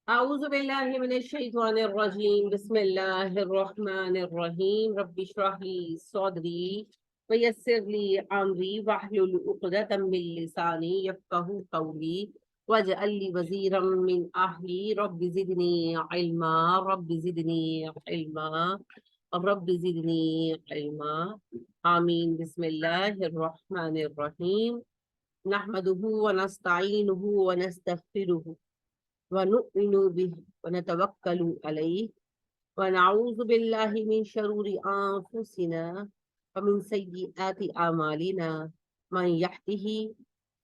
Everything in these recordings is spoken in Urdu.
أعوذ بالله من الشيطان الرجيم بسم الله الرحمن الرحيم رب اشرح لي صدري ويسر لي أمري واحلل عقدة من لساني يفقهوا قولي واجعل لي وزيرا من أهلي رب زدني علما رب زدني علما رب زدني علما آمين. بسم الله الرحمن الرحيم نحمده ونستعينه ونستغفره ونؤمن به ونتوكل عليه ونعوذ بالله من شرور أنفسنا ومن سيئات أعمالنا من يهده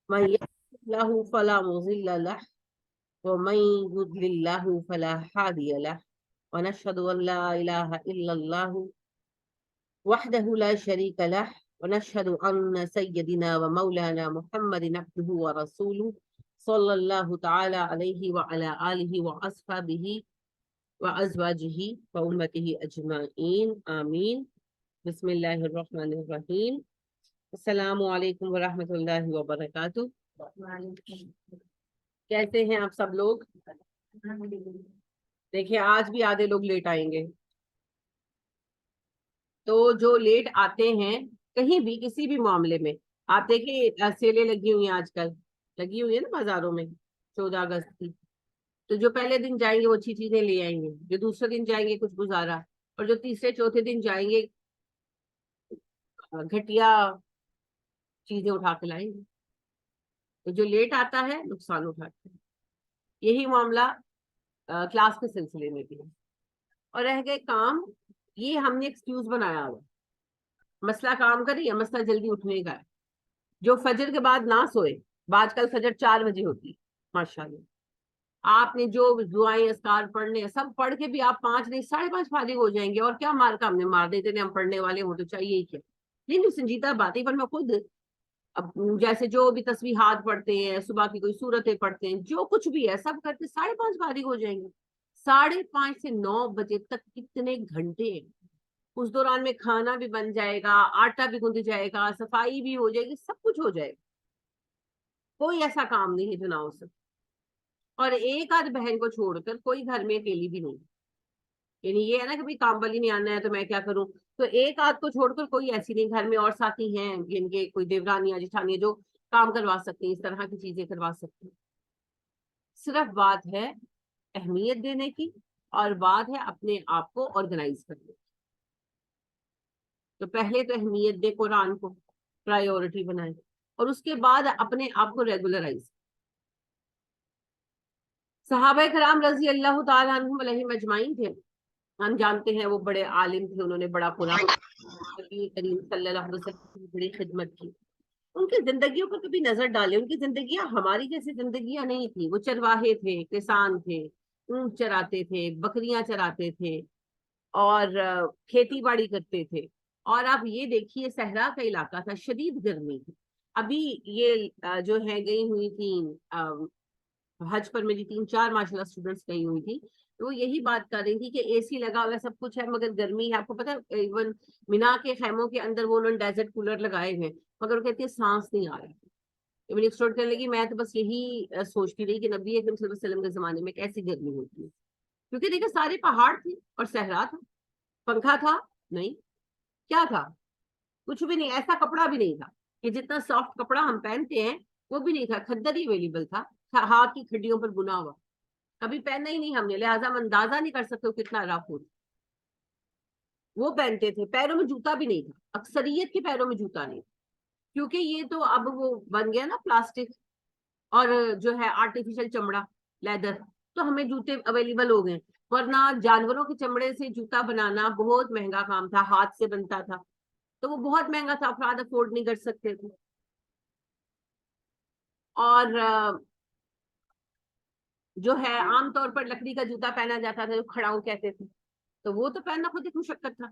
من يهده له فلا مضل له ومن يضلل له فلا هادي له ونشهد أن لا إله إلا الله وحده لا شريك له ونشهد أن سيدنا ومولانا محمد عبده ورسوله صلى الله تعالى عليه وعلى آله وأصحابه وأزواجه وأمته أجمعين آمين. بسم الله الرحمن الرحيم. السلام علیکم ورحمۃ اللہ وبرکاتہ. کیسے ہیں آپ سب لوگ؟ دیکھیں آج بھی آدھے لوگ لیٹ آئیں گے، تو جو لیٹ آتے ہیں کہیں بھی کسی بھی معاملے میں، آپ دیکھیں سیلیں لگی ہوئی ہیں، آج کل لگی ہوئی ہے نا بازاروں میں 14 اگست کی. تو جو پہلے دن جائیں گے وہ اچھی چیزیں لے آئیں گے، جو دوسرے دن جائیں گے کچھ گزارا، اور جو تیسرے چوتھے دن جائیں گے گھٹیا چیزیں اٹھا کے لائیں گے. تو جو لیٹ آتا ہے نقصان اٹھاتا ہے. یہی معاملہ کلاس کے سلسلے میں بھی ہے. اور رہ گئے کام، یہ ہم نے ایکسکیوز بنایا ہوا. مسئلہ کام کا نہیں ہے، مسئلہ جلدی اٹھنے کا ہے. جو فجر کے بعد نہ سوئے، آج کل فجر 4 بجے ہوتی ہے ماشاء اللہ، آپ نے جو دعائیں اذکار پڑھنے سب پڑھ کے بھی آپ 5 نہیں 5:30 فارغ ہو جائیں گے. اور کیا مار کا ہم نے مار دیتے ہیں، ہم پڑھنے والے ہوں تو چاہیے ہی کیا. نہیں سنجیدہ باتیں، پر میں خود اب جیسے جو بھی تسبیحات پڑھتے ہیں، صبح کی کوئی صورتیں پڑھتے ہیں، جو کچھ بھی ہے سب کرتے 5:30 فارغ ہو جائیں گے. 5:30 سے 9 بجے تک کتنے گھنٹے ہیں. اس دوران میں کھانا بھی بن جائے گا، آٹا بھی گوندھ جائے گا، صفائی بھی ہو جائے گی، سب کچھ ہو جائے گا. کوئی ایسا کام نہیں ہے جو نہ ہو سکے. اور ایک آدھ بہن کو چھوڑ کر کوئی گھر میں اکیلی بھی نہیں. یعنی یہ ہے نا کہ کام والی نہیں آنا ہے تو میں کیا کروں. تو ایک آدھ کو چھوڑ کر کوئی ایسی نہیں. گھر میں اور ساتھی ہیں جن کے کوئی دیورانیاں جٹھانیاں جو کام کروا سکتی ہیں، اس طرح کی چیزیں کروا سکتی ہیں. صرف بات ہے اہمیت دینے کی، اور بات ہے اپنے آپ کو آرگنائز کرنے کی. تو پہلے تو اہمیت دے، قرآن کو پرائیورٹی بنائے، اور اس کے بعد اپنے آپ کو ریگولرائز. صحابہ کرام رضی اللہ تعالیٰ عنہم علیہم اجمعین تھے. ہم جانتے ہیں وہ بڑے عالم تھے، انہوں نے بڑا قرآن، نبی کریم صلی اللہ علیہ وسلم کی بڑی خدمت کی. ان کی زندگیوں پر کبھی نظر ڈالے، ان کی زندگیاں ہماری جیسی زندگیاں نہیں تھی. وہ چرواہے تھے، کسان تھے، اونٹ چراتے تھے، بکریاں چراتے تھے، اور کھیتی باڑی کرتے تھے. اور آپ یہ دیکھیے صحرا کا علاقہ تھا، شدید گرمی تھی. ابھی یہ جو ہے گئی ہوئی تھی حج پر، میری 3-4 ماشاء اللہ اسٹوڈینٹس گئی ہوئی تھی. تو وہ یہی بات کر رہی تھی کہ اے سی لگا ہوا سب کچھ ہے مگر گرمی ہے. آپ کو پتا ہے ایون مینا کے خیموں کے اندر وہ انہوں نے ڈیزرٹ کولر لگائے ہیں، مگر وہ کہتی ہے سانس نہیں آ رہی. میری اسٹوڈنٹ کہنے لگی میں تو بس یہی سوچتی رہی کہ نبی اکرم صلی اللہ علیہ وسلم کے زمانے میں کیسی گرمی ہوتی ہے. کیونکہ دیکھیں سارے پہاڑ تھے اور صحرا تھا. پنکھا تھا نہیں، کیا تھا؟ کچھ بھی نہیں. ایسا کپڑا بھی نہیں تھا کہ جتنا سافٹ کپڑا ہم پہنتے ہیں وہ بھی نہیں تھا. کھدر ہی اویلیبل تھا، ہاتھ کی کھڈیوں پر بنا ہوا. کبھی پہنا ہی نہیں ہم نے، لہٰذا ہم اندازہ نہیں کر سکتے کتنا رف ہوتا. وہ پہنتے تھے. پیروں میں جوتا بھی نہیں تھا، اکثریت کے پیروں میں جوتا نہیں تھا. کیونکہ یہ تو اب وہ بن گیا نا پلاسٹک اور جو ہے آرٹیفیشل چمڑا، لیدر، تو ہمیں جوتے اویلیبل ہو گئے. ورنہ جانوروں کے چمڑے سے جوتا بنانا بہت مہنگا کام تھا، ہاتھ سے بنتا تھا، تو وہ بہت مہنگا تھا، افراد افورڈ نہیں کر سکتے تھے. اور جو ہے عام طور پر لکڑی کا جوتا پہنا جاتا تھا جو کھڑاؤں کہتے تھے، تو وہ تو پہننا خود ایک مشقت تھا،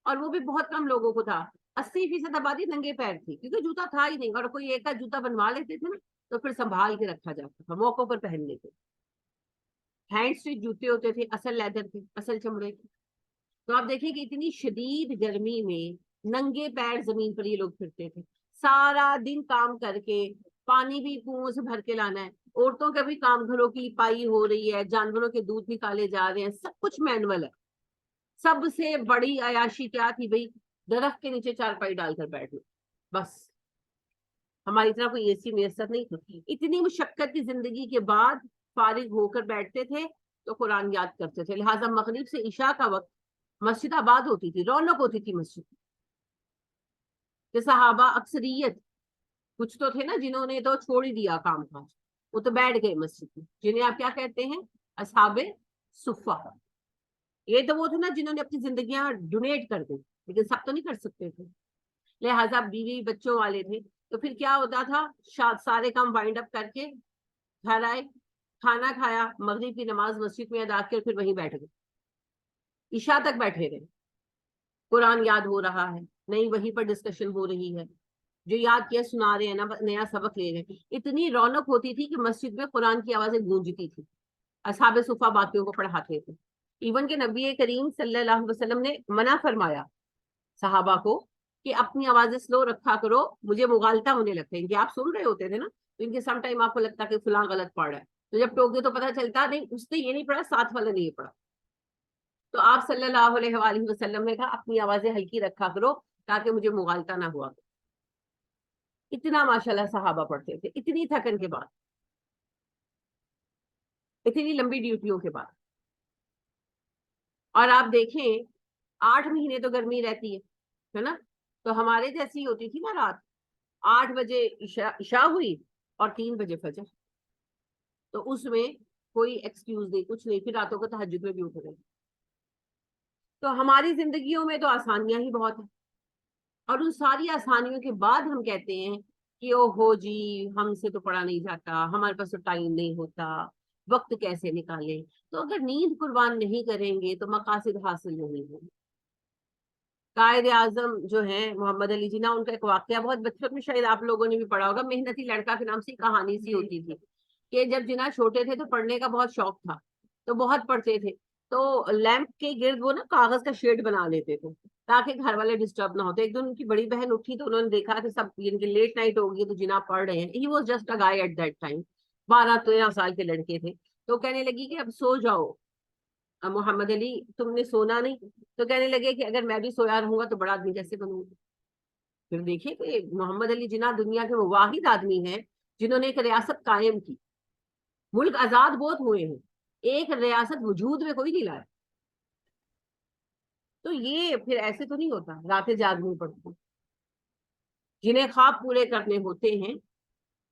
اور وہ بھی بہت کم لوگوں کو تھا. 80% آبادی ننگے پیر تھی کیونکہ جوتا تھا ہی نہیں. اور کوئی ایک کا جوتا بنوا لیتے تھے نا تو پھر سنبھال کے رکھا جاتا تھا، موقع پر پہن لیتے. ہینڈ اسٹچ جوتے ہوتے تھے، اصل لیدر کے، اصل چمڑے کے. تو آپ دیکھیں کہ اتنی شدید گرمی میں ننگے پیر زمین پر یہ لوگ پھرتے تھے. سارا دن کام کر کے پانی بھی کنویں سے بھر کے لانا ہے، عورتوں کا بھی کام گھروں کی پائی ہو رہی ہے، جانوروں کے دودھ نکالے جا رہے ہیں، سب کچھ مینول ہے۔ سب سے بڑی عیاشی کیا تھی بھائی؟ درخت کے نیچے چارپائی ڈال کر بیٹھنا، بس۔ ہماری طرح کوئی اے سی میسر نہیں تھی۔ اتنی مشقت کی زندگی کے بعد فارغ ہو کر بیٹھتے تھے تو قرآن یاد کرتے تھے۔ لہٰذا مغرب سے عشاء کا وقت مسجد آباد ہوتی تھی، رونق ہوتی تھی مسجد کہ صحابہ اکثریت، کچھ تو تھے نا جنہوں نے تو چھوڑ ہی دیا کام کاج، وہ تو بیٹھ گئے مسجد میں، جنہیں آپ کیا کہتے ہیں؟ اصحاب صفہ۔ یہ تو وہ تھے نا جنہوں نے اپنی زندگیاں ڈونیٹ کر دی، لیکن سب تو نہیں کر سکتے تھے، لہٰذا بیوی بچوں والے تھے۔ تو پھر کیا ہوتا تھا؟ سارے کام وائنڈ اپ کر کے گھر آئے، کھانا کھایا، مغرب کی نماز مسجد میں ادا کر، پھر وہیں بیٹھ گئے، عشاء تک بیٹھے رہے۔ قرآن یاد ہو رہا ہے، نئی وہیں پر ڈسکشن ہو رہی ہے، جو یاد کیا سنا رہے ہیں نا، نیا سبق لے رہے ہیں۔ اتنی رونق ہوتی تھی کہ مسجد میں قرآن کی آوازیں گونجتی تھی، اصحاب صفہ باقیوں کو پڑھاتے تھے۔ ایون کہ نبی کریم صلی اللہ علیہ وسلم نے منع فرمایا صحابہ کو کہ اپنی آوازیں سلو رکھا کرو، مجھے مغالطہ ہونے لگتا ہے، کہ آپ سن رہے ہوتے تھے نا، تو ان کے سم ٹائم آپ کو لگتا کہ فلاں غلط پڑھ رہا ہے، تو جب ٹوک دے تو پتہ چلتا نہیں اس نے یہ نہیں پڑھا، ساتھ والا نے یہ پڑھا۔ تو آپ صلی اللہ علیہ وآلہ وسلم نے کہا اپنی آوازیں ہلکی رکھا کرو تاکہ مجھے مغالطہ نہ ہوا۔ اتنا ماشاءاللہ صحابہ پڑھتے تھے، اتنی تھکن کے بعد، اتنی لمبی ڈیوٹیوں کے بعد۔ اور آپ دیکھیں 8 مہینے تو گرمی رہتی ہے نا، تو ہمارے جیسی ہوتی تھی نا رات 8 بجے عشاء ہوئی اور 3 بجے فجر، تو اس میں کوئی ایکسکیوز نہیں، کچھ نہیں، پھر راتوں کو تہجد میں بھی اٹھ گئے۔ تو ہماری زندگیوں میں تو آسانیاں ہی بہت ہیں، اور ان ساری آسانیوں کے بعد ہم کہتے ہیں کہ او ہو جی ہم سے تو پڑھا نہیں جاتا، ہمارے پاس تو ٹائم نہیں ہوتا، وقت کیسے نکالیں؟ تو اگر نیند قربان نہیں کریں گے تو مقاصد حاصل نہیں ہوں۔ قائد اعظم جو ہیں محمد علی جناح، ان کا ایک واقعہ بہت بچپن میں شاید آپ لوگوں نے بھی پڑھا ہوگا، محنتی لڑکا کے نام سے کہانی سی ہوتی تھی کہ جب جناح چھوٹے تھے تو پڑھنے کا بہت شوق تھا، تو بہت پڑھتے تھے، تو لیمپ کے گرد وہ نا کاغذ کا شیڈ بنا لیتے تھے تاکہ گھر والے ڈسٹرب نہ ہوتے۔ ایک دن ان کی بڑی بہن اٹھی تو انہوں نے دیکھا کہ سب ان کی لیٹ نائٹ ہوگی تو جناح پڑھ رہے ہیں، he was just a guy at that time, 12-13 سال کے لڑکے تھے۔ تو کہنے لگی کہ اب سو جاؤ محمد علی، تم نے سونا نہیں؟ تو کہنے لگے کہ اگر میں بھی سویا رہوں گا تو بڑا آدمی کیسے بنوں گا؟ پھر دیکھیے کہ محمد علی جناح دنیا کے وہ واحد آدمی ہیں جنہوں نے ایک ریاست قائم کی، ملک آزاد بہت ہوئے ہیں، ایک ریاست وجود میں کوئی نہیں لایا۔ تو یہ پھر ایسے تو نہیں ہوتا، راتیں جاگنی پڑتی، جنہیں خواب پورے کرنے ہوتے ہیں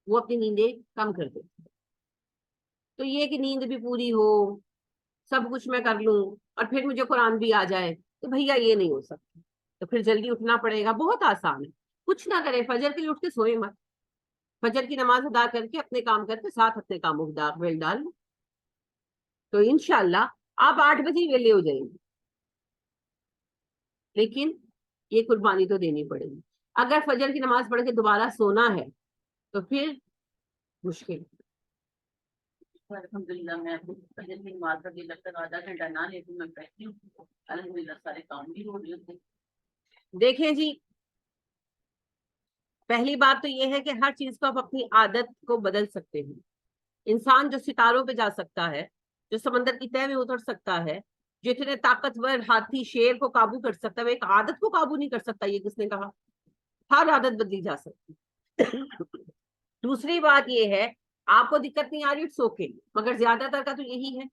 وہ اپنی نیندیں کم کر دیتے ہیں۔ تو یہ کہ نیند بھی پوری ہو، سب کچھ میں کر لوں اور پھر مجھے قرآن بھی آ جائے، تو بھیا یہ نہیں ہو سکتا۔ تو پھر جلدی اٹھنا پڑے گا، بہت آسان ہے، کچھ نہ کرے، فجر کے لیے اٹھ کے سوئے مت، فجر کی نماز ادا کر کے اپنے کام کر کے ساتھ اپنے کاموں کو ڈال لو، تو انشاءاللہ آپ 8 بجے ہی ویلے ہو جائیں گے۔ لیکن یہ قربانی تو دینی پڑے گی۔ اگر فجر کی نماز پڑھ کے دوبارہ سونا ہے تو پھر مشکل۔ الحمدللہ میں فجر کی نماز کا جب تک آدھا گھنٹہ نہ لیتی میں بیٹھتی ہوں، الحمدللہ سارے کام بھی ہو رہے ہوتے ہیں۔ دیکھیں جی، پہلی بات تو یہ ہے کہ ہر چیز کو آپ اپنی عادت کو بدل سکتے ہیں۔ انسان جو ستاروں پہ جا سکتا ہے، جو سمندر کی تہہ میں اتر سکتا ہے، جو اتنے طاقتور ہاتھی شیر کو قابو کر سکتا ہے، وہ ایک عادت کو قابو نہیں کر سکتا۔ یہ کس نے کہا؟ ہر عادت بدلی جا سکتی۔ دوسری بات یہ ہے، آپ کو دقت نہیں آ رہی اٹس اوکے، مگر زیادہ تر کا تو یہی ہے۔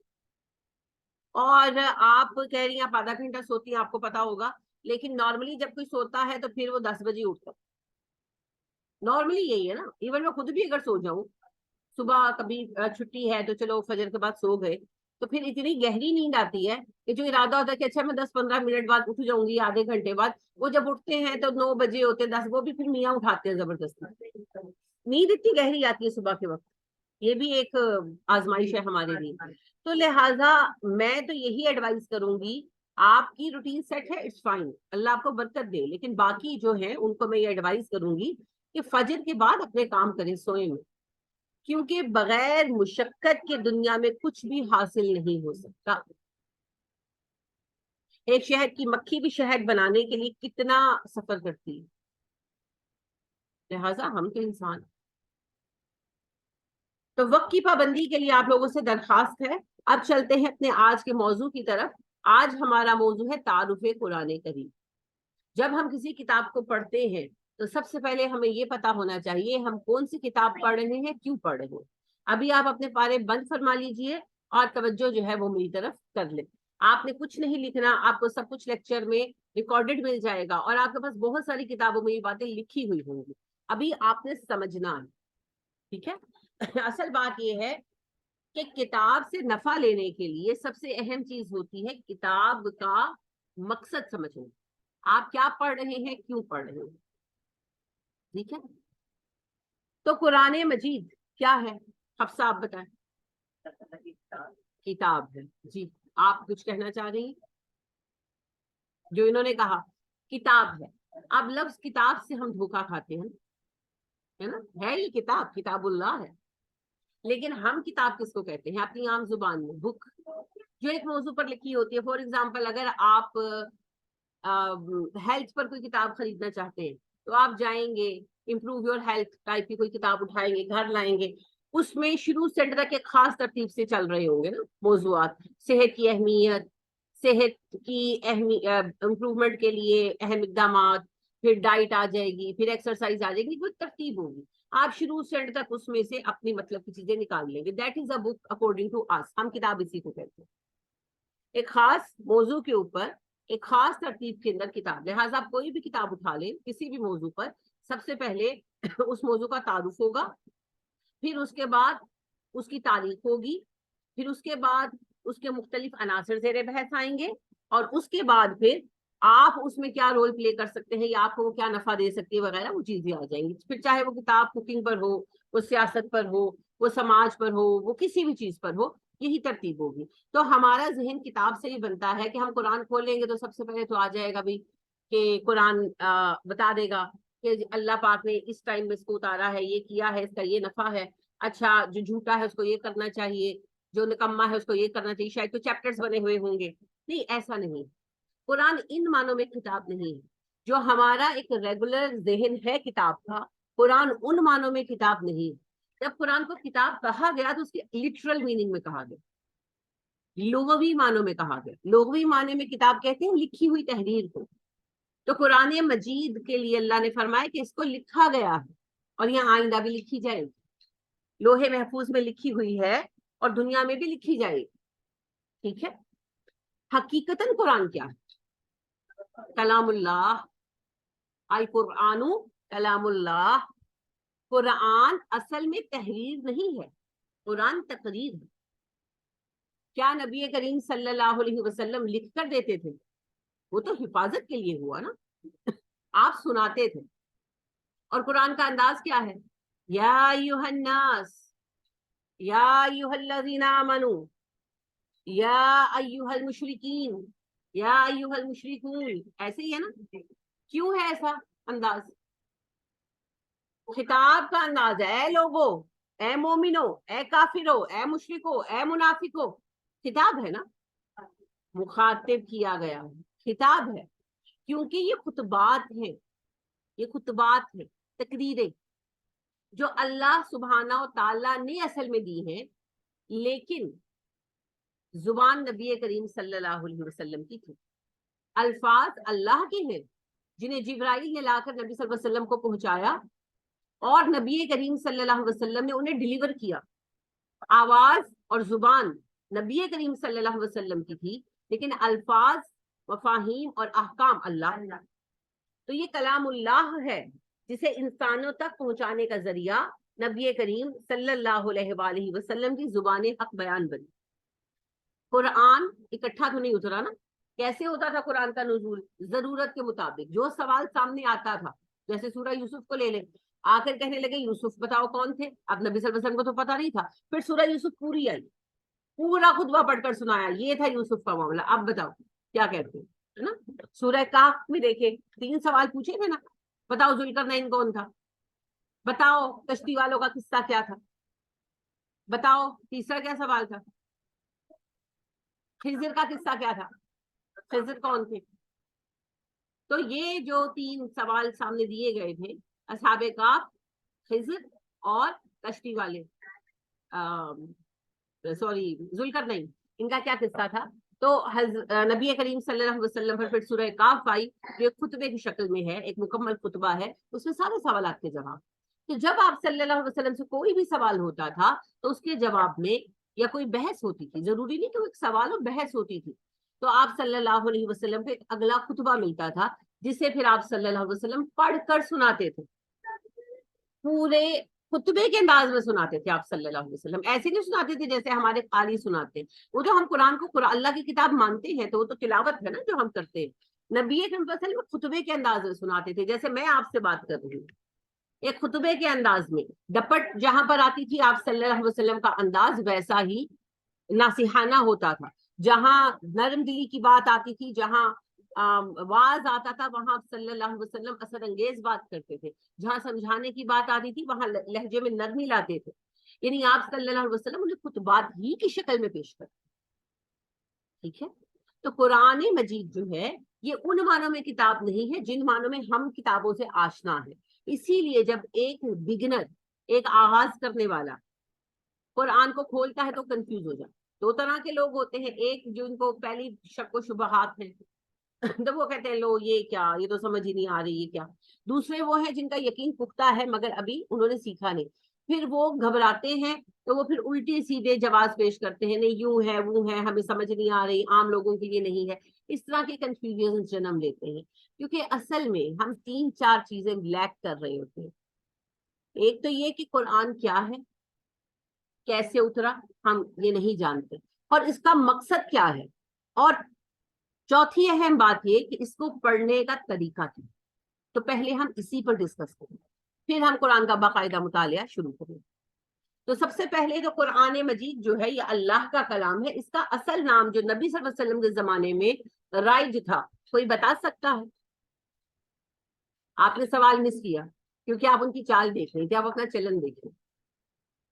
اور آپ کہہ رہی ہیں آپ آدھا گھنٹہ سوتی ہیں، آپ کو پتا ہوگا، لیکن نارملی جب کوئی سوتا ہے تو پھر وہ 10 بجے اٹھتا ہے، نارملی یہی ہے نا۔ ایون میں خود بھی اگر سو جاؤں، صبح کبھی چھٹی ہے تو چلو فجر کے بعد سو گئے، تو پھر اتنی گہری نیند آتی ہے کہ جو ارادہ ہوتا ہے کہ اچھا میں 10-15 منٹ بعد اٹھ جاؤں گی، آدھے گھنٹے بعد، وہ جب اٹھتے ہیں تو 9 بجے ہوتے 10، وہ بھی پھر میاں اٹھاتے ہیں زبردستی، نیند اتنی گہری آتی ہے صبح کے وقت۔ یہ بھی ایک آزمائش ہے ہمارے لیے۔ تو لہٰذا میں تو یہی ایڈوائز کروں گی، آپ کی روٹین سیٹ ہے اٹس فائن، اللہ آپ کو برکت دے، لیکن باقی جو ہیں ان کو میں یہ ایڈوائز کروں گی کہ فجر کے بعد اپنے کام کریں سوئیں میں، کیونکہ بغیر مشقت کے دنیا میں کچھ بھی حاصل نہیں ہو سکتا۔ ایک شہد کی مکھی بھی شہد بنانے کے لیے کتنا سفر کرتی ہے، لہٰذا ہم تو انسان تو وقت کی پابندی کے لیے آپ لوگوں سے درخواست ہے. اب چلتے ہیں اپنے آج کے موضوع کی طرف. آج ہمارا موضوع ہے تعارف قرآن کریم. جب ہم کسی کتاب کو پڑھتے ہیں تو سب سے پہلے ہمیں یہ پتا ہونا چاہیے ہم کون سی کتاب پڑھ رہے ہیں, کیوں پڑھ رہے ہیں. ابھی آپ اپنے پارے بند فرما لیجئے اور توجہ جو ہے وہ میری طرف کر لیں. آپ نے کچھ نہیں لکھنا, آپ کو سب کچھ لیکچر میں ریکارڈڈ مل جائے گا اور آپ کے پاس بہت ساری کتابوں میں یہ باتیں لکھی ہوئی ہوں گی. ابھی آپ نے سمجھنا ہے, ٹھیک ہے. اصل بات یہ ہے کہ کتاب سے نفع لینے کے لیے سب سے اہم چیز ہوتی ہے کتاب کا مقصد سمجھنا. آپ کیا پڑھ رہے ہیں, کیوں پڑھ رہے ہیں, ٹھیک ہے. تو قرآن مجید کیا ہے, حفصہ آپ بتائیں. کتاب ہے. جی آپ کچھ کہنا چاہ رہی ہیں؟ جو انہوں نے کہا کتاب ہے. اب لفظ کتاب سے ہم دھوکا کھاتے ہیں, ہے نا. ہے یہ کتاب, کتاب اللہ ہے, لیکن ہم کتاب کس کو کہتے ہیں اپنی عام زبان میں؟ بک, جو ایک موضوع پر لکھی ہوتی ہے. فار ایگزامپل اگر آپ ہیلتھ پر کوئی کتاب خریدنا چاہتے ہیں تو آپ جائیں گے, امپروو یور ہیلتھ ٹائپ کی کوئی کتاب اٹھائیں گے, گھر لائیں گے. اس میں شروع سے تک ایک خاص ترتیب سے چل رہے ہوں گے نا موضوعات. صحت کی اہمیت, صحت کی امپروومنٹ کے لیے اہم اقدامات, پھر ڈائٹ آ جائے گی, پھر ایکسرسائز آ جائے گی, کوئی ترتیب ہوگی. آپ شروع سے اینڈ تک اس میں سے اپنی مطلب کی چیزیں نکال لیں گے. That is a book according to us. ہم کتاب اسی کو کہتے ہیں, ایک خاص موضوع کے اوپر ایک خاص ترتیب کے اندر کتاب. لہٰذا آپ کوئی بھی کتاب اٹھا لیں کسی بھی موضوع پر, سب سے پہلے اس موضوع کا تعارف ہوگا, پھر اس کے بعد اس کی تاریخ ہوگی, پھر اس کے بعد اس کے مختلف عناصر زیر بحث آئیں گے, اور اس کے بعد پھر آپ اس میں کیا رول پلے کر سکتے ہیں یا آپ کو کیا نفع دے سکتی ہے وغیرہ, وہ چیزیں آ جائیں گی. پھر چاہے وہ کتاب کوکنگ پر ہو, وہ سیاست پر ہو, وہ سماج پر ہو, وہ کسی بھی چیز پر ہو, یہی ترتیب ہوگی. تو ہمارا ذہن کتاب سے ہی بنتا ہے کہ ہم قرآن کھولیں گے تو سب سے پہلے تو آ جائے گا بھی کہ قرآن بتا دے گا کہ اللہ پاک نے اس ٹائم میں اس کو اتارا ہے, یہ کیا ہے, اس کا یہ نفع ہے. اچھا جو جھوٹا ہے اس کو یہ کرنا چاہیے, جو نکما ہے اس کو یہ کرنا چاہیے. شاید تو چیپٹرز بنے ہوئے ہوں گے. نہیں, ایسا نہیں. قرآن ان معنوں میں کتاب نہیں ہے جو ہمارا ایک ریگولر ذہن ہے کتاب کا. قرآن ان معنوں میں کتاب نہیں. جب قرآن کو کتاب کہا گیا تو اس کی لٹرل میننگ میں کہا گیا, لغوی معنوں میں کہا گیا. لغوی معنی میں کتاب کہتے ہیں لکھی ہوئی تحریر کو. تو قرآن مجید کے لیے اللہ نے فرمایا کہ اس کو لکھا گیا ہے, اور یہاں آئندہ بھی لکھی جائے گی. لوہے محفوظ میں لکھی ہوئی ہے اور دنیا میں بھی لکھی جائے گی, ٹھیک ہے. حقیقتاً قرآن کیا ہے؟ کلام اللہ. القرآن کلام اللہ. قرآن اصل میں تحریر نہیں ہے, قرآن تقریر ہے. کیا نبی کریم صلی اللہ علیہ وسلم لکھ کر دیتے تھے؟ وہ تو حفاظت کے لیے ہوا نا, آپ سناتے تھے. اور قرآن کا انداز کیا ہے؟ یا ایھا الناس, یا ایھا الذین آمنوا, یا ایھا المشرکین, یا ایھا المشرکون. ایسے ہی ہے نا. کیوں ہے ایسا انداز؟ خطاب کا انداز ہے. اے لوگو, اے مومنو, اے کافرو, اے مشرکو, اے منافقو. خطاب ہے نا, مخاطب کیا گیا ہے, خطاب ہے. کیونکہ یہ خطبات ہیں, یہ خطبات ہیں, تقریریں جو اللہ سبحانہ و تعالیٰ نے اصل میں دی ہیں, لیکن زبان نبی کریم صلی اللہ علیہ وسلم کی تھی. الفاظ اللہ کے ہیں جنہیں جبرائیل نے لا کر نبی صلی اللہ علیہ وسلم کو پہنچایا, اور نبی کریم صلی اللہ علیہ وسلم نے انہیں ڈیلیور کیا. آواز اور زبان نبی کریم صلی اللہ علیہ وسلم کی تھی, لیکن الفاظ, مفاہیم اور احکام اللہ. تو یہ کلام اللہ ہے جسے انسانوں تک پہنچانے کا ذریعہ نبی کریم صلی اللہ علیہ وآلہ وسلم کی زبان حق بیان بنی. قرآن اکٹھا تو نہیں اترا نا. کیسے ہوتا تھا قرآن کا نزول؟ ضرورت کے مطابق. جو سوال سامنے آتا تھا, جیسے سورہ یوسف کو لے لیں, آ کر کہنے لگے یوسف بتاؤ کون تھے. اب نبی صلی اللہ علیہ وسلم کو تو پتا نہیں تھا. پھر سورہ یوسف پوری آئی, پورا خطبہ پڑھ کر سنایا, یہ تھا یوسف کا معاملہ, اب بتاؤ کیا کہتے ہیں, ہے نا. سورہ کہف میں دیکھیں 3 سوال پوچھے تھے نا. بتاؤ ذوالقرنین کون تھا, بتاؤ کشتی والوں کا قصہ کیا تھا, بتاؤ تیسرا کیا سوال تھا, خضر کا قصہ کیا تھا, خضر کون تھے. تو یہ جو 3 سوال سامنے دیے گئے تھے, اصحاب کہف, خضر اور کشتی والے, سوری ذوالقرنین، ان کا کیا قصہ تھا؟ تو نبی کریم صلی اللہ علیہ وسلم پر پھر سورہ کاف آئی، جو ایک خطبے کی شکل میں ہے، ایک مکمل خطبہ ہے، اس میں سارے سوالات کے جواب. تو جب آپ صلی اللہ علیہ وسلم سے کوئی بھی سوال ہوتا تھا تو اس کے جواب میں یا کوئی بحث ہوتی تھی، ضروری نہیں کہ وہ ایک سوال اور بحث ہوتی تھی، تو آپ صلی اللہ علیہ وسلم کو ایک اگلا خطبہ ملتا تھا جسے پھر آپ صلی اللہ علیہ وسلم پڑھ کر سناتے تھے. پورے خطبے کے انداز میں سناتے تھے آپ صلی اللہ علیہ وسلم. ایسے نہیں سناتے تھے جیسے ہمارے قاری سناتے ہیں. وہ جو ہم قرآن کو اللہ کی کتاب مانتے ہیں تو وہ تو تلاوت ہے نا جو ہم کرتے ہیں. نبی اکرم صلی اللہ علیہ وسلم خطبے کے انداز میں سناتے تھے، جیسے میں آپ سے بات کر رہی ہوں ایک خطبے کے انداز میں. ڈپٹ جہاں پر آتی تھی آپ صلی اللہ علیہ وسلم کا انداز ویسا ہی ناصحانہ ہوتا تھا. جہاں نرم دلی کی بات آتی تھی، جہاں واز آتا تھا، وہاں آپ صلی اللہ علیہ وسلم اثر انگیز بات کرتے تھے. جہاں سمجھانے کی بات آتی تھی وہاں لہجے میں نرمی لاتے تھے. یعنی آپ صلی اللہ علیہ وسلم انہیں خطبات ہی کی شکل میں پیش کرتے. ٹھیک ہے. تو قرآن مجید جو ہے یہ ان معنوں میں کتاب نہیں ہے جن معنوں میں ہم کتابوں سے آشنا ہے. اسی لیے جب ایک بگنر، ایک آغاز کرنے والا قرآن کو کھولتا ہے تو کنفیوز ہو جائے. دو طرح کے لوگ ہوتے ہیں، ایک جن کو پہلی شک و شبہات ہیں تو وہ کہتے ہیں لو یہ کیا، یہ تو سمجھ ہی نہیں آ رہی یہ کیا. دوسرے وہ ہیں جن کا یقین پختہ ہے مگر ابھی انہوں نے سیکھا نہیں، پھر وہ گھبراتے ہیں تو وہ پھر الٹے سیدھے جواز پیش کرتے ہیں، نہیں یوں ہے وہ ہے، ہمیں سمجھ نہیں آ رہی، عام لوگوں کے لیے نہیں ہے. اس طرح کے کنفیوژن جنم لیتے ہیں کیونکہ اصل میں ہم 3-4 چیزیں لیک کر رہے ہوتے ہیں. ایک تو یہ کہ قرآن کیا ہے، کیسے اترا ہم یہ نہیں جانتے، اور اس کا مقصد کیا ہے، اور چوتھی اہم بات یہ کہ اس کو پڑھنے کا طریقہ کیا. تو پہلے ہم اسی پر ڈسکس کریں، پھر ہم قرآن کا باقاعدہ مطالعہ شروع کریں. تو سب سے پہلے تو قرآن مجید جو ہے یہ اللہ کا کلام ہے. اس کا اصل نام جو نبی صلی اللہ علیہ وسلم کے زمانے میں رائج تھا، کوئی بتا سکتا ہے؟ آپ نے سوال مس کیا کیونکہ آپ ان کی چال دیکھ رہی تھی، آپ اپنا چلن دیکھ رہے.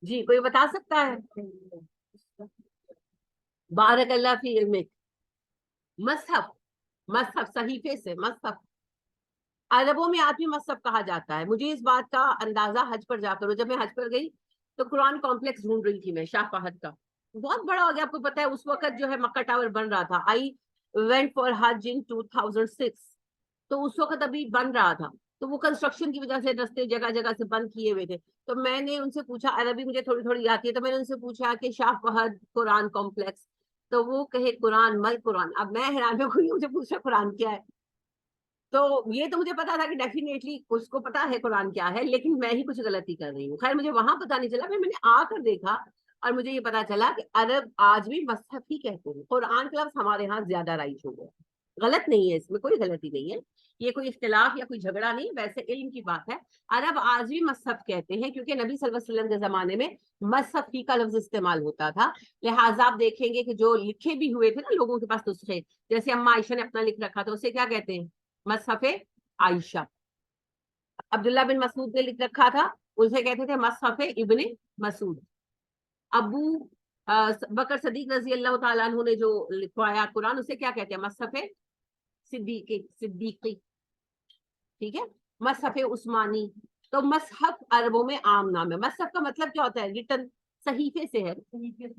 جی کوئی بتا سکتا ہے؟ بارک اللہ فی علمک. مصحف، مصحف صحیفے سے مصحف. عربوں میں آدمی مصحف کہا جاتا ہے. مجھے اس بات کا اندازہ حج پر جا کر، جب میں حج پر گئی تو قرآن کمپلیکس ڈھونڈ رہی تھی میں، شاہ فہد کا بہت بڑا ہو گیا. آپ کو پتا ہے اس وقت جو ہے مکہ ٹاور بن رہا تھا. آئی وینٹ فار حج ان 2006، تو اس وقت ابھی بن رہا تھا، تو وہ کنسٹرکشن کی وجہ سے رستے جگہ جگہ سے بند کیے ہوئے تھے. تو میں نے ان سے پوچھا، عربی مجھے تھوڑی تھوڑی آتی ہے، تو میں نے ان سے پوچھا کہ شاہ فہد قرآن کمپلیکس، تو وہ کہے قرآن مل قرآن. اب میں حیران ہو گئی، مجھے پوچھا قرآن کیا ہے. تو یہ تو مجھے پتا تھا کہ ڈیفینیٹلی اس کو پتا ہے قرآن کیا ہے، لیکن میں ہی کچھ غلطی کر رہی ہوں. خیر مجھے وہاں پتا نہیں چلا، پھر میں نے آ کر دیکھا اور مجھے یہ پتا چلا کہ عرب آج بھی مصحف ہی کہتے ہیں. قرآن کا لفظ ہمارے ہاں زیادہ رائج ہو گیا. غلط نہیں ہے، اس میں کوئی غلطی نہیں ہے، یہ کوئی اختلاف یا کوئی جھگڑا نہیں، ویسے علم کی بات ہے. عرب آج بھی مصحف کہتے ہیں کیونکہ نبی صلی اللہ علیہ وسلم کے زمانے میں مصحف ہی کا لفظ استعمال ہوتا تھا. لہٰذا آپ دیکھیں گے کہ جو لکھے بھی ہوئے تھے نا لوگوں کے پاس نسخے، جیسے اما عائشہ نے اپنا لکھ رکھا تھا، اسے کیا کہتے ہیں؟ مصحف عائشہ. عبداللہ بن مسعود نے لکھ رکھا تھا، اسے کہتے تھے مصحف ابن مسعود. ابو بکر صدیق رضی اللہ تعالیٰ عنہ نے جو لکھوایا قرآن، اسے کیا کہتے ہیں؟ مصحف صدیقی. ٹھیک ہے. مصحف عثمانی. تو مصحف عربوں میں عام نام ہے. مصحف کا مطلب کیا ہوتا ہے؟ ریٹن، صحیفے سے ہے.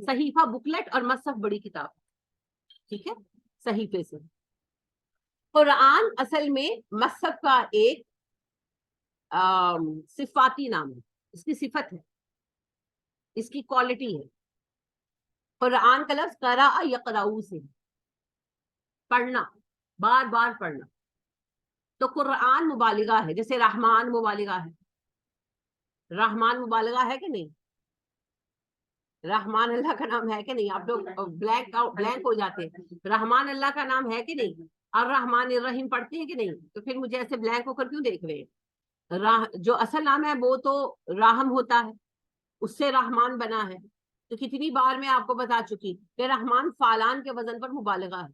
صحیفہ بکلیٹ اور مصحف بڑی کتاب. ٹھیک ہے، صحیفے سے. قرآن اصل میں مصحف کا ایک صفاتی نام ہے، اس کی صفت ہے، اس کی کوالٹی ہے. قرآن کا لفظ قرأ یقرأ سے، پڑھنا، بار بار پڑھنا. تو قرآن مبالغہ ہے، جیسے رحمان مبالغہ ہے. رحمان مبالغہ ہے کہ نہیں؟ رحمان اللہ کا نام ہے کہ نہیں؟ آپ لوگ بلینک ہو جاتے ہیں. رحمان اللہ کا نام ہے کہ نہیں؟ اور رحمان الرحیم پڑھتے ہیں کہ نہیں؟ تو پھر مجھے ایسے بلینک ہو کر کیوں دیکھ رہے ہیں؟ جو اصل نام ہے وہ تو راہم ہوتا ہے، اس سے رحمان بنا ہے. تو کتنی بار میں آپ کو بتا چکی کہ رحمان فالان کے وزن پر مبالغہ ہے،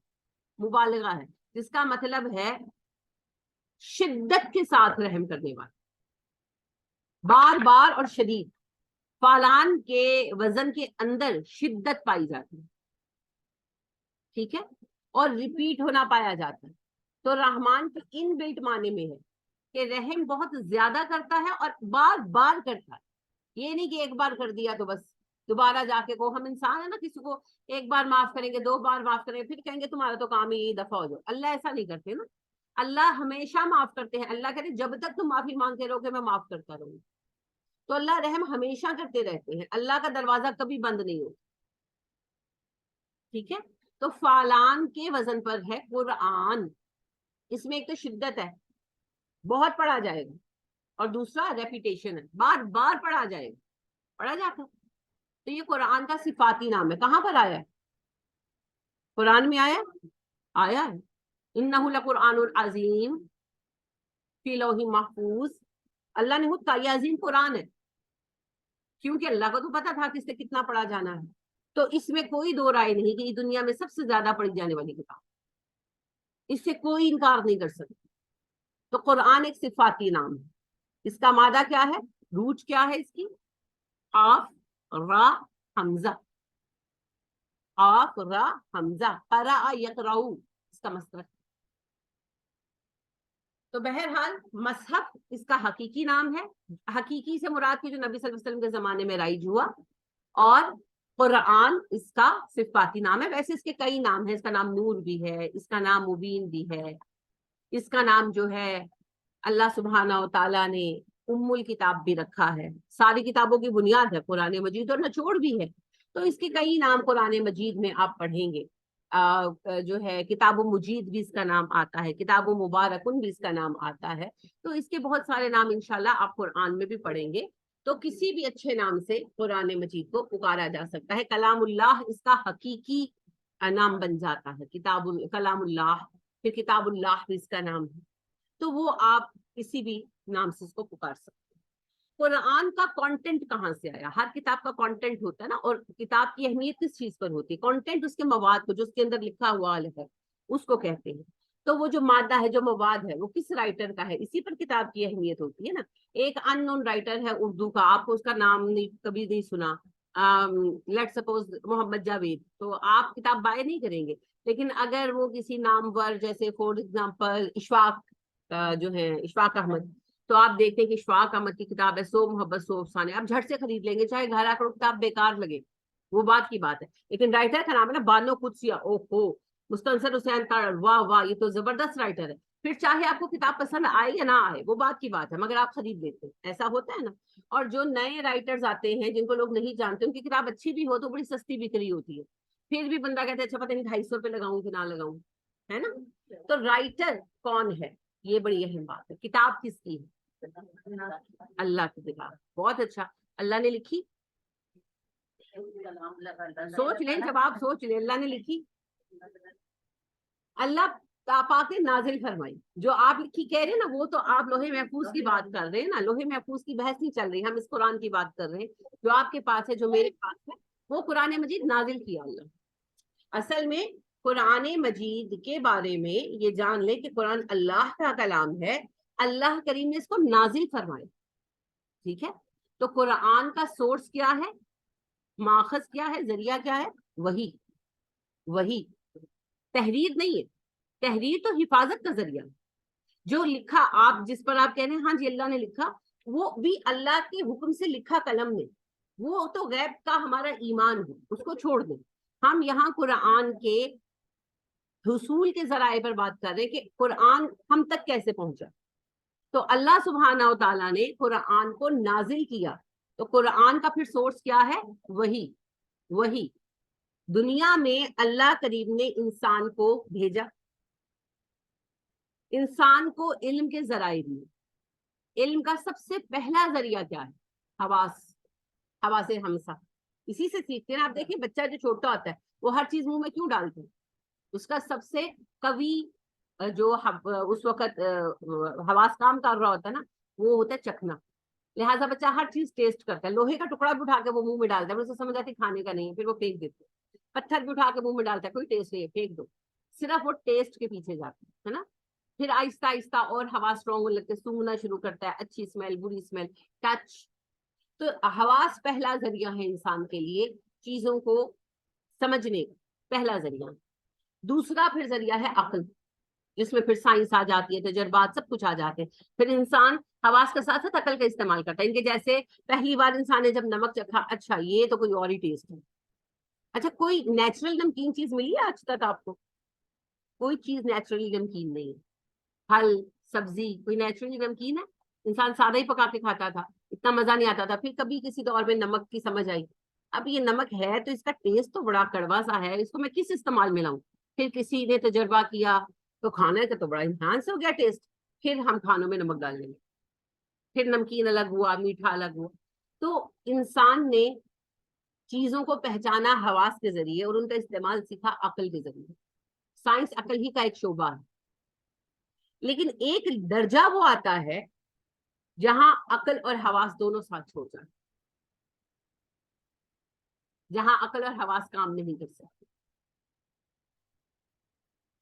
مبالغہ ہے، جس کا مطلب ہے شدت کے ساتھ رحم کرنے والا، بار بار اور شدید. فالان کے وزن کے اندر شدت پائی جاتی ہے. ٹھیک ہے، اور ریپیٹ ہونا پایا جاتا ہے. تو رحمان کی ان بلٹ معنی میں ہے کہ رحم بہت زیادہ کرتا ہے اور بار بار کرتا ہے. یہ نہیں کہ ایک بار کر دیا تو بس دوبارہ جا کے کو ہم انسان ہے نا، کسی کو ایک بار معاف کریں گے، 2 بار معاف کریں گے، پھر کہیں گے تمہارا تو کام ہی دفعہ ہو جاؤ. اللہ ایسا نہیں کرتے نا. اللہ ہمیشہ معاف کرتے ہیں. اللہ کہتے ہیں جب تک تم معافی مانگتے رہو گے میں معاف کرتا رہوں. تو اللہ رحم ہمیشہ کرتے رہتے ہیں. اللہ کا دروازہ کبھی بند نہیں ہوتا. ٹھیک ہے. تو فالان کے وزن پر ہے قرآن. اس میں ایک تو شدت ہے، بہت پڑھا جائے گا، اور دوسرا ریپیٹیشن ہے، بار بار پڑھا جائے گا، پڑھا جاتا. تو یہ قرآن کا صفاتی نام ہے. کہاں پر آیا ہے؟ قرآن میں آیا ہے. انہ لقرآن عظیم فی لوح محفوظ. اللہ نے خود کہا یہ عظیم قرآن ہے، کیونکہ اللہ کو تو پتا تھا کہ اس سے کتنا پڑھا جانا ہے. تو اس میں کوئی دو رائے نہیں کہ یہ دنیا میں سب سے زیادہ پڑھی جانے والی کتاب، اس سے کوئی انکار نہیں کر سکتا. تو قرآن ایک صفاتی نام ہے. اس کا مادہ کیا ہے؟ روٹ کیا ہے اس کی؟ قاف را حمزہ. قاف را حمزہ، قرأ یقرأ اس کا مصدر. تو بہرحال مصحف اس کا حقیقی نام ہے. حقیقی سے مراد کی جو نبی صلی اللہ علیہ وسلم کے زمانے میں رائج ہوا، اور قرآن اس کا صفاتی نام ہے. ویسے اس کے کئی نام ہیں. اس کا نام نور بھی ہے، اس کا نام مبین بھی ہے، اس کا نام جو ہے اللہ سبحانہ و تعالیٰ نے ام الکتاب بھی رکھا ہے. ساری کتابوں کی بنیاد ہے قرآن مجید، اور نچوڑ بھی ہے. تو اس کے کئی نام قرآن مجید میں آپ پڑھیں گے. جو ہے کتاب و مجید بھی اس کا نام آتا ہے، کتاب و مبارکن بھی اس کا نام آتا ہے. تو اس کے بہت سارے نام انشاءاللہ آپ قرآن میں بھی پڑھیں گے. تو کسی بھی اچھے نام سے قرآن مجید کو پکارا جا سکتا ہے. کلام اللہ اس کا حقیقی نام بن جاتا ہے، کلام اللہ. پھر کتاب اللہ بھی اس کا نام ہے. تو وہ آپ کسی بھی نام سے اس کو پکار سکتے ہیں. قرآن کا کانٹینٹ کہاں سے آیا؟ ہر کتاب کا کانٹینٹ ہوتا ہے نا، اور کتاب کی اہمیت کس چیز پر ہوتی ہے؟ کانٹینٹ اس کے مواد کو، جو اس کے اندر لکھا ہوا ہے اس کو کہتے ہیں. تو وہ جو مادہ ہے، جو مواد ہے، وہ کس رائٹر کا ہے، اسی پر کتاب کی اہمیت ہوتی ہے نا. ایک ان نون رائٹر ہے اردو کا، آپ کو اس کا نام کبھی نہیں سنا، لیٹ سپوز محمد جاوید، تو آپ کتاب بائے نہیں کریں گے. لیکن اگر وہ کسی نامور، جیسے فور ایگزامپل اشفاق جو ہے اشفاق احمد، تو آپ دیکھتے ہیں کہ اشفاق احمد کی کتاب ہے سو محبت سو افسانے، آپ جھٹ سے خرید لیں گے، چاہے گھر آ کر کتاب بیکار لگے، وہ بات کی بات ہے. لیکن رائٹر کا نام ہے نا بانو قدسیہ، او ہو مستنصر حسین تارڑ، واہ واہ یہ تو زبردست رائٹر ہے. پھر چاہے آپ کو کتاب پسند آئے یا نہ آئے، وہ بات کی بات ہے، مگر آپ خرید لیتے ہیں. ایسا ہوتا ہے نا. اور جو نئے رائٹرز آتے ہیں جن کو لوگ نہیں جانتے، ان کی کتاب اچھی بھی ہو تو بڑی سستی بکری ہوتی ہے، پھر بھی بندہ کہتا ہے اچھا پتہ نہیں 250 روپے لگاؤں کہ نہ لگاؤں، ہے نا. تو رائٹر کون ہے یہ بڑی اہم بات ہے. کتاب کس کی ہے؟ اللہ کی کتاب. بہت اچھا. اللہ نے لکھی؟ سوچ لیں، جب آپ سوچ لیں اللہ نے لکھی. اللہ پاک نے نازل فرمائی. جو آپ لکھی کہہ رہے ہیں نا، وہ تو آپ لوہے محفوظ کی بات کر رہے ہیں نا. لوہے محفوظ کی بحث نہیں چل رہی، ہم اس قرآن کی بات کر رہے ہیں جو آپ کے پاس ہے، جو میرے پاس ہے. وہ قرآن مجید نازل کیا اللہ. اصل میں قرآن مجید کے بارے میں یہ جان لیں کہ قرآن اللہ کا کلام ہے، اللہ کریم نے اس کو نازل فرمایا. ٹھیک ہے. تو قرآن کا سورس کیا ہے، ماخذ کیا ہے، ذریعہ کیا ہے؟ وہی. تحریر نہیں ہے. تحریر تو حفاظت کا ذریعہ. جو لکھا آپ، جس پر آپ کہہ رہے ہیں ہاں جی اللہ نے لکھا، وہ بھی اللہ کے حکم سے لکھا قلم نے. وہ تو غیب کا ہمارا ایمان ہے، اس کو چھوڑ دیں. ہم یہاں قرآن کے حصول کے ذرائع پر بات کر رہے ہیں کہ قرآن ہم تک کیسے پہنچا. تو اللہ سبحانہ و تعالیٰ نے قرآن کو نازل کیا. تو قرآن کا پھر سورس کیا ہے؟ وہی. دنیا میں اللہ کریم نے انسان کو بھیجا، انسان کو علم کے ذرائع دیے. علم کا سب سے پہلا ذریعہ کیا ہے؟ حواس ہمسا. اسی سے سیکھتے ہیں. آپ دیکھیں بچہ جو چھوٹا ہوتا ہے وہ ہر چیز منہ میں کیوں ڈالتے ہیں؟ اس کا سب سے قوی جو اس وقت حواس کام کر رہا ہوتا ہے نا، وہ ہوتا ہے چکھنا. لہٰذا بچہ ہر چیز ٹیسٹ کرتا ہے. لوہے کا ٹکڑا بھی اٹھا کے وہ منہ میں ڈالتا ہے، اسے سمجھ آتی کھانے کا نہیں ہے، پھر وہ پھینک دیتے. پتھر بھی اٹھا کے منہ میں ڈالتا ہے، کوئی ٹیسٹ نہیں ہے، پھینک دو. صرف وہ ٹیسٹ کے پیچھے جاتا ہے نا. پھر آہستہ آہستہ اور حواس اسٹرانگ ہونے لگتے، سونگنا شروع کرتا ہے، اچھی اسمیل، بری اسمیل، ٹچ. تو حواس پہلا ذریعہ ہے انسان کے لیے چیزوں کو سمجھنے کا، پہلا ذریعہ. دوسرا پھر ذریعہ ہے عقل. جس میں پھر سائنس آ جاتی ہے، تجربات، سب کچھ آ جاتے ہیں. پھر انسان حواس کے ساتھ ساتھ عقل کا استعمال کرتا ہے. ان کے جیسے پہلی بار انسان نے جب نمک چکھا، اچھا یہ تو کوئی اور ہی ٹیسٹ ہے. اچھا کوئی نیچرل نمکین چیز ملی ہے آج تک آپ کو؟ کوئی چیز نیچرلی نمکین نہیں ہے. پھل سبزی کوئی نیچرلی نمکین ہے؟ انسان سادہ ہی پکا کے کھاتا تھا، اتنا مزہ نہیں آتا تھا. پھر کبھی کسی دور میں نمک کی سمجھ آئی، اب یہ نمک ہے تو اس کا ٹیسٹ تو بڑا کڑوا سا ہے، اس کو میں کس استعمال میں لاؤں. پھر کسی نے تجربہ کیا تو کھانے کا تو بڑا انہانس ہو گیا ٹیسٹ، پھر ہم کھانوں میں نمک ڈال دیں گے، پھر نمکین الگ ہوا، میٹھا الگ ہوا. تو انسان نے چیزوں کو پہچانا حواس کے ذریعے اور ان کا استعمال سیکھا عقل کے ذریعے. سائنس عقل ہی کا ایک شعبہ ہے، لیکن ایک درجہ وہ آتا ہے جہاں عقل اور حواس دونوں ساتھ چھوڑ جائیں، جہاں عقل اور حواس کام نہیں کر سکتے.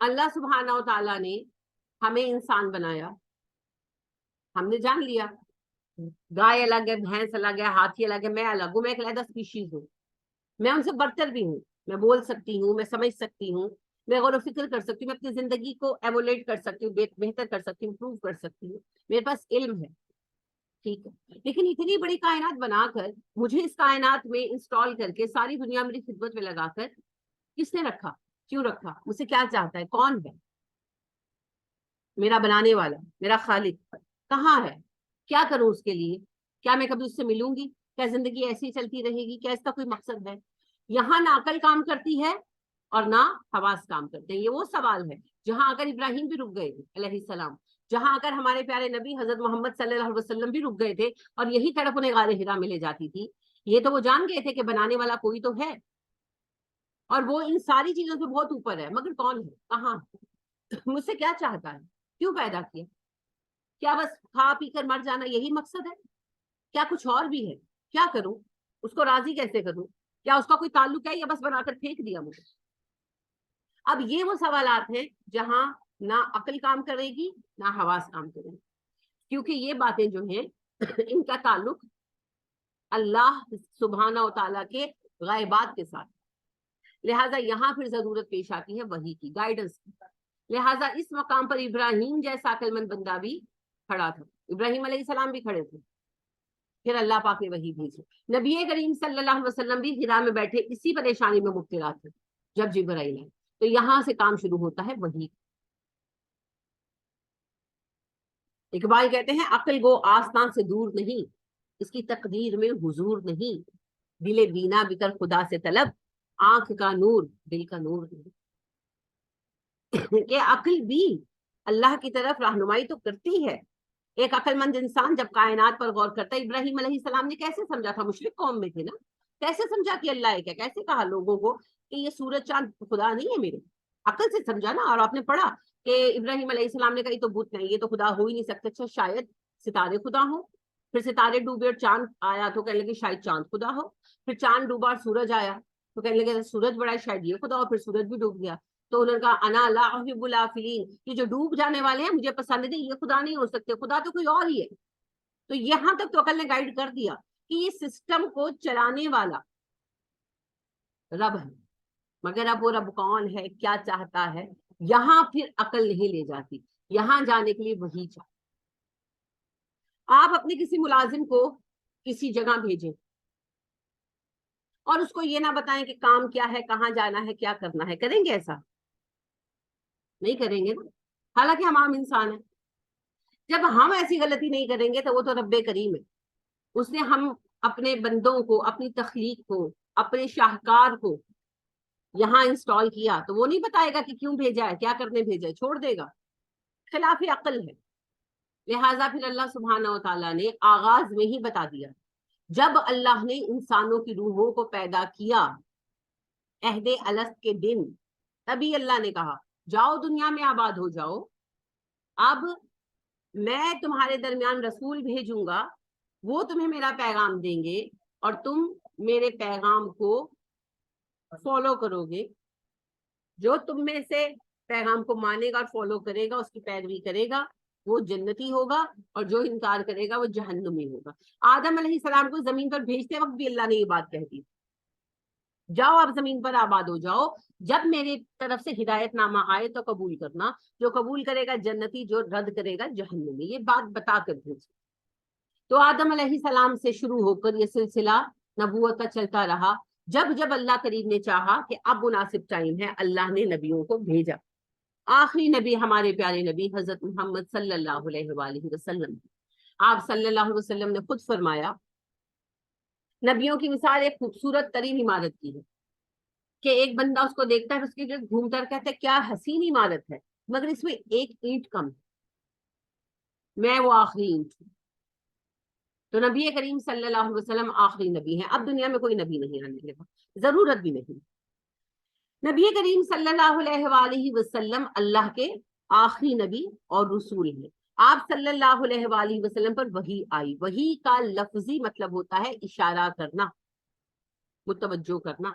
اللہ سبحانہ و تعالیٰ نے ہمیں انسان بنایا، ہم نے جان لیا گائے الگ ہے، بھینس الگ ہے، ہاتھی الگ ہے، میں الگ ہوں، میں ایک علیحدہ اسپیشیز ہوں. میں ان سے برتر بھی ہوں، میں بول سکتی ہوں، میں سمجھ سکتی ہوں، میں غور و فکر کر سکتی ہوں، میں اپنی زندگی کو ایولیٹ کر سکتی ہوں، بہتر کر سکتی ہوں، امپروو کر سکتی ہوں، میرے پاس علم ہے. ٹھیک ہے، لیکن اتنی بڑی کائنات بنا کر مجھے اس کائنات میں انسٹال کر کے ساری دنیا میری خدمت میں لگا کر کس نے رکھا؟ کیوں رکھا؟ مجھ سے کیا چاہتا ہے؟ کون ہے میرا بنانے والا، میرا خالق؟ کہاں ہے؟ کیا کروں اس کے لیے؟ کیا میں کبھی اس سے ملوں گی؟ کیا زندگی ایسی چلتی رہے گی؟ کیا اس کا کوئی مقصد ہے؟ یہاں نہ عقل کام کرتی ہے اور نہ حواس کام کرتے ہیں. یہ وہ سوال ہے جہاں اگر ابراہیم بھی رک گئے علیہ السلام، جہاں اگر ہمارے پیارے نبی حضرت محمد صلی اللہ علیہ وسلم بھی رک گئے تھے اور یہی تڑپ انہیں غار ہرا میں لے جاتی تھی. یہ تو وہ جان گئے تھے کہ بنانے والا کوئی تو ہے اور وہ ان ساری چیزوں سے بہت اوپر ہے، مگر کون ہے؟ کہاں؟ مجھ سے کیا چاہتا ہے؟ کیوں پیدا کیا؟ کیا بس کھا پی کر مر جانا یہی مقصد ہے؟ کیا کچھ اور بھی ہے؟ کیا کروں؟ اس کو راضی کیسے کروں؟ کیا اس کا کوئی تعلق ہے یا بس بنا کر پھینک دیا مجھے؟ اب یہ وہ سوالات ہیں جہاں نہ عقل کام کرے گی نہ حواس کام کرے گی، کیونکہ یہ باتیں جو ہیں ان کا تعلق اللہ سبحانہ و تعالیٰ کے غائبات کے ساتھ. لہٰذا یہاں پھر ضرورت پیش آتی ہے وحی کی، گائیڈنس کی. لہٰذا اس مقام پر ابراہیم جیسا عقل مند بندہ بھی کھڑا تھا، ابراہیم علیہ السلام بھی کھڑے تھے. پھر اللہ پاک نے وحی بھیجی. نبی کریم صلی اللہ علیہ وسلم بھی ہرا میں بیٹھے اسی پریشانی میں مبتلا تھے جب جبرائیل آئے. تو یہاں سے کام شروع ہوتا ہے وحی. اقبال کہتے ہیں عقل گو آستان سے دور نہیں، اس کی تقدیر میں حضور نہیں. دل بینا بکر خدا سے طلب، آنکھ کا نور دل کا نور نہیں. کہ عقل بھی اللہ کی طرف رہنمائی تو کرتی ہے. ایک عقل مند انسان جب کائنات پر غور کرتا ہے، ابراہیم علیہ السلام نے کیسے سمجھا تھا؟ مشرک قوم میں تھے نا، کیسے سمجھا کہ اللہ ہے کیا؟ کیسے کہا لوگوں کو کہ یہ سورج چاند خدا نہیں ہے میرے؟ عقل سے سمجھا نا. اور آپ نے پڑھا کہ ابراہیم علیہ السلام نے کہا یہ تو بت نہیں، یہ تو خدا ہو ہی نہیں سکتا. اچھا شاید ستارے خدا ہوں. پھر ستارے ڈوبے اور چاند آیا تو کہنے لگے شاید چاند خدا ہو. پھر چاند ڈوبا اور سورج آیا تو کہنے لگے سورج بڑا ہے، شاید یہ خدا ہو. پھر سورج بھی ڈوب گیا تو انہوں نے کہا انا لا احب الافلین، یہ جو ڈوب جانے والے ہیں مجھے پسند نہیں، یہ خدا نہیں ہو سکتے، خدا تو کوئی اور ہی ہے. تو یہاں تک تو عقل نے گائیڈ کر دیا کہ یہ سسٹم کو چلانے والا رب ہے، مگر اب وہ رب کون ہے، کیا چاہتا ہے، یہاں پھر عقل نہیں لے جاتی. یہاں جانے کے لیے وہی چاہیے. آپ اپنے کسی ملازم کو کسی جگہ بھیجیں اور اس کو یہ نہ بتائیں کہ کام کیا ہے، کہاں جانا ہے، کیا کرنا ہے. کریں گے ایسا؟ نہیں کریں گے نا، حالانکہ ہم عام انسان ہیں. جب ہم ایسی غلطی نہیں کریں گے تو وہ تو رب کریم ہے. اس نے ہم اپنے بندوں کو، اپنی تخلیق کو، اپنے شاہکار کو یہاں انسٹال کیا تو وہ نہیں بتائے گا کہ کیوں بھیجا ہے، کیا کرنے بھیجا ہے، چھوڑ دے گا. خلاف عقل ہے. لہٰذا پھر اللہ سبحانہ و تعالیٰ نے آغاز میں ہی بتا دیا، جب اللہ نے انسانوں کی روحوں کو پیدا کیا عہد الست کے دن، تبھی اللہ نے کہا جاؤ دنیا میں آباد ہو جاؤ. اب میں تمہارے درمیان رسول بھیجوں گا، وہ تمہیں میرا پیغام دیں گے اور تم میرے پیغام کو فالو کرو گے. جو تم میں سے پیغام کو مانے گا اور فالو کرے گا، اس کی پیروی کرے گا، وہ جنتی ہوگا، اور جو انکار کرے گا وہ جہنمی ہوگا. آدم علیہ السلام کو زمین پر بھیجتے وقت بھی اللہ نے یہ بات کہہ دی. جاؤ آپ زمین پر آباد ہو جاؤ، جب میری طرف سے ہدایت نامہ آئے تو قبول کرنا، جو قبول کرے گا جنتی، جو رد کرے گا جہنمی، یہ بات بتا کر بھیج۔ تو آدم علیہ السلام سے شروع ہو کر یہ سلسلہ نبوت کا چلتا رہا، جب جب اللہ کریم نے چاہا کہ اب مناسب ٹائم ہے، اللہ نے نبیوں کو بھیجا۔ آخری نبی ہمارے پیارے نبی حضرت محمد صلی اللہ علیہ وآلہ وسلم، آپ صلی اللہ علیہ وسلم نے خود فرمایا، نبیوں کی مثال ایک خوبصورت ترین عمارت کی ہے کہ ایک بندہ اس کو دیکھتا ہے، اس کے گرد گھومتا اور کہتا ہے کیا حسین عمارت ہے، مگر اس میں ایک اینٹ کم ہے، میں وہ آخری اینٹ ہوں۔ تو نبی کریم صلی اللہ علیہ وسلم آخری نبی ہیں، اب دنیا میں کوئی نبی نہیں آنے لگا، ضرورت بھی نہیں۔ نبی کریم صلی اللہ علیہ وآلہ وسلم اللہ کے آخری نبی اور رسول ہیں۔ آپ صلی اللہ علیہ وآلہ وسلم پر وحی آئی، وحی کا لفظی مطلب ہوتا ہے اشارہ کرنا، متوجہ کرنا،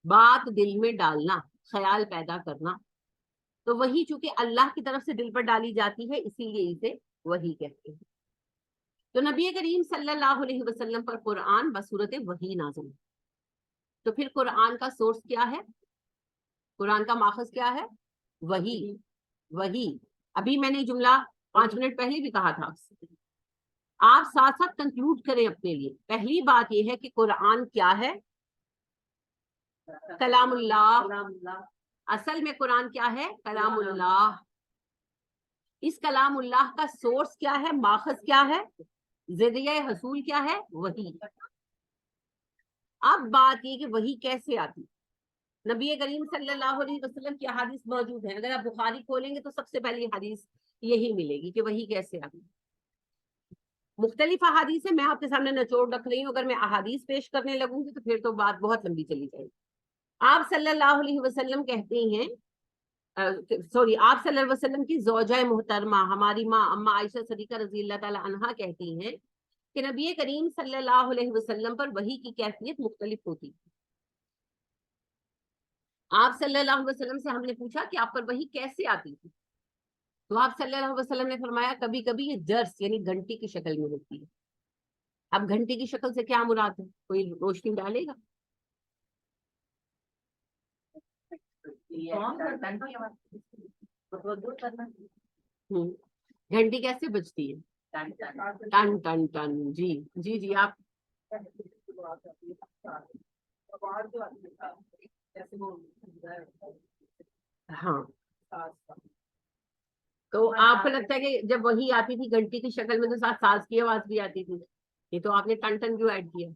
بات دل میں ڈالنا، خیال پیدا کرنا۔ تو وحی چونکہ اللہ کی طرف سے دل پر ڈالی جاتی ہے، اسی لیے اسے وحی کہتے ہیں۔ تو نبی کریم صلی اللہ علیہ وسلم پر قرآن بصورت وحی نازل ہے۔ تو پھر قرآن کا سورس کیا ہے؟ قرآن کا ماخذ کیا ہے؟ وحی۔ وحی ابھی میں نے جملہ 5 منٹ پہلے بھی کہا تھا، آپ ساتھ ساتھ کنکلوڈ کریں اپنے لیے۔ پہلی بات یہ ہے کہ قرآن کیا ہے؟ کلام اللہ۔ اصل میں قرآن کیا ہے؟ کلام اللہ۔ اس کلام اللہ کا سورس کیا ہے؟ ماخذ کیا ہے؟ ذریعہ حصول کیا ہے؟ وحی۔ اب بات یہ کہ وحی کیسے آتی؟ نبی کریم صلی اللہ علیہ وسلم کی احادیث موجود ہیں، اگر آپ بخاری کھولیں گے تو سب سے پہلی حدیث یہی ملے گی کہ وحی کیسے آتی۔ مختلف احادیث ہیں، میں آپ کے سامنے نچوڑ رکھ رہی ہوں، اگر میں احادیث پیش کرنے لگوں گی تو پھر تو بات بہت لمبی چلی جائے گی۔ آپ صلی اللہ علیہ وسلم کہتے ہیں، آپ صلی اللہ علیہ وسلم کی زوجہ محترمہ ہماری ماں اما عائشہ صدیقہ رضی اللہ تعالی عنہا کہتی ہیں کہ نبی کریم صلی اللہ علیہ وسلم پر وحی کی کیفیت مختلف ہوتی ہے۔ آپ صلی اللہ علیہ وسلم سے ہم نے پوچھا کہ آپ پر وحی کیسے آتی تھی، تو آپ صلی اللہ علیہ وسلم نے فرمایا کبھی کبھی یہ جرس یعنی گھنٹی کی شکل میں ہوتی ہے۔ اب گھنٹی کی شکل سے کیا مراد ہے؟ کوئی روشنی ڈالے گا؟ گھنٹی کیسے بجتی ہے؟ ٹن ٹن ٹن۔ جی جی جی آپ ہاں، تو آپ کو لگتا ہے کہ جب وہی آتی تھی گھنٹی کی شکل میں تو ساتھ ساز کی آواز بھی آتی تھی؟ یہ تو آپ نے ٹن ٹن کیوں ایڈ کیا؟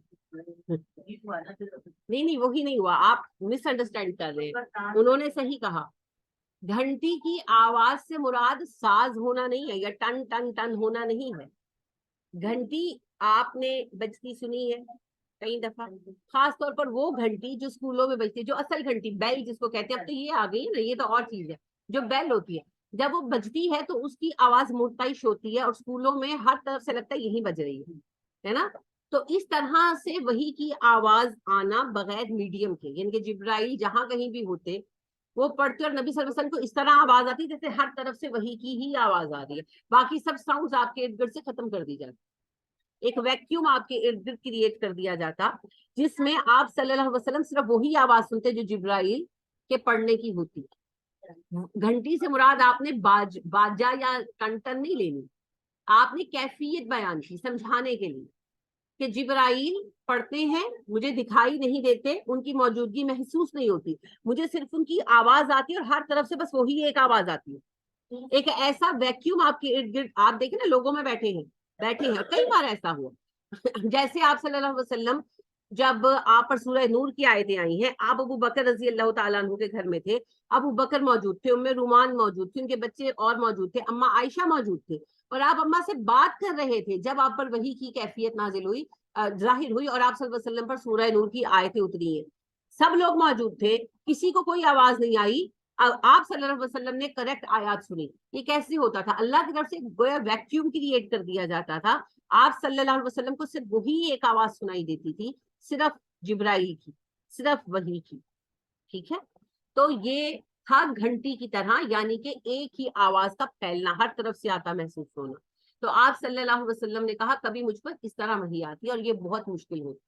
نہیں نہیں وہی نہیں ہوا، آپ مس انڈرسٹینڈ کر رہے ہیں۔ انہوں نے صحیح کہا، گھنٹی کی آواز سے مراد ساز ہونا نہیں ہے یا ٹن ٹن ٹن ہونا نہیں ہے۔ گھنٹی آپ نے بجتی سنی ہے کئی دفعہ، خاص طور پر وہ گھنٹی جو اسکولوں میں بجتی ہے، جو اصل گھنٹی بیل جس کو کہتے ہیں، اب تو یہ آ گئی ہے نا، یہ تو اور چیز ہے، جو بیل ہوتی ہے جب وہ بجتی ہے تو اس کی آواز مرتعش ہوتی ہے اور اسکولوں میں ہر طرف سے لگتا ہے یہی بج رہی ہے نا۔ تو اس طرح سے وحی کی آواز آنا بغیر میڈیم کے، یعنی کہ جبرائیل جہاں کہیں بھی ہوتے وہ پڑھتے اور نبی صلی اللہ علیہ وسلم کو اس طرح آواز آتی جیسے ہر طرف سے وحی کی ہی آواز آ رہی ہے، باقی سب ساؤنڈز آپ کے ارد گرد سے ختم کر دی جاتی، ایک ویکیوم آپ کے ارد گرد کریٹ کر دیا جاتا جس میں آپ صلی اللہ علیہ وسلم صرف وہی آواز سنتے جو جبرائیل کے پڑھنے کی ہوتی ہے۔ گھنٹی سے مراد آپ نے باجا یا ٹنٹن نہیں لینی، آپ نے کیفیت بیان کی سمجھانے کے لیے کہ جبرائیل پڑھتے ہیں، مجھے دکھائی نہیں دیتے، ان کی موجودگی محسوس نہیں ہوتی، مجھے صرف ان کی آواز آتی ہے اور ہر طرف سے بس وہی ایک آواز آتی ہے، ایک ایسا ویکیوم آپ کے ارد گرد، آپ دیکھیں نا لوگوں میں بیٹھے ہیں کئی بار ایسا ہوا جیسے آپ صلی اللہ علیہ وسلم جب آپ پر سورہ نور کی آیتیں آئی ہیں، آپ ابو بکر رضی اللہ تعالیٰ عنہ کے گھر میں تھے، ابو بکر موجود تھے، ام رومان موجود تھے، ان کے بچے اور موجود تھے، اما عائشہ موجود تھے، اور آپ اما سے بات کر رہے تھے جب آپ پر وحی کی کیفیت نازل ہوئی، ظاہر ہوئی، اور آپ صلی اللہ علیہ وسلم پر سورہ نور کی آیتیں اتری ہیں، سب لوگ موجود تھے، کسی کو کوئی آواز نہیں آئی، آپ صلی اللہ علیہ وسلم نے کریکٹ آیات سنی۔ یہ کیسے ہوتا تھا؟ اللہ کی طرف سے گویا ویکیوم کریٹ کر دیا جاتا تھا، آپ صلی اللہ علیہ وسلم کو صرف وہی ایک آواز سنائی دیتی تھی، صرف جبرائیل کی، صرف وحی کی، ٹھیک ہے؟ تو یہ تھا گھنٹی کی طرح، یعنی کہ ایک ہی آواز کا پھیلنا، ہر طرف سے آتا محسوس ہونا۔ تو آپ صلی اللہ علیہ وسلم نے کہا کبھی مجھ پر اس طرح وحی آتی ہے اور یہ بہت مشکل ہوتی،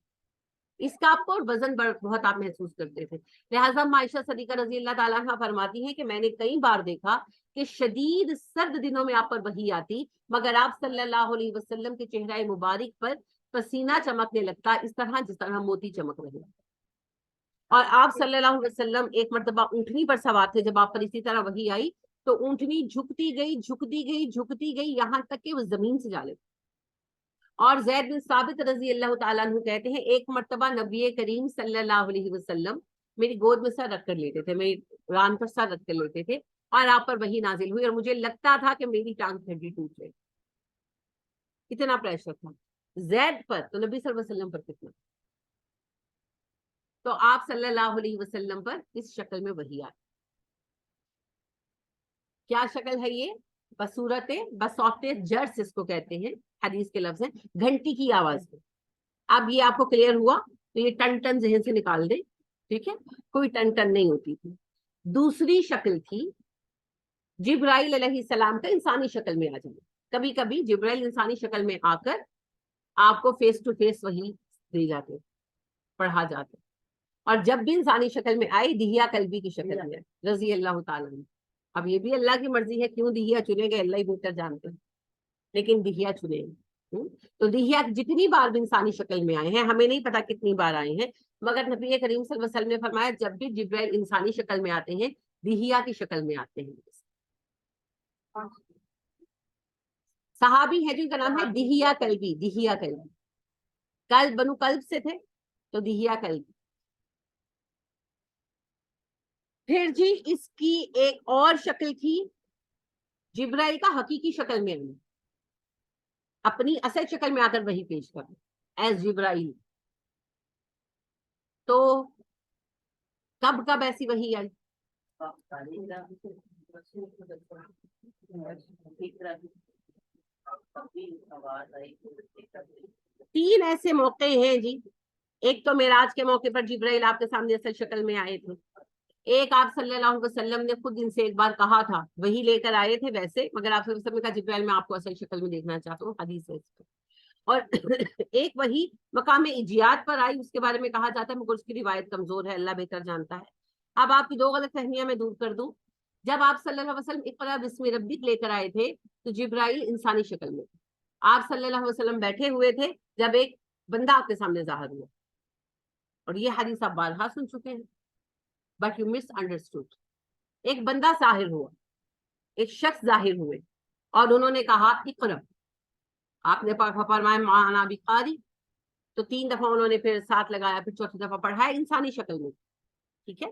اس کا آپ کو اور وزن بہت آپ محسوس کرتے تھے. لہٰذا عائشہ صدیقہ رضی اللہ تعالیٰ عنہ فرماتی ہیں کہ میں نے کئی بار دیکھا کہ شدید سرد دنوں میں آپ پر وحی آتی مگر آپ صلی اللہ علیہ وسلم کے چہرہ مبارک پر پسینہ چمکنے لگتا اس طرح جس طرح موتی چمک رہے. اور آپ صلی اللہ علیہ وسلم ایک مرتبہ اونٹنی پر سوار تھے جب آپ پر اسی طرح وحی آئی تو اونٹنی جھکتی گئی یہاں تک کہ وہ زمین سے جا لگی. اور زید بن ثابت رضی اللہ تعالیٰ عنہ کہتے ہیں ایک مرتبہ نبی کریم صلی اللہ علیہ وسلم میری گود میں سر رکھ کر لیتے تھے, میری ران پر سر رکھ کر لیتے تھے اور آپ پر وحی نازل ہوئی اور مجھے لگتا تھا کہ میری ٹانگ کی ہڈی ٹوٹ جائے, اتنا پریشر تھا زید پر, تو نبی صلی اللہ علیہ وسلم پر کتنا. تو آپ صلی اللہ علیہ وسلم پر اس شکل میں وحی آئی. کیا شکل ہے یہ؟ بصورت بصوت جرس اس کو کہتے ہیں, حدیث کے لفظ ہیں گھنٹی کی آواز میں. اب یہ آپ کو کلیئر ہوا تو یہ ٹن ٹن ذہن سے نکال دیں, ٹھیک ہے, کوئی ٹن ٹن نہیں ہوتی تھی. دوسری شکل تھی جبرائیل علیہ السلام کا انسانی شکل میں آ جانا. کبھی کبھی جبرائیل انسانی شکل میں آ کر آپ کو فیس ٹو فیس وہی دے جاتے, پڑھا جاتا. اور جب بھی انسانی شکل میں آئی دہیا قلبی کی شکل میں رضی اللہ تعالیٰ عنہ. اب یہ بھی اللہ کی مرضی ہے, کیوں دہیا چنے گئے اللہ ہی بہتر جانتے ہیں, لیکن دہیا چنے. تو دہیا جتنی بار بھی انسانی شکل میں آئے ہیں, ہمیں نہیں پتا کتنی بار آئے ہیں, مگر نبی کریم صلی اللہ علیہ وسلم نے فرمایا جب بھی جبرائیل انسانی شکل میں آتے ہیں دہیا کی شکل میں آتے ہیں. صحابی ہے جن کا نام ہے دہیا کلبی. دہیا کلبی کلب بنو کلب سے تھے تو دہیا کلبی. پھر جی اس کی ایک اور شکل تھی جبرائیل کا حقیقی شکل میں آنا, اپنی اصل شکل میں آ کر وہی پیش کرنا ایز جبرائیل. تو کب ایسی وہی آئی؟ تین ایسے موقع ہیں جی. ایک تو معراج کے موقع پر جبرائیل آپ کے سامنے اصل شکل میں آئے تھے. ایک آپ صلی اللہ علیہ وسلم نے خود ان سے ایک بار کہا تھا, وہی لے کر آئے تھے ویسے, مگر آپ صلی اللہ علیہ وسلم نے کہا جبرائیل میں آپ کو اصل شکل میں دیکھنا چاہتا ہوں, حدیث ہے اس پر. اور ایک وہی مقام ایجاد پر آئی, اس کے بارے میں کہا جاتا ہے مگر اس کی روایت کمزور ہے, اللہ بہتر جانتا ہے. اب آپ کی دو غلط فہمیاں میں دور کر دوں. جب آپ صلی اللہ علیہ وسلم اقرا بسم ربک لے کر آئے تھے تو جبرائیل انسانی شکل میں تھے. آپ صلی اللہ علیہ وسلم بیٹھے ہوئے تھے جب ایک بندہ آپ کے سامنے ظاہر ہوا, اور یہ حدیث آپ بارہا سن چکے ہیں, بٹ یو مس انڈرسٹوڈ. ایک بندہ ظاہر ہوا, ایک شخص ظاہر ہوئے اور انہوں نے کہا اقرا. آپ نے فرمایا معنا بقاری, تو 3 دفعہ انہوں نے پھر ساتھ لگایا, پھر چوتھی دفعہ پڑھایا انسانی شکل میں, ٹھیک ہے.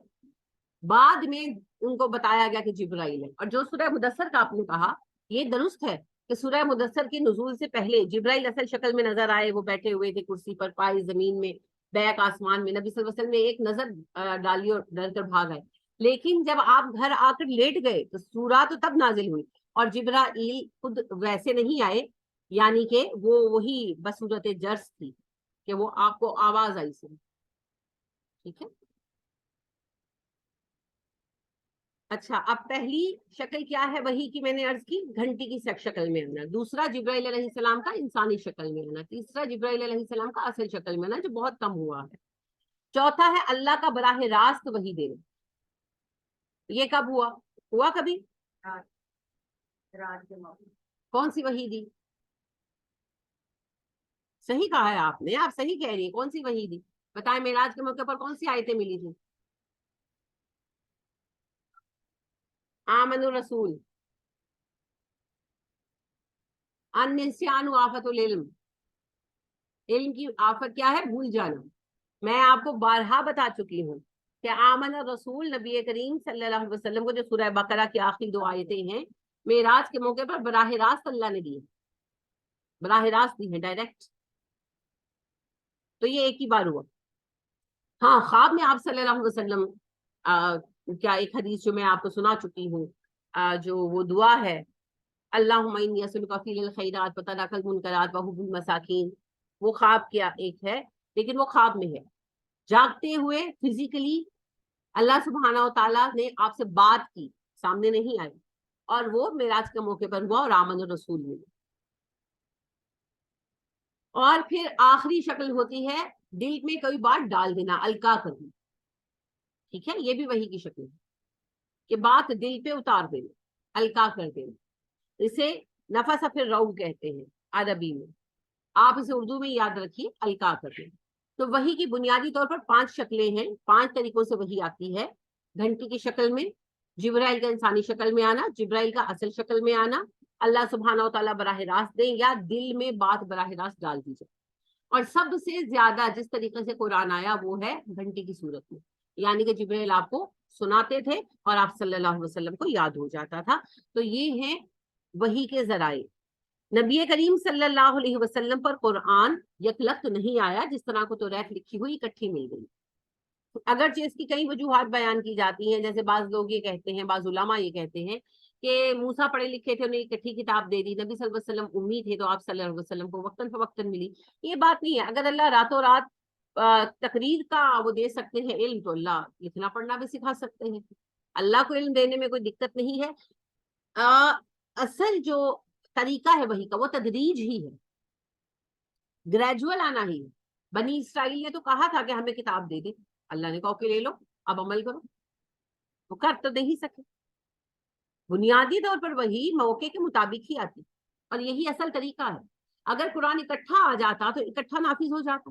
بعد میں ان کو بتایا گیا کہ جبرائیل ہے. اور جو سورہ مدثر کا آپ نے کہا یہ درست ہے کہ سورہ مدثر کی نزول سے پہلے جبرائیل اصل شکل میں نظر آئے, وہ بیٹھے ہوئے تھے کرسی پر, پائے زمین میں, بیک آسمان میں. نبی صلی اللہ علیہ وسلم نے ایک نظر ڈالی اور ڈر کر بھاگ آئے. لیکن جب آپ گھر آ کر لیٹ گئے تو سورہ تو تب نازل ہوئی, اور جبرائیل خود ویسے نہیں آئے, یعنی کہ وہ وہی بصورت جرس تھی کہ وہ آپ کو آواز آئی سے, ٹھیک ہے. اچھا, اب پہلی شکل کیا ہے وہی کی, میں نے عرض کی گھنٹی کی شکل میں آنا. دوسرا جبرائیل علیہ السلام کا انسانی شکل میں آنا. تیسرا جبرائیل علیہ السلام کا اصل شکل میں آنا, جو بہت کم ہوا ہے. چوتھا ہے اللہ کا براہ راست وحی دینا. یہ کب ہوا کبھی؟ کون سی وحی دی؟ صحیح کہا ہے آپ نے, آپ صحیح کہہ رہی ہیں. کون سی وحی دی بتائیں؟ معراج کے موقع پر کون سی آیتیں ملی تھی؟ آمن الرسول, النسیان آفت العلم. علم کی آفت کیا ہے؟ بھول جانا. میں آپ کو بارہا بتا چکی ہوں کہ آمن الرسول نبی کریم صلی اللہ علیہ وسلم کو جو سورہ بقرہ کی آخری 2 آیتیں ہیں معراج کے موقع پر براہ راست اللہ نے دی, براہ راست دی ہے, ڈائریکٹ. تو یہ ایک ہی بار ہوا. ہاں, خواب میں آپ صلی اللہ علیہ وسلم کیا ایک حدیث جو میں آپ کو سنا چکی ہوں, جو وہ دعا ہے اللہم انی اسألک فعل الخیرات وترک المنکرات وحب المساکین, وہ خواب کیا ایک ہے, لیکن وہ خواب میں ہے. جاگتے ہوئے فزیکلی اللہ سبحانہ و تعالیٰ نے آپ سے بات کی, سامنے نہیں آئی, اور وہ معراج کے موقع پر ہوا اور آمن الرسول میں. اور پھر آخری شکل ہوتی ہے دل میں کوئی بات ڈال دینا، القا کرنا، ٹھیک ہے، یہ بھی وحی کی شکل ہے کہ بات دل پہ اتار دینا، القا کر دینا، اسے نفس فی الروع کہتے ہیں عربی میں، آپ اسے اردو میں یاد رکھیے، القا کر دینا۔ تو وحی کی بنیادی طور پر 5 شکلیں ہیں، 5 طریقوں سے وحی آتی ہے، گھنٹی کی شکل میں، جبرائیل کا انسانی شکل میں آنا، جبرائیل کا اصل شکل میں آنا، اللہ سبحانہ و تعالیٰ براہ راست دیں، یا دل میں بات براہ راست ڈال دی جائے۔ اور سب سے زیادہ جس طریقے سے قرآن آیا وہ ہے گھنٹی کی صورت میں، یعنی کہ جبرائیل آپ کو سناتے تھے اور آپ صلی اللہ علیہ وسلم کو یاد ہو جاتا تھا۔ تو یہ ہیں وحی کے ذرائع۔ نبی کریم صلی اللہ علیہ وسلم پر قرآن یکلخت نہیں آیا، جس طرح کو توریت لکھی ہوئی اکٹھی مل گئی، اگرچہ اس کی کئی وجوہات بیان کی جاتی ہیں، جیسے بعض لوگ یہ کہتے ہیں، بعض علماء یہ کہتے ہیں کہ موسیٰ پڑھے لکھے تھے، انہیں اکٹھی کتاب دے دی، نبی صلی اللہ علیہ وسلم امی تھے تو آپ صلی اللہ علیہ وسلم کو وقتاً فوقتاً ملی۔ یہ بات نہیں ہے، اگر اللہ راتوں رات تقریر کا وہ دے سکتے ہیں علم، تو اللہ لکھنا پڑھنا بھی سکھا سکتے ہیں، اللہ کو علم دینے میں کوئی دقت نہیں ہے۔ اصل جو طریقہ ہے وحی کا وہ تدریج ہی ہے، گریجول آنا ہی ہے۔ بنی اسرائیل نے تو کہا تھا کہ ہمیں کتاب دے دے، اللہ نے کہا کہ لے لو، اب عمل کرو، وہ کر تو نہیں سکے۔ بنیادی طور پر وہی موقع کے مطابق ہی آتی، اور یہی اصل طریقہ ہے۔ اگر قرآن اکٹھا آ جاتا تو اکٹھا نافذ ہو جاتا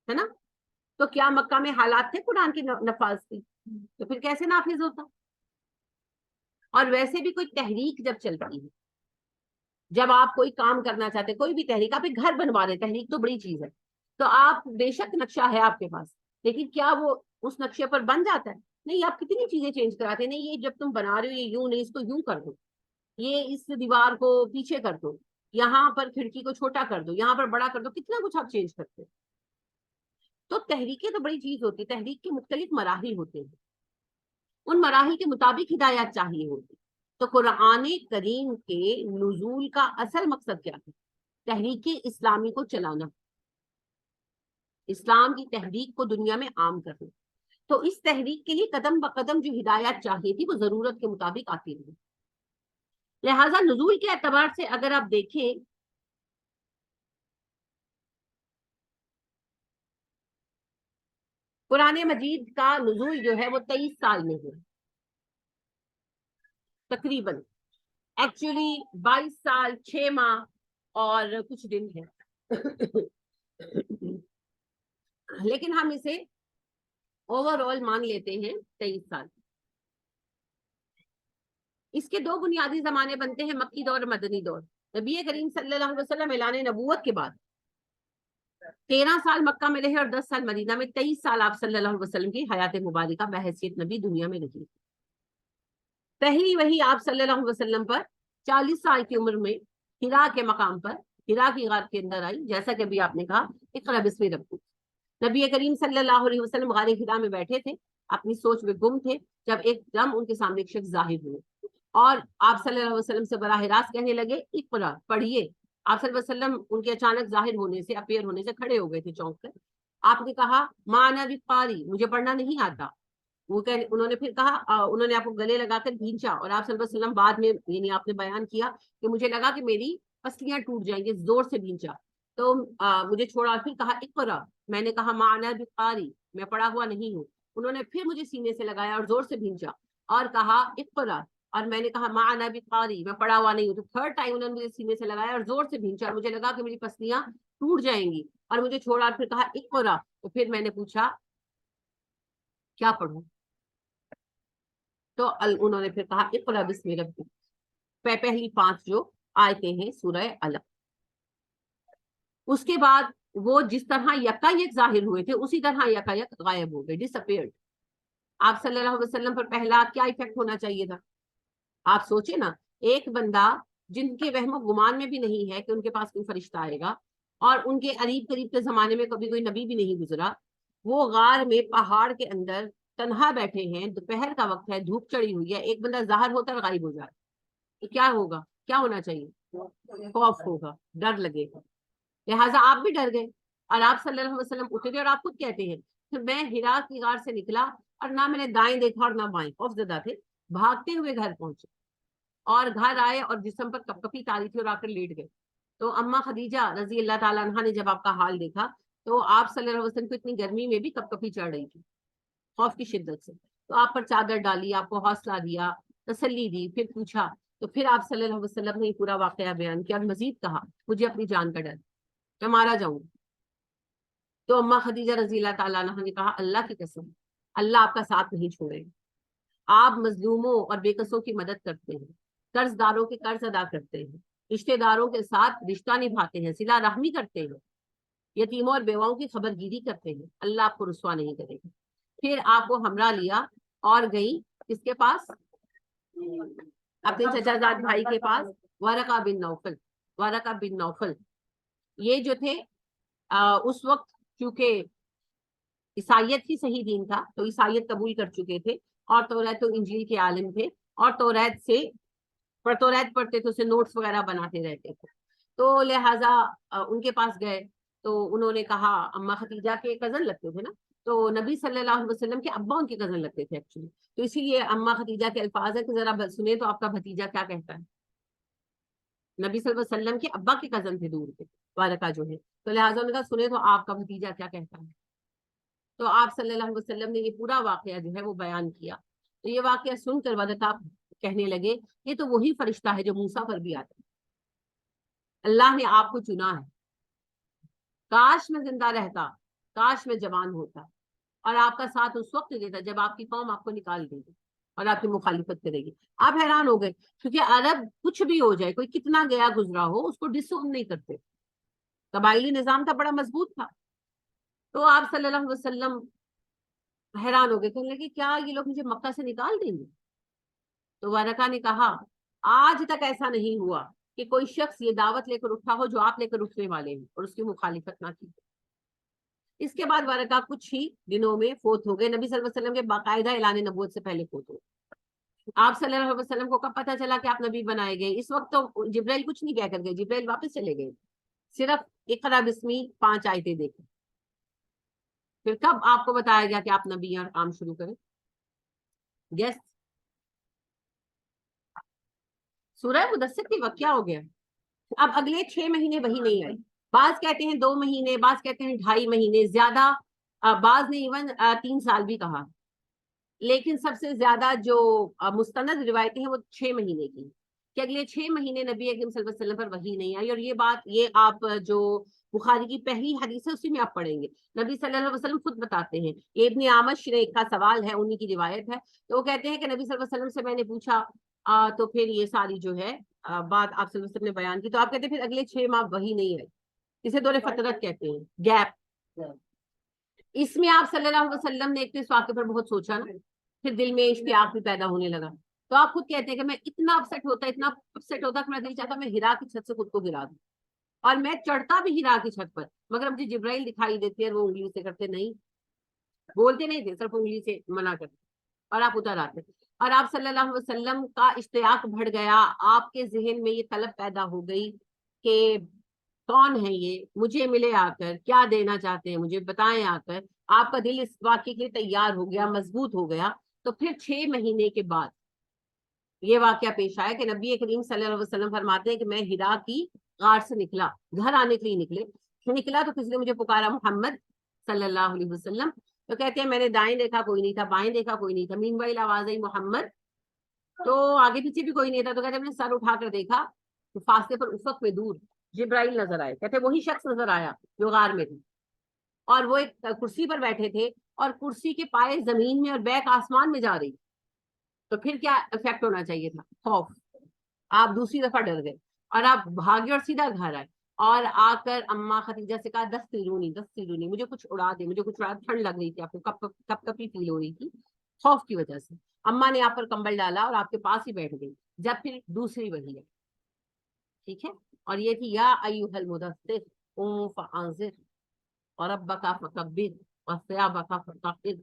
ہے نا، تو کیا مکہ میں حالات تھے قرآن کی نفاذ کی؟ تو پھر کیسے نافذ ہوتا؟ اور ویسے بھی کوئی تحریک جب چلتی ہے، جب آپ کوئی کام کرنا چاہتے، کوئی بھی تحریک، آپ ایک گھر بنوا رہے، تحریک تو بڑی چیز ہے، تو آپ بے شک نقشہ ہے آپ کے پاس، لیکن کیا وہ اس نقشے پر بن جاتا ہے؟ نہیں، آپ کتنی چیزیں چینج کراتے ہیں، نہیں یہ جب تم بنا رہے ہو یہ یوں نہیں، اس کو یوں کر دو، یہ اس دیوار کو پیچھے کر دو، یہاں پر کھڑکی کو چھوٹا کر دو، یہاں پر بڑا کر دو، کتنا کچھ آپ چینج کرتے ہیں۔ تو تحریکیں تو بڑی چیز ہوتی ہے، تحریک کے مختلف مراحل ہوتے ہیں، ان مراحل کے مطابق ہدایات چاہیے ہوتی۔ تو قرآن کریم کے نزول کا اصل مقصد کیا ہے؟ تحریک اسلامی کو چلانا، اسلام کی تحریک کو دنیا میں عام کرنا۔ تو اس تحریک کے لیے قدم بقدم جو ہدایات چاہیے تھی وہ ضرورت کے مطابق آتی رہی۔ لہٰذا نزول کے اعتبار سے اگر آپ دیکھیں، قرآن مجید کا نزول جو ہے وہ 23 سال میں ہے تقریباً، ایکچولی 22 سال 6 ماہ اور کچھ دن ہے، لیکن ہم اسے اوور آل مان لیتے ہیں 23 سال۔ اس کے 2 بنیادی زمانے بنتے ہیں، مکی دور اور مدنی دور۔ نبی کریم صلی اللہ علیہ وسلم اعلان نبوت کے بعد 13 سال مکہ میں رہے اور 10 سال مدینہ میں، 23 سال آپ صلی اللہ علیہ وسلم کی حیات مبارکہ بحیثیت نبی دنیا میں رہی۔ پہلی وحی آپ صلی اللہ علیہ وسلم پر 40 سال کی عمر میں ہرا کے مقام پر، ہرا کی غار کے اندر آئی، جیسا کہ ابھی آپ نے کہا اقرأ بسم ربک۔ نبی کریم صلی اللہ علیہ وسلم غار ہرا میں بیٹھے تھے، اپنی سوچ میں گم تھے، جب ایک دم ان کے سامنے ایک شخص ظاہر ہوئے اور آپ صلی اللہ علیہ وسلم سے براہ راست کہنے لگے اقرأ، پڑھیے۔ آپ صلی اللہ علیہ وسلم ان کے اچانک ظاہر ہونے سے، اپیئر ہونے سے کھڑے ہو گئے تھے چونک کر۔ آپ نے کہا ما انا بقاری، مجھے پڑھنا نہیں آتا۔ انہوں نے پھر کہا، انہوں نے آپ کو گلے لگا کر بھینچا، اور آپ صلی اللہ علیہ وسلم بعد میں یعنی آپ نے بیان کیا کہ مجھے لگا کہ میری پسلیاں ٹوٹ جائیں گے، زور سے بھینچا، تو مجھے چھوڑا، پھر کہا اقرأ، میں نے کہا ما انا بقاری، میں پڑھا ہوا نہیں ہوں۔ انہوں نے پھر مجھے سینے سے لگایا اور زور سے بھینچا اور کہا اقرأ، اور میں نے کہا ما انا بقاری، میں پڑھا ہوا نہیں ہوں۔ تو تھرڈ ٹائم انہوں نے مجھے سینے سے لگایا اور زور سے بھینچا، اور مجھے لگا کہ میری پسلیاں ٹوٹ جائیں گی، اور مجھے چھوڑا اور پھر کہا اقرأ۔ تو پھر میں نے پوچھا کیا پڑھوں؟ تو انہوں نے پھر کہا اقرأ بسم ربک، پہلی 5 جو آیتیں ہیں سورہ علق۔ اس کے بعد وہ جس طرح یکا یک ظاہر ہوئے تھے اسی طرح یکا یک غائب ہو گئے، ڈس اپیئرڈ۔ آپ صلی اللہ علیہ وسلم پر پہلا کیا ایفیکٹ ہونا چاہیے تھا؟ آپ سوچیں نا، ایک بندہ جن کے وہم و گمان میں بھی نہیں ہے کہ ان کے پاس کوئی فرشتہ آئے گا، اور ان کے قریب کے زمانے میں کبھی کوئی نبی بھی نہیں گزرا، وہ غار میں پہاڑ کے اندر تنہا بیٹھے ہیں، دوپہر کا وقت ہے، دھوپ چڑی ہوئی ہے، ایک بندہ ظاہر ہوتا اور غائب ہو جائے تو کیا ہوگا؟ کیا ہونا چاہیے؟ خوف ہوگا، ڈر لگے گا۔ لہٰذا آپ بھی ڈر گئے، اور آپ صلی اللہ علیہ وسلم اترے، اور آپ خود کہتے ہیں کہ میں ہرا کی غار سے نکلا اور نہ میں نے دائیں دیکھا اور نہ بائیں، خوف زدہ تھے، بھاگتے ہوئے گھر پہنچے، اور گھر آئے اور جسم پر کپ کپی تاری تھی اور آ کر لیٹ گئے۔ تو اماں خدیجہ رضی اللہ تعالیٰ عنہا نے جب آپ کا حال دیکھا تو آپ صلی اللہ علیہ وسلم کو اتنی گرمی میں بھی کپ کپی چڑھ رہی تھی خوف کی شدت سے. تو آپ پر چادر ڈالی, آپ کو حوصلہ دیا, تسلی دی, پھر پوچھا. تو پھر آپ صلی اللہ علیہ وسلم نے یہ پورا واقعہ بیان کیا اور مزید کہا مجھے اپنی جان کا ڈر, میں مارا جاؤں. تو اماں خدیجہ رضی اللہ تعالیٰ عنہا نے کہا اللہ کی قسم اللہ آپ کا ساتھ نہیں چھوڑے, آپ مظلوموں اور بے قصوں کی مدد کرتے ہیں, قرض داروں کے قرض ادا کرتے ہیں, رشتہ داروں کے ساتھ رشتہ نبھاتے ہیں, صلہ رحمی کرتے ہیں, یتیموں اور بیواؤں کی خبر گیری کرتے ہیں, اللہ آپ کو رسوا نہیں کرے گا. پھر آپ کو ہمراہ لیا اور گئی کس کے پاس, اپنے چچا زاد بھائی کے پاس, ورقہ بن نوفل. ورقہ بن نوفل یہ جو تھے اس وقت چونکہ عیسائیت ہی صحیح دین تھا تو عیسائیت قبول کر چکے تھے, اور توریت و انجیل کے عالم تھے, اور توریت پڑھتے تھے, اسے نوٹس وغیرہ بناتے رہتے تھے. تو لہٰذا ان کے پاس گئے تو انہوں نے کہا, اماں خدیجہ کے کزن لگتے تھے نا, تو نبی صلی اللہ علیہ وسلم کے ابا ان کے کزن لگتے تھے ایکچولی, تو اسی لیے اماں خدیجہ کے الفاظ ہے کہ ذرا سنیں تو آپ کا بھتیجا کیا کہتا ہے. نبی صلی اللہ علیہ وسلم کے ابا کے کزن تھے دور کے, ورقہ جو ہے, تو لہٰذا انہوں نے کہا سنیں تو آپ کا بھتیجا کیا کہتا ہے. تو آپ صلی اللہ علیہ وسلم نے یہ پورا واقعہ جو ہے وہ بیان کیا. تو یہ واقعہ سن کر ورقہ کہنے لگے یہ تو وہی فرشتہ ہے جو موسیٰ پر بھی آتا ہے, اللہ نے آپ کو چنا ہے, کاش میں زندہ رہتا, کاش میں جوان ہوتا, اور آپ کا ساتھ اس وقت دیتا جب آپ کی قوم آپ کو نکال دے گی اور آپ کی مخالفت کرے گی. آپ حیران ہو گئے کیونکہ عرب کچھ بھی ہو جائے, کوئی کتنا گیا گزرا ہو, اس کو ڈسون نہیں کرتے, قبائلی نظام تھا, بڑا مضبوط تھا. تو آپ صلی اللہ علیہ وسلم حیران ہو گئے, کہنے لگے کیا یہ لوگ مجھے مکہ سے نکال دیں گے. تو ورقہ نے کہا آج تک ایسا نہیں ہوا کہ کوئی شخص یہ دعوت لے کر اٹھا ہو جو آپ لے کر اٹھنے والے ہیں اور اس کی مخالفت نہ کی. اس کے بعد ورقہ کچھ ہی دنوں میں فوت ہو گئے, نبی صلی اللہ علیہ وسلم کے باقاعدہ اعلان نبوت سے پہلے فوت ہو. آپ صلی اللہ علیہ وسلم کو کب پتا چلا کہ آپ نبی بنائے گئے؟ اس وقت تو جبرائیل کچھ نہیں کہہ کر گئے, جبرائیل واپس چلے گئے, صرف اقرا بسمی 5 آیتیں دیکھیں. پھر کب آپ کو بتایا گیا کہ آپ نبی اور کام شروع کریں؟ یس, سورہ مدثر کی وقت کیا ہو گیا؟ اب اگلے 6 مہینے وہی نہیں آئی, بعض کہتے ہیں 2 مہینے, بعض کہتے ہیں 2.5 مہینے, زیادہ بعض نے ایون 3 سال بھی کہا, لیکن سب سے زیادہ جو مستند روایتیں ہیں وہ 6 مہینے کی, کہ اگلے 6 مہینے نبی اکرم صلی اللہ علیہ وسلم پر وحی نہیں آئی. اور یہ بات یہ آپ جو بخاری کی پہلی حدیث ہے اسی میں آپ پڑھیں گے, نبی صلی اللہ علیہ وسلم خود بتاتے ہیں, یہ ابن عامش کا سوال ہے, انہی کی روایت ہے. تو وہ کہتے ہیں کہ نبی صلی اللہ علیہ وسلم سے میں نے پوچھا تو پھر یہ ساری جو ہے بات آپ صلی اللہ علیہ وسلم نے بیان کی. تو آپ کہتے ہیں پھر اگلے 6 ماہ وحی نہیں آئی, اسے دور فترت کہتے ہیں, گیپ. اس میں آپ صلی اللہ علیہ وسلم نے ایک اس واقعے پر بہت سوچا نا, پھر دل میں اشتیاق بھی پیدا ہونے لگا. تو آپ خود کہتے ہیں کہ میں اتنا اپسیٹ ہوتا کہ میں نہیں چاہتا میں ہیرا کی چھت سے خود کو گرا دوں, اور میں چڑھتا بھی ہیرا کی چھت پر, مگر مجھے جبرائیل دکھائی دیتے ہیں, وہ انگلی سے کرتے نہیں, بولتے نہیں تھے, صرف انگلی سے منع کرتے, اور آپ اتر آتے. اور آپ صلی اللہ علیہ وسلم کا اشتیاق بڑھ گیا, آپ کے ذہن میں یہ طلب پیدا ہو گئی کہ کون ہے یہ, مجھے ملے آ کر, کیا دینا چاہتے ہیں مجھے بتائیں آ کر. آپ کا دل اس واقعے کے لیے تیار ہو گیا, مضبوط ہو گیا. تو پھر 6 مہینے کے بعد یہ واقعہ پیش آیا کہ نبی کریم صلی اللہ علیہ وسلم فرماتے ہیں کہ میں ہیرا کی غار سے نکلا, گھر آنے کے لیے نکلا تو کسی نے مجھے پکارا محمد صلی اللہ علیہ وسلم. تو کہتے ہیں میں نے دائیں دیکھا کوئی نہیں تھا, بائیں دیکھا کوئی نہیں تھا, مین وائل آواز آئی محمد, تو آگے پیچھے بھی کوئی نہیں تھا. تو کہتے ہیں میں نے سر اٹھا کر دیکھا تو فاصلے پر اس وقت میں دور جبرائیل نظر آئے. کہتے ہیں وہی شخص نظر آیا جو غار میں تھے, اور وہ ایک کرسی پر بیٹھے تھے, اور کرسی کے پائے زمین میں اور بیک آسمان میں جا رہی. تو پھر کیا افیکٹ ہونا چاہیے تھا؟ خوف. آپ دوسری دفعہ ڈر گئے اور آپ بھاگے اور سیدھا گھر آئے, اور آ کر اماں خدیجہ سے کہا 10 سیرونی, مجھے کچھ اڑا دے, مجھے کچھ اڑا. ٹھنڈ لگ رہی تھی, آپ کو کپ کپی فیل ہو رہی تھی خوف کی وجہ سے. اماں نے آپ پر کمبل ڈالا اور آپ کے پاس ہی بیٹھ گئی. جب پھر دوسری وحی ہے, ٹھیک ہے, اور یہ تھی یا ایھا المدثر قم فانذر وربک فکبر وثیابک فطہر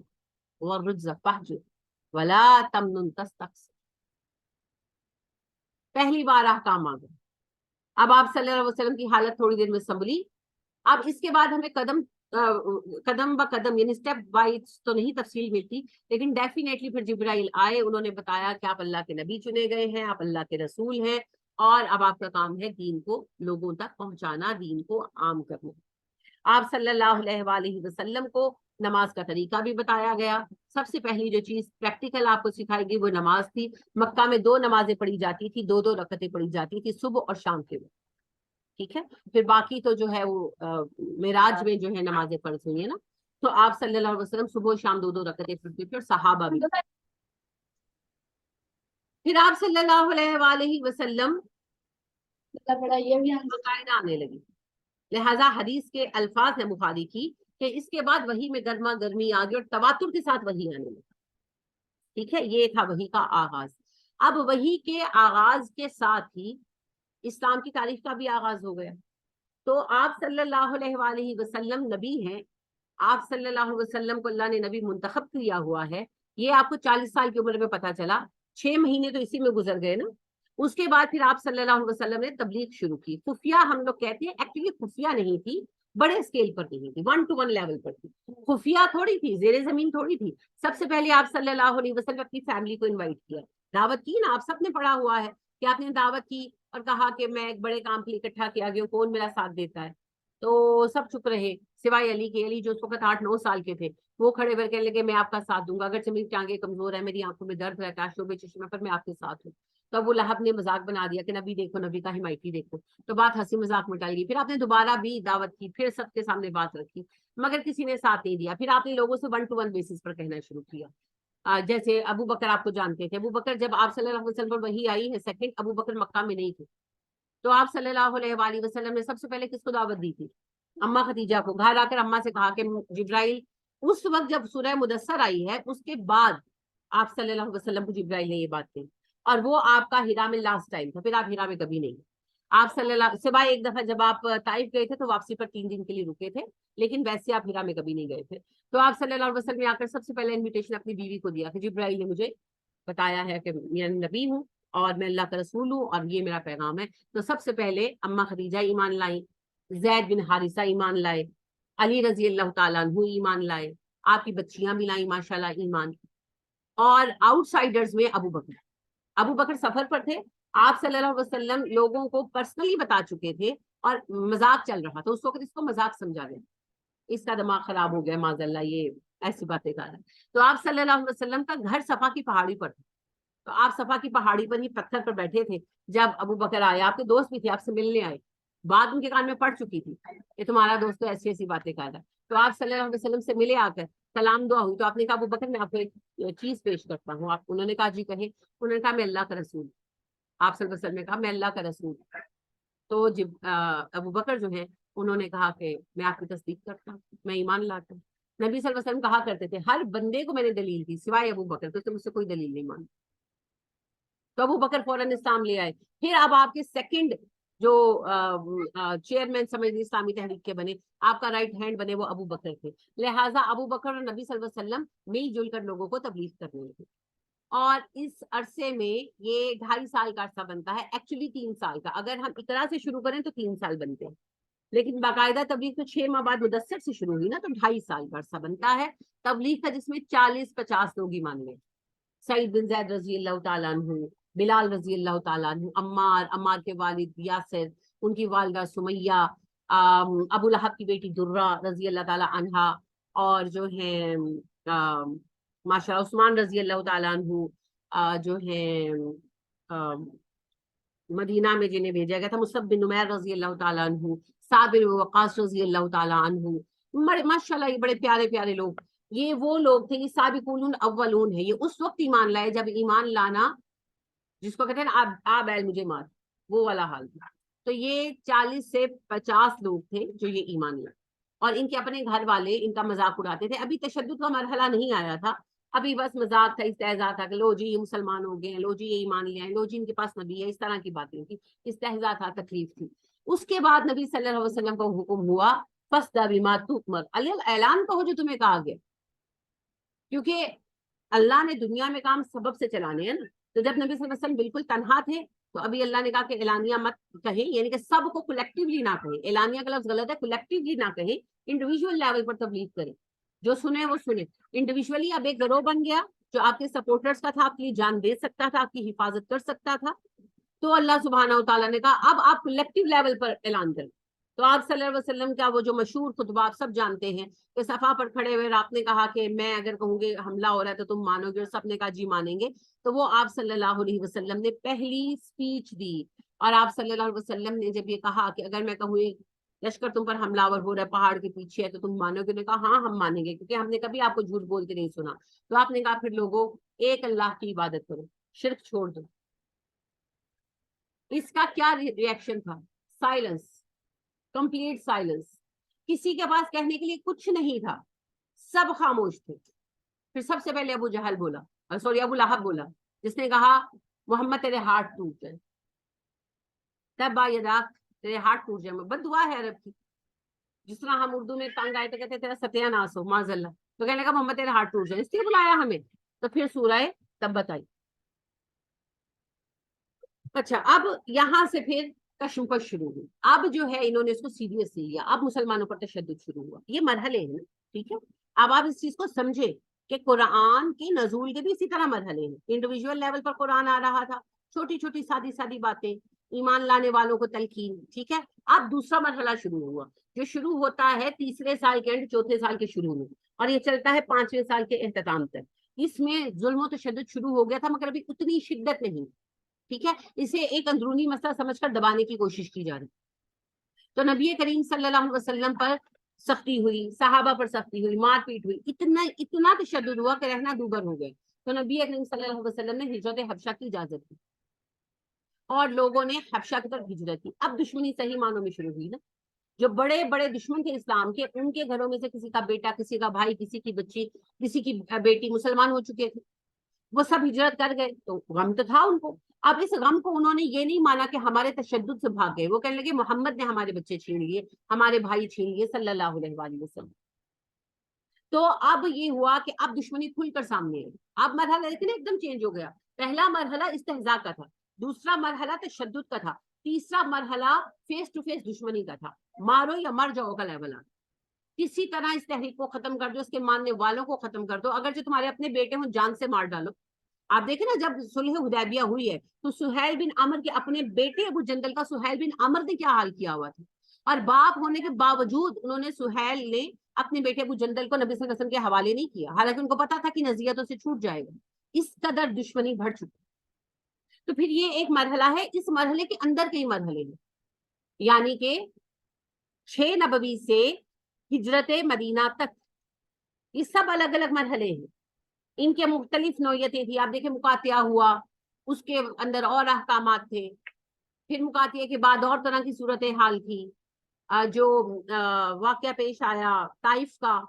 والرجز فاہجر ولا تمنن تستکثر. پہلی بار احکام آ گئے. اب آپ صلی اللہ علیہ وسلم کی حالت تھوڑی دیر میں سنبھلی. اب اس کے بعد ہمیں قدم با قدم یعنی سٹیپ وائز تو نہیں تفصیل ملتی, لیکن ڈیفینیٹلی پھر جبرائیل آئے, انہوں نے بتایا کہ آپ اللہ کے نبی چنے گئے ہیں, آپ اللہ کے رسول ہیں, اور اب آپ کا کام ہے دین کو لوگوں تک پہنچانا, دین کو عام کرنا. آپ صلی اللہ علیہ وآلہ وسلم کو نماز کا طریقہ بھی بتایا گیا. سب سے پہلی جو چیز پریکٹیکل آپ کو سکھائی گئی وہ نماز تھی. مکہ میں 2 نمازیں پڑھی جاتی تھی, 2 رکعتیں پڑھی جاتی تھی, صبح اور شام کے وقت. ٹھیک ہے, پھر باقی تو جو ہے وہ معراج میں جو ہے نمازیں فرض ہوئی ہیں نا, تو آپ صلی اللہ علیہ وسلم صبح و شام 2 رکعتیں پڑھتے تھے, اور صحابہ بھی. پھر آپ صلی اللہ علیہ وآلہ وسلم باقاعدہ آنے لگی. لہذا حدیث کے الفاظ ہیں بخاری کی کہ اس کے بعد وحی میں گرما گرمی آ گئی اور تواتر کے ساتھ وحی آنے لگی. ٹھیک ہے, یہ تھا وحی کا آغاز. اب وحی کے آغاز کے ساتھ ہی اسلام کی تاریخ کا بھی آغاز ہو گیا. تو آپ صلی اللہ علیہ وآلہ وسلم نبی ہیں. آپ صلی اللہ علیہ وسلم کو اللہ نے نبی منتخب کیا ہوا ہے. یہ آپ کو 40 سال کی عمر میں پتا چلا. 6 مہینے تو اسی میں گزر گئے نا. اس کے بعد پھر آپ صلی اللہ علیہ وسلم نے تبلیغ شروع کی. خفیہ ہم لوگ کہتے ہیں, ایکچولی خفیہ نہیں تھی, بڑے اسکیل پر نہیں تھی, 1 to 1 لیول پر تھی. خفیہ تھوڑی تھی, زیر زمین تھوڑی تھی. سب سے پہلے آپ صلی اللہ علیہ وسلم اپنی فیملی کو انوائٹ کیا, دعوت کی نا. آپ سب نے پڑھا ہوا ہے کہ آپ نے دعوت کی اور کہا کہ میں ایک بڑے کام کے لیے اکٹھا کیا گیا ہوں, کون میرا ساتھ دیتا ہے. تو سب چپ رہے سوائے علی کے. علی جو اس وقت 8-9 سال کے تھے, وہ کھڑے ہوئے کہنے لگے میں آپ کا ساتھ دوں گا, اگرچہ میری ٹانگیں کمزور ہے, میری آنکھوں میں درد رہتا ہے, شعبے چشمہ پر میں آپ کے ساتھ ہوں. تو ابو لہب نے مذاق بنا دیا کہ نبی دیکھو, نبی کا حمایتی دیکھو. تو بات ہنسی مذاق مٹائی گئی. پھر آپ نے دوبارہ بھی دعوت کی, پھر سب کے سامنے بات رکھی, مگر کسی نے ساتھ نہیں دیا. پھر آپ نے لوگوں سے 1 to 1 بیسس پر کہنا شروع کیا. جیسے ابو بکر آپ کو جانتے تھے. ابو بکر جب آپ صلی اللہ علیہ وسلم پر وحی آئی ہے سیکنڈ, ابو بکر مکہ میں نہیں تھے. تو آپ صلی اللہ علیہ وآلہ وسلم نے سب سے پہلے کس کو دعوت دی تھی؟ اما خدیجہ کو. گھر آ کر اما سے کہا کہ جبرائیل, اس وقت جب سورہ مدثر آئی ہے اس کے بعد آپ صلی اللہ علیہ وسلم کو جبرائیل نے یہ بات کہی, اور وہ آپ کا ہیرا میں لاسٹ ٹائم تھا. پھر آپ ہیرا میں کبھی نہیں. آپ صلی اللہ سوائے ایک دفعہ جب آپ طائف گئے تھے تو واپسی پر 3 دن کے لیے رکے تھے, لیکن ویسے آپ ہیرا میں کبھی نہیں گئے تھے. تو آپ صلی اللہ علیہ وسلم نے آ کر سب سے پہلے انویٹیشن اپنی بیوی کو دیا کہ جبرائیل نے مجھے بتایا ہے کہ میں نبی ہوں اور میں اللہ کا رسول ہوں اور یہ میرا پیغام ہے. تو سب سے پہلے اما خدیجہ ایمان لائیں, زید بن حارثہ ایمان لائے, علی رضی اللہ تعالیٰ عنہ ایمان لائے, آپ کی بچیاں بھی لائیں ماشاءاللہ ایمان. اور آؤٹ سائڈرز میں ابو بکر. ابو بکر سفر پر تھے, آپ صلی اللہ علیہ وسلم لوگوں کو پرسنلی بتا چکے تھے اور مذاق چل رہا تھا اس وقت, اس کو مذاق سمجھا گیا, اس کا دماغ خراب ہو گیا معاذ اللہ, یہ ایسی باتیں کر رہا ہے. تو آپ صلی اللہ علیہ وسلم کا گھر صفا کی پہاڑی پر تھا. تو آپ صفا کی پہاڑی پر ہی پتھر پر بیٹھے تھے جب ابو بکر آئے. آپ کے دوست بھی تھے, آپ سے ملنے آئے. بات ان کے کان میں پڑ چکی تھی کہ تمہارا دوست تو ایسی ایسی باتیں کر رہا ہے. تو آپ صلی اللہ علیہ وسلم سے ملے, آ کر سلام دعا ہوئی. تو آپ نے کہا ابو بکر میں آپ کو ایک چیز پیش کرتا ہوں. انہوں نے کہا جی کہیں. انہوں نے کہا میں اللہ کا رسول. آپ صلی اللہ علیہ وسلم نے کہا میں اللہ کا رسول. تو جب ابو بکر جو ہیں انہوں نے کہا کہ میں آپ کی تصدیق کرتا ہوں, میں ایمان لاتا ہوں. نبی صلی اللہ علیہ وسلم کہا کرتے تھے ہر بندے کو میں نے دلیل دی سوائے ابو بکر, تو مجھ سے کوئی دلیل نہیں مانتا. تو ابو بکر فوراً اسلام لے آئے. پھر اب آپ کے سیکنڈ جو چیئرمین سمجھ لی اسلامی تحریک کے بنے, آپ کا رائٹ ہینڈ بنے, وہ ابو بکر تھے. لہٰذا ابو بکر اور نبی صلی اللہ علیہ وسلم مل جل کر لوگوں کو تبلیغ کرنے لگے. اور اس عرصے میں یہ 2.5 سال کا عرصہ بنتا ہے, ایکچولی 3 سال کا. اگر ہم اقرا سے شروع کریں تو 3 سال بنتے ہیں, لیکن باقاعدہ تبلیغ تو 6 ماہ بعد مدثر سے شروع ہوئی نا, تو 2.5 سال کا عرصہ بنتا ہے تبلیغ کا, جس میں 40-50 لوگ ہی مان لیں. سعید بن زید رضی اللہ تعالیٰ عنہ, بلال رضی اللہ تعالیٰ عنہ, عمار کے والد یاسر, ان کی والدہ سمیہ, ابو لہب کی بیٹی درہ رضی اللہ تعالیٰ عنہا, اور جو ہیں ماشاءاللہ عثمان رضی اللہ تعالیٰ عنہ, جو ہیں مدینہ میں جنہیں بھیجا گیا تھا, مصعب بن عمیر رضی اللہ تعالیٰ عنہ, سعد بن وقاص رضی اللہ تعالیٰ عنہ. ماشاءاللہ یہ بڑے پیارے پیارے لوگ. یہ وہ لوگ تھے, یہ سابقون الاولون ہے. یہ اس وقت ایمان لائے جب ایمان لانا جس کو کہتے ہیں نا آ بیل مجھے مار, وہ والا حال تھا. تو یہ 40 سے 50 لوگ تھے جو یہ ایمان لائے, اور ان کے اپنے گھر والے ان کا مذاق اڑاتے تھے. ابھی تشدد کا مرحلہ نہیں آیا تھا, ابھی بس مذاق تھا, استہزاء تھا کہ لو جی یہ مسلمان ہو گئے ہیں, لو جی یہ ایمان لے آئے, لو جی ان کے پاس نبی ہے, اس طرح کی باتیں تھی, استہزاء تھا, تکلیف تھی. اس کے بعد نبی صلی اللہ علیہ وسلم کو حکم ہوا فَاسْدَعْ بِمَا تُؤْمَرُ, اعلان کہو جو تمہیں کہا گیا, کیونکہ اللہ نے دنیا میں کام سبب سے چلانے ہیں نا. تو جب نبی صلی اللہ علیہ وسلم بالکل تنہا تھے تو ابھی اللہ نے کہا کہ اعلانیہ مت کہیں, یعنی کہ سب کو کولیکٹیولی نہ کہیں. اعلانیہ کا لفظ غلط ہے, کولیکٹیولی نہ کہیں, انڈیویجول لیول پر تبلیغ کریں. جو سنے وہ سنے. انڈیویجولی اب ایک گروہ بن گیا جو آپ کے سپورٹرز کا تھا, آپ کے لیے جان دے سکتا تھا, آپ کی حفاظت کر سکتا تھا. تو اللہ سبحانہ و تعالیٰ نے کہا اب آپ کولیکٹیو لیول پر اعلان کریں. تو آپ صلی اللہ علیہ وسلم کا وہ جو مشہور خطبہ آپ سب جانتے ہیں کہ صفا پر کھڑے ہوئے آپ نے کہا کہ میں اگر کہوں گے حملہ ہو رہا ہے تو تم مانو گے، اور سب نے کہا جی مانیں گے. تو وہ آپ صلی اللہ علیہ وسلم نے پہلی اسپیچ دی، اور آپ صلی اللہ علیہ وسلم نے جب یہ کہا کہ اگر میں کہوں یہ لشکر تم پر حملہ آور ہو رہا ہے پہاڑ کے پیچھے ہے تو تم مانو گے؟ نے کہا ہاں ہم مانیں گے، کیونکہ ہم نے کبھی آپ کو جھوٹ بولتے نہیں سنا. تو آپ نے کہا پھر لوگوں ایک اللہ کی عبادت کرو، شرک چھوڑ دو. اس کا کیا ری ایکشن تھا؟ Silence, complete silence. کسی کے پاس کہنے کے لیے کچھ نہیں تھا، سب خاموش تھے. پھر سب سے پہلے ابو جہل بولا، سوری ابو لہب بولا، جس نے کہا محمد تیرے ہاتھ ٹوٹ جائے، تب یداک، تیرے ہاتھ ٹوٹ جائے. بد دعا ہے عرب کی، جس طرح ہم اردو میں تنگ آئے تو کہتے تیرا ستیہ ناس ہو معاذ اللہ. تو کہنے کا محمد تیرے ہاتھ ٹوٹ جائے، اس لیے بلایا ہمیں. تو پھر سورہ تبت آئی. اچھا اب یہاں سے پھر کشمکش شروع ہوئی. اب جو ہے انہوں نے اس کو سیریس لیا، اب مسلمانوں پر تشدد شروع ہوا. یہ مرحلے ہیں نا، ٹھیک ہے. اب آپ اس چیز کو سمجھے کہ قرآن کے نزول کے بھی اسی طرح مرحلے ہیں. انڈیویجول لیول پر قرآن آ رہا تھا، چھوٹی چھوٹی سادی سادی باتیں، ایمان لانے والوں کو تلقین، ٹھیک ہے. اب دوسرا مرحلہ شروع ہوا، جو شروع ہوتا ہے تیسرے سال کے اینڈ چوتھے سال کے شروع میں، اور یہ چلتا ہے 5ویں سال کے اختتام تک. اس میں ظلم و تشدد شروع ہو گیا تھا، مگر ابھی اتنی شدت نہیں، ٹھیک ہے. اسے ایک اندرونی مسئلہ سمجھ کر دبانے کی کوشش کی جا رہی. تو نبی کریم صلی اللہ علیہ وسلم پر سختی ہوئی، صحابہ پر سختی ہوئی، مار پیٹ ہوئی، اتنا تشدد ہوا کہ رہنا دوبر ہو گئے. تو نبی کریم صلی اللہ علیہ وسلم نے ہجرت حبشہ کی اجازت دی، اور لوگوں نے حبشہ کی طرف ہجرت کی. اب دشمنی صحیح معنوں میں شروع ہوئی نا. جو بڑے بڑے دشمن تھے اسلام کے، ان کے گھروں میں سے کسی کا بیٹا، کسی کا بھائی، کسی کی بچی، کسی کی بیٹی مسلمان ہو چکے تھے. وہ سب ہجرت کر گئے، تو غم تو تھا ان کو. اب اس غم کو انہوں نے یہ نہیں مانا کہ ہمارے تشدد سے بھاگ گئے. وہ کہنے لگے محمد نے ہمارے بچے چھین لیے، ہمارے بھائی چھین لیے صلی اللہ علیہ وآلہ وسلم. تو اب یہ ہوا کہ اب دشمنی کھل کر سامنے آئی. اب مرحلہ لیکن ایک دم چینج ہو گیا. پہلا مرحلہ استہزاء کا تھا، دوسرا مرحلہ تشدد کا تھا، تیسرا مرحلہ فیس ٹو فیس دشمنی کا تھا. مارو یا مر جاؤ کا لیول آ. کسی طرح اس تحریک کو ختم کر دو، اس کے ماننے والوں کو ختم کر دو. اگر جو تمہارے اپنے بیٹے ہوں جان سے مار ڈالو. آپ دیکھیں نا جب صلح حدیبیہ ہوئی ہے تو سہیل بن عمر کے اپنے بیٹے ابو جندل کا سہیل بن عمر نے کیا حال کیا ہوا تھا، اور باپ ہونے کے باوجود انہوں نے سہیل نے اپنے بیٹے ابو جندل کو نبی صلی اللہ علیہ وسلم کے حوالے نہیں کیا، حالانکہ ان کو پتا تھا کہ نزیتوں سے چھوٹ جائے گا. اس قدر دشمنی بڑھ چکی. تو پھر یہ ایک مرحلہ ہے، اس مرحلے کے اندر کئی مرحلے ہیں. یعنی کہ 6 نبوی سے ہجرت مدینہ تک یہ سب الگ الگ مرحلے ہیں. ان کے مختلف نوعیتیں تھی. آپ دیکھیں مقاطعہ ہوا، اس کے اندر اور احکامات تھے. پھر مقاطعے کے بعد اور طرح کی صورتحال تھی. جو واقعہ پیش آیا طائف کا،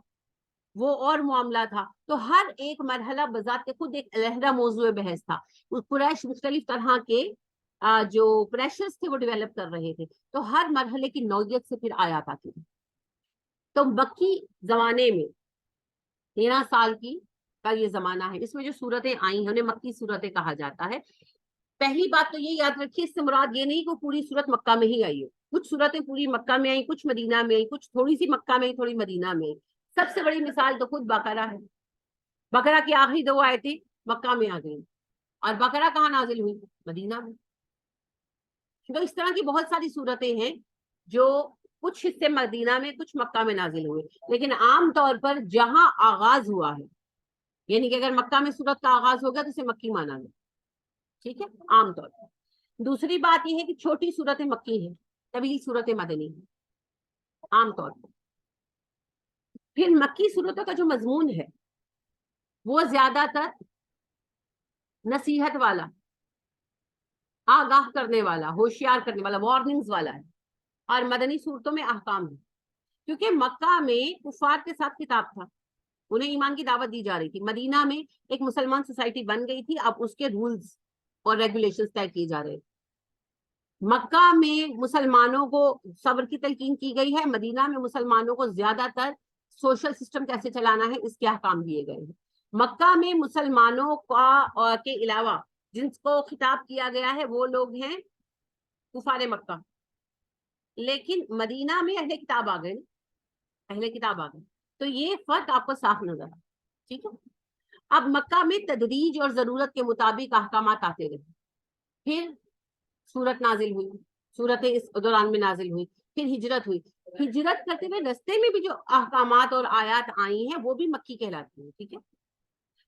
وہ اور معاملہ تھا. تو ہر ایک مرحلہ بذات خود ایک علیحدہ موضوع بحث تھا. قریش مختلف طرح کے جو پریشرز تھے وہ ڈیولپ کر رہے تھے. تو ہر مرحلے کی نوعیت سے پھر آیات آتی تھی. تو مکی زمانے میں 13 سال کی کا یہ زمانہ ہے. اس میں جو صورتیں آئی ہیں انہیں مکی صورتیں کہا جاتا ہے. پہلی بات تو یہ یاد رکھیے، اس سے مراد یہ نہیں کہ پوری صورت مکہ میں ہی آئی ہے. کچھ صورتیں پوری مکہ میں آئی، کچھ مدینہ میں آئی، کچھ تھوڑی سی مکہ میں آئی، تھوڑی مدینہ میں آئی. سب سے بڑی مثال تو خود بقرہ ہے. بقرہ کی آخری 2 آیتیں مکہ میں آ گئی، اور بقرہ کہاں نازل ہوئی؟ مدینہ میں. تو اس طرح کی بہت ساری صورتیں ہیں جو کچھ حصے مدینہ میں، کچھ مکہ میں نازل ہوئے. لیکن عام طور پر جہاں آغاز ہوا ہے، یعنی کہ اگر مکہ میں صورت کا آغاز ہوگا تو اسے مکی مانا گیا، ٹھیک ہے، عام طور پر. دوسری بات یہ ہے کہ چھوٹی صورتیں مکی ہیں، طویل صورتیں مدنی ہیں عام طور پر. پھر مکی صورتوں کا جو مضمون ہے وہ زیادہ تر نصیحت والا، آگاہ کرنے والا، ہوشیار کرنے والا، وارننگز والا ہے. اور مدنی صورتوں میں احکام ہے، کیونکہ مکہ میں کفار کے ساتھ کتاب تھا، انہیں ایمان کی دعوت دی جا رہی تھی. مدینہ میں ایک مسلمان سوسائٹی بن گئی تھی، اب اس کے رولز اور ریگولیشنز طے کیے جا رہے تھے. مکہ میں مسلمانوں کو صبر کی تلقین کی گئی ہے، مدینہ میں مسلمانوں کو زیادہ تر سوشل سسٹم کیسے چلانا ہے اس کے احکام دیے گئے ہیں. مکہ میں مسلمانوں کا کے علاوہ جن کو خطاب کیا گیا ہے وہ لوگ ہیں کفار مکہ. لیکن مدینہ میں اہل کتاب آ گئے، اہل کتاب آ گئے. تو یہ فرق آپ کو صاف نظر آ، ٹھیک ہے. اب مکہ میں تدریج اور ضرورت کے مطابق احکامات آتے رہے. پھر سورت نازل ہوئی، سورتیں اس دوران میں نازل ہوئی. پھر ہجرت ہوئی. ہجرت کرتے ہوئے رستے میں بھی جو احکامات اور آیات آئی ہیں وہ بھی مکی کہلاتی ہیں. ٹھیک ہے,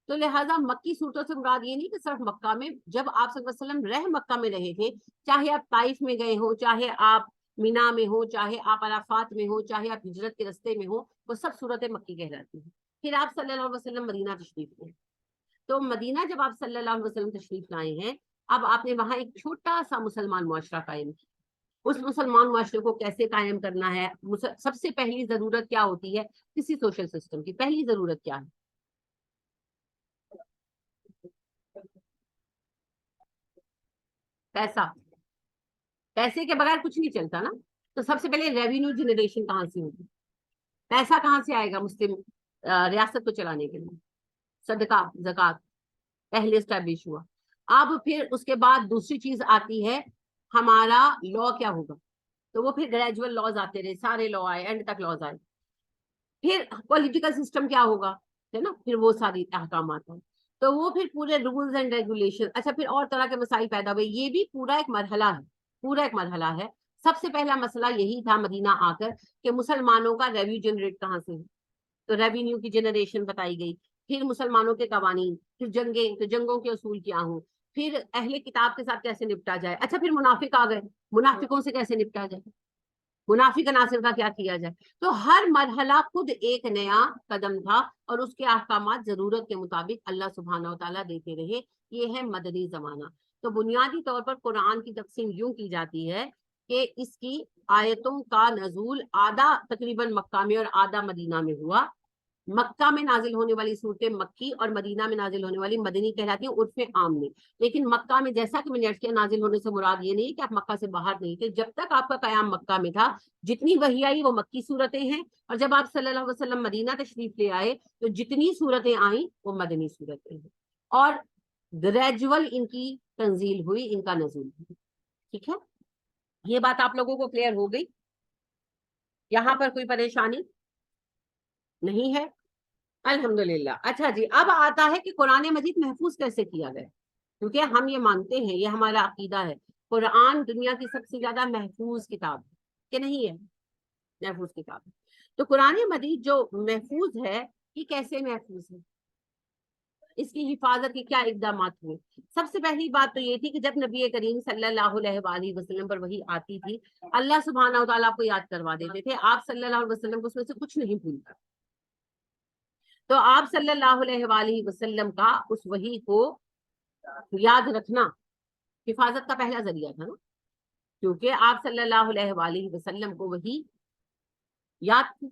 تو لہٰذا مکی صورتوں سے مراد یہ نہیں کہ صرف مکہ میں, جب آپ صلی اللہ علیہ وسلم رہ مکہ میں رہے تھے, چاہے آپ طائف میں گئے ہو, چاہے آپ مینا میں ہو, چاہے آپ عرفات میں ہو, چاہے آپ ہجرت کے رستے میں ہو, وہ سب صورتیں مکی کہلاتی ہیں. پھر آپ صلی اللہ علیہ وسلم مدینہ تشریف لائے. تو مدینہ جب آپ صلی اللہ علیہ وسلم تشریف لائے ہیں, اب آپ نے وہاں ایک چھوٹا سا مسلمان معاشرہ قائم کیا. اس مسلمان معاشرے کو کیسے قائم کرنا ہے, سب سے پہلی ضرورت کیا ہوتی ہے کسی سوشل سسٹم کی؟ پہلی ضرورت کیا ہے؟ پیسہ. پیسے کے بغیر کچھ نہیں چلتا نا. تو سب سے پہلے ریونیو جنریشن کہاں سے ہوگی؟ پیسہ کہاں سے آئے گا مسلم ریاست کو چلانے کے لیے؟ صدقہ, زکات پہلے اسٹیبلش ہوا. اب پھر اس کے بعد دوسری چیز آتی ہے ہمارا لا کیا ہوگا. تو وہ پھر گریجول لاز آتے رہے, سارے لا آئے, اینڈ تک لاز آئے. پھر پولیٹیکل سسٹم کیا ہوگا, ہے نا, پھر وہ ساری احکامات ہیں. تو وہ پھر پورے رولز اینڈ ریگولیشن. اچھا, پھر اور طرح کے مسائل پیدا ہوئے. یہ بھی پورا ایک مرحلہ ہے, پورا ایک مرحلہ ہے. سب سے پہلا مسئلہ یہی تھا مدینہ آ کر کہ مسلمانوں کا ریویو جنریٹ کہاں سے ہے. تو ریوینیو کی جنریشن بتائی گئی. پھر مسلمانوں کے قوانین, پھر جنگیں, تو جنگوں کے اصول کیا ہوں, پھر اہل کتاب کے ساتھ کیسے نپٹا جائے. اچھا, پھر منافق آ گئے, منافقوں سے کیسے نپٹا جائے, منافق عناصر کا کیا کیا جائے. تو ہر مرحلہ خود ایک نیا قدم تھا, اور اس کے احکامات ضرورت کے مطابق اللہ سبحانہ و تعالیٰ دیتے رہے. یہ ہے مدنی زمانہ. تو بنیادی طور پر قرآن کی تقسیم یوں کی جاتی ہے کہ اس کی آیتوں کا نزول آدھا تقریباً مکہ میں اور آدھا مدینہ میں ہوا. مکہ میں نازل ہونے والی صورتیں مکی اور مدینہ میں نازل ہونے والی مدنی کہلاتی ہیں عرف عام میں. لیکن مکہ میں, جیسا کہ میں نے عرض کیا, نازل ہونے سے مراد یہ نہیں کہ آپ مکہ سے باہر نہیں تھے. جب تک آپ کا قیام مکہ میں تھا جتنی وحی آئی وہ مکی صورتیں ہیں, اور جب آپ صلی اللہ علیہ وسلم مدینہ تشریف لے آئے تو جتنی صورتیں آئیں وہ مدنی صورتیں ہیں, اور گریجول ان کی تنزیل ہوئی, ان کا نزول ہوئی. ٹھیک ہے, یہ بات آپ لوگوں کو کلیئر ہو گئی؟ یہاں پر کوئی پریشانی نہیں ہے؟ الحمدللہ. اچھا جی, اب آتا ہے کہ قرآن مجید محفوظ کیسے کیا گیا. کیونکہ ہم یہ مانتے ہیں, یہ ہمارا عقیدہ ہے, قرآن دنیا کی سب سے زیادہ محفوظ کتاب ہے کہ نہیں ہے؟ محفوظ کتاب ہے. تو قرآن مجید جو محفوظ ہے, یہ کیسے محفوظ ہے, اس کی حفاظت کے کیا اقدامات ہوئے؟ سب سے پہلی بات تو یہ تھی کہ جب نبی کریم صلی اللہ علیہ وآلہ وسلم پر وحی آتی تھی, اللہ سبحانہ و تعالیٰ کو یاد کروا دیتے تھے. آپ صلی اللہ علیہ وسلم کو اس میں سے کچھ نہیں بھولتا. تو آپ صلی اللہ علیہ وآلہ وسلم کا اس وحی کو یاد رکھنا حفاظت کا پہلا ذریعہ تھا نا, کیونکہ آپ صلی اللہ علیہ وآلہ وسلم کو وحی یاد تھی,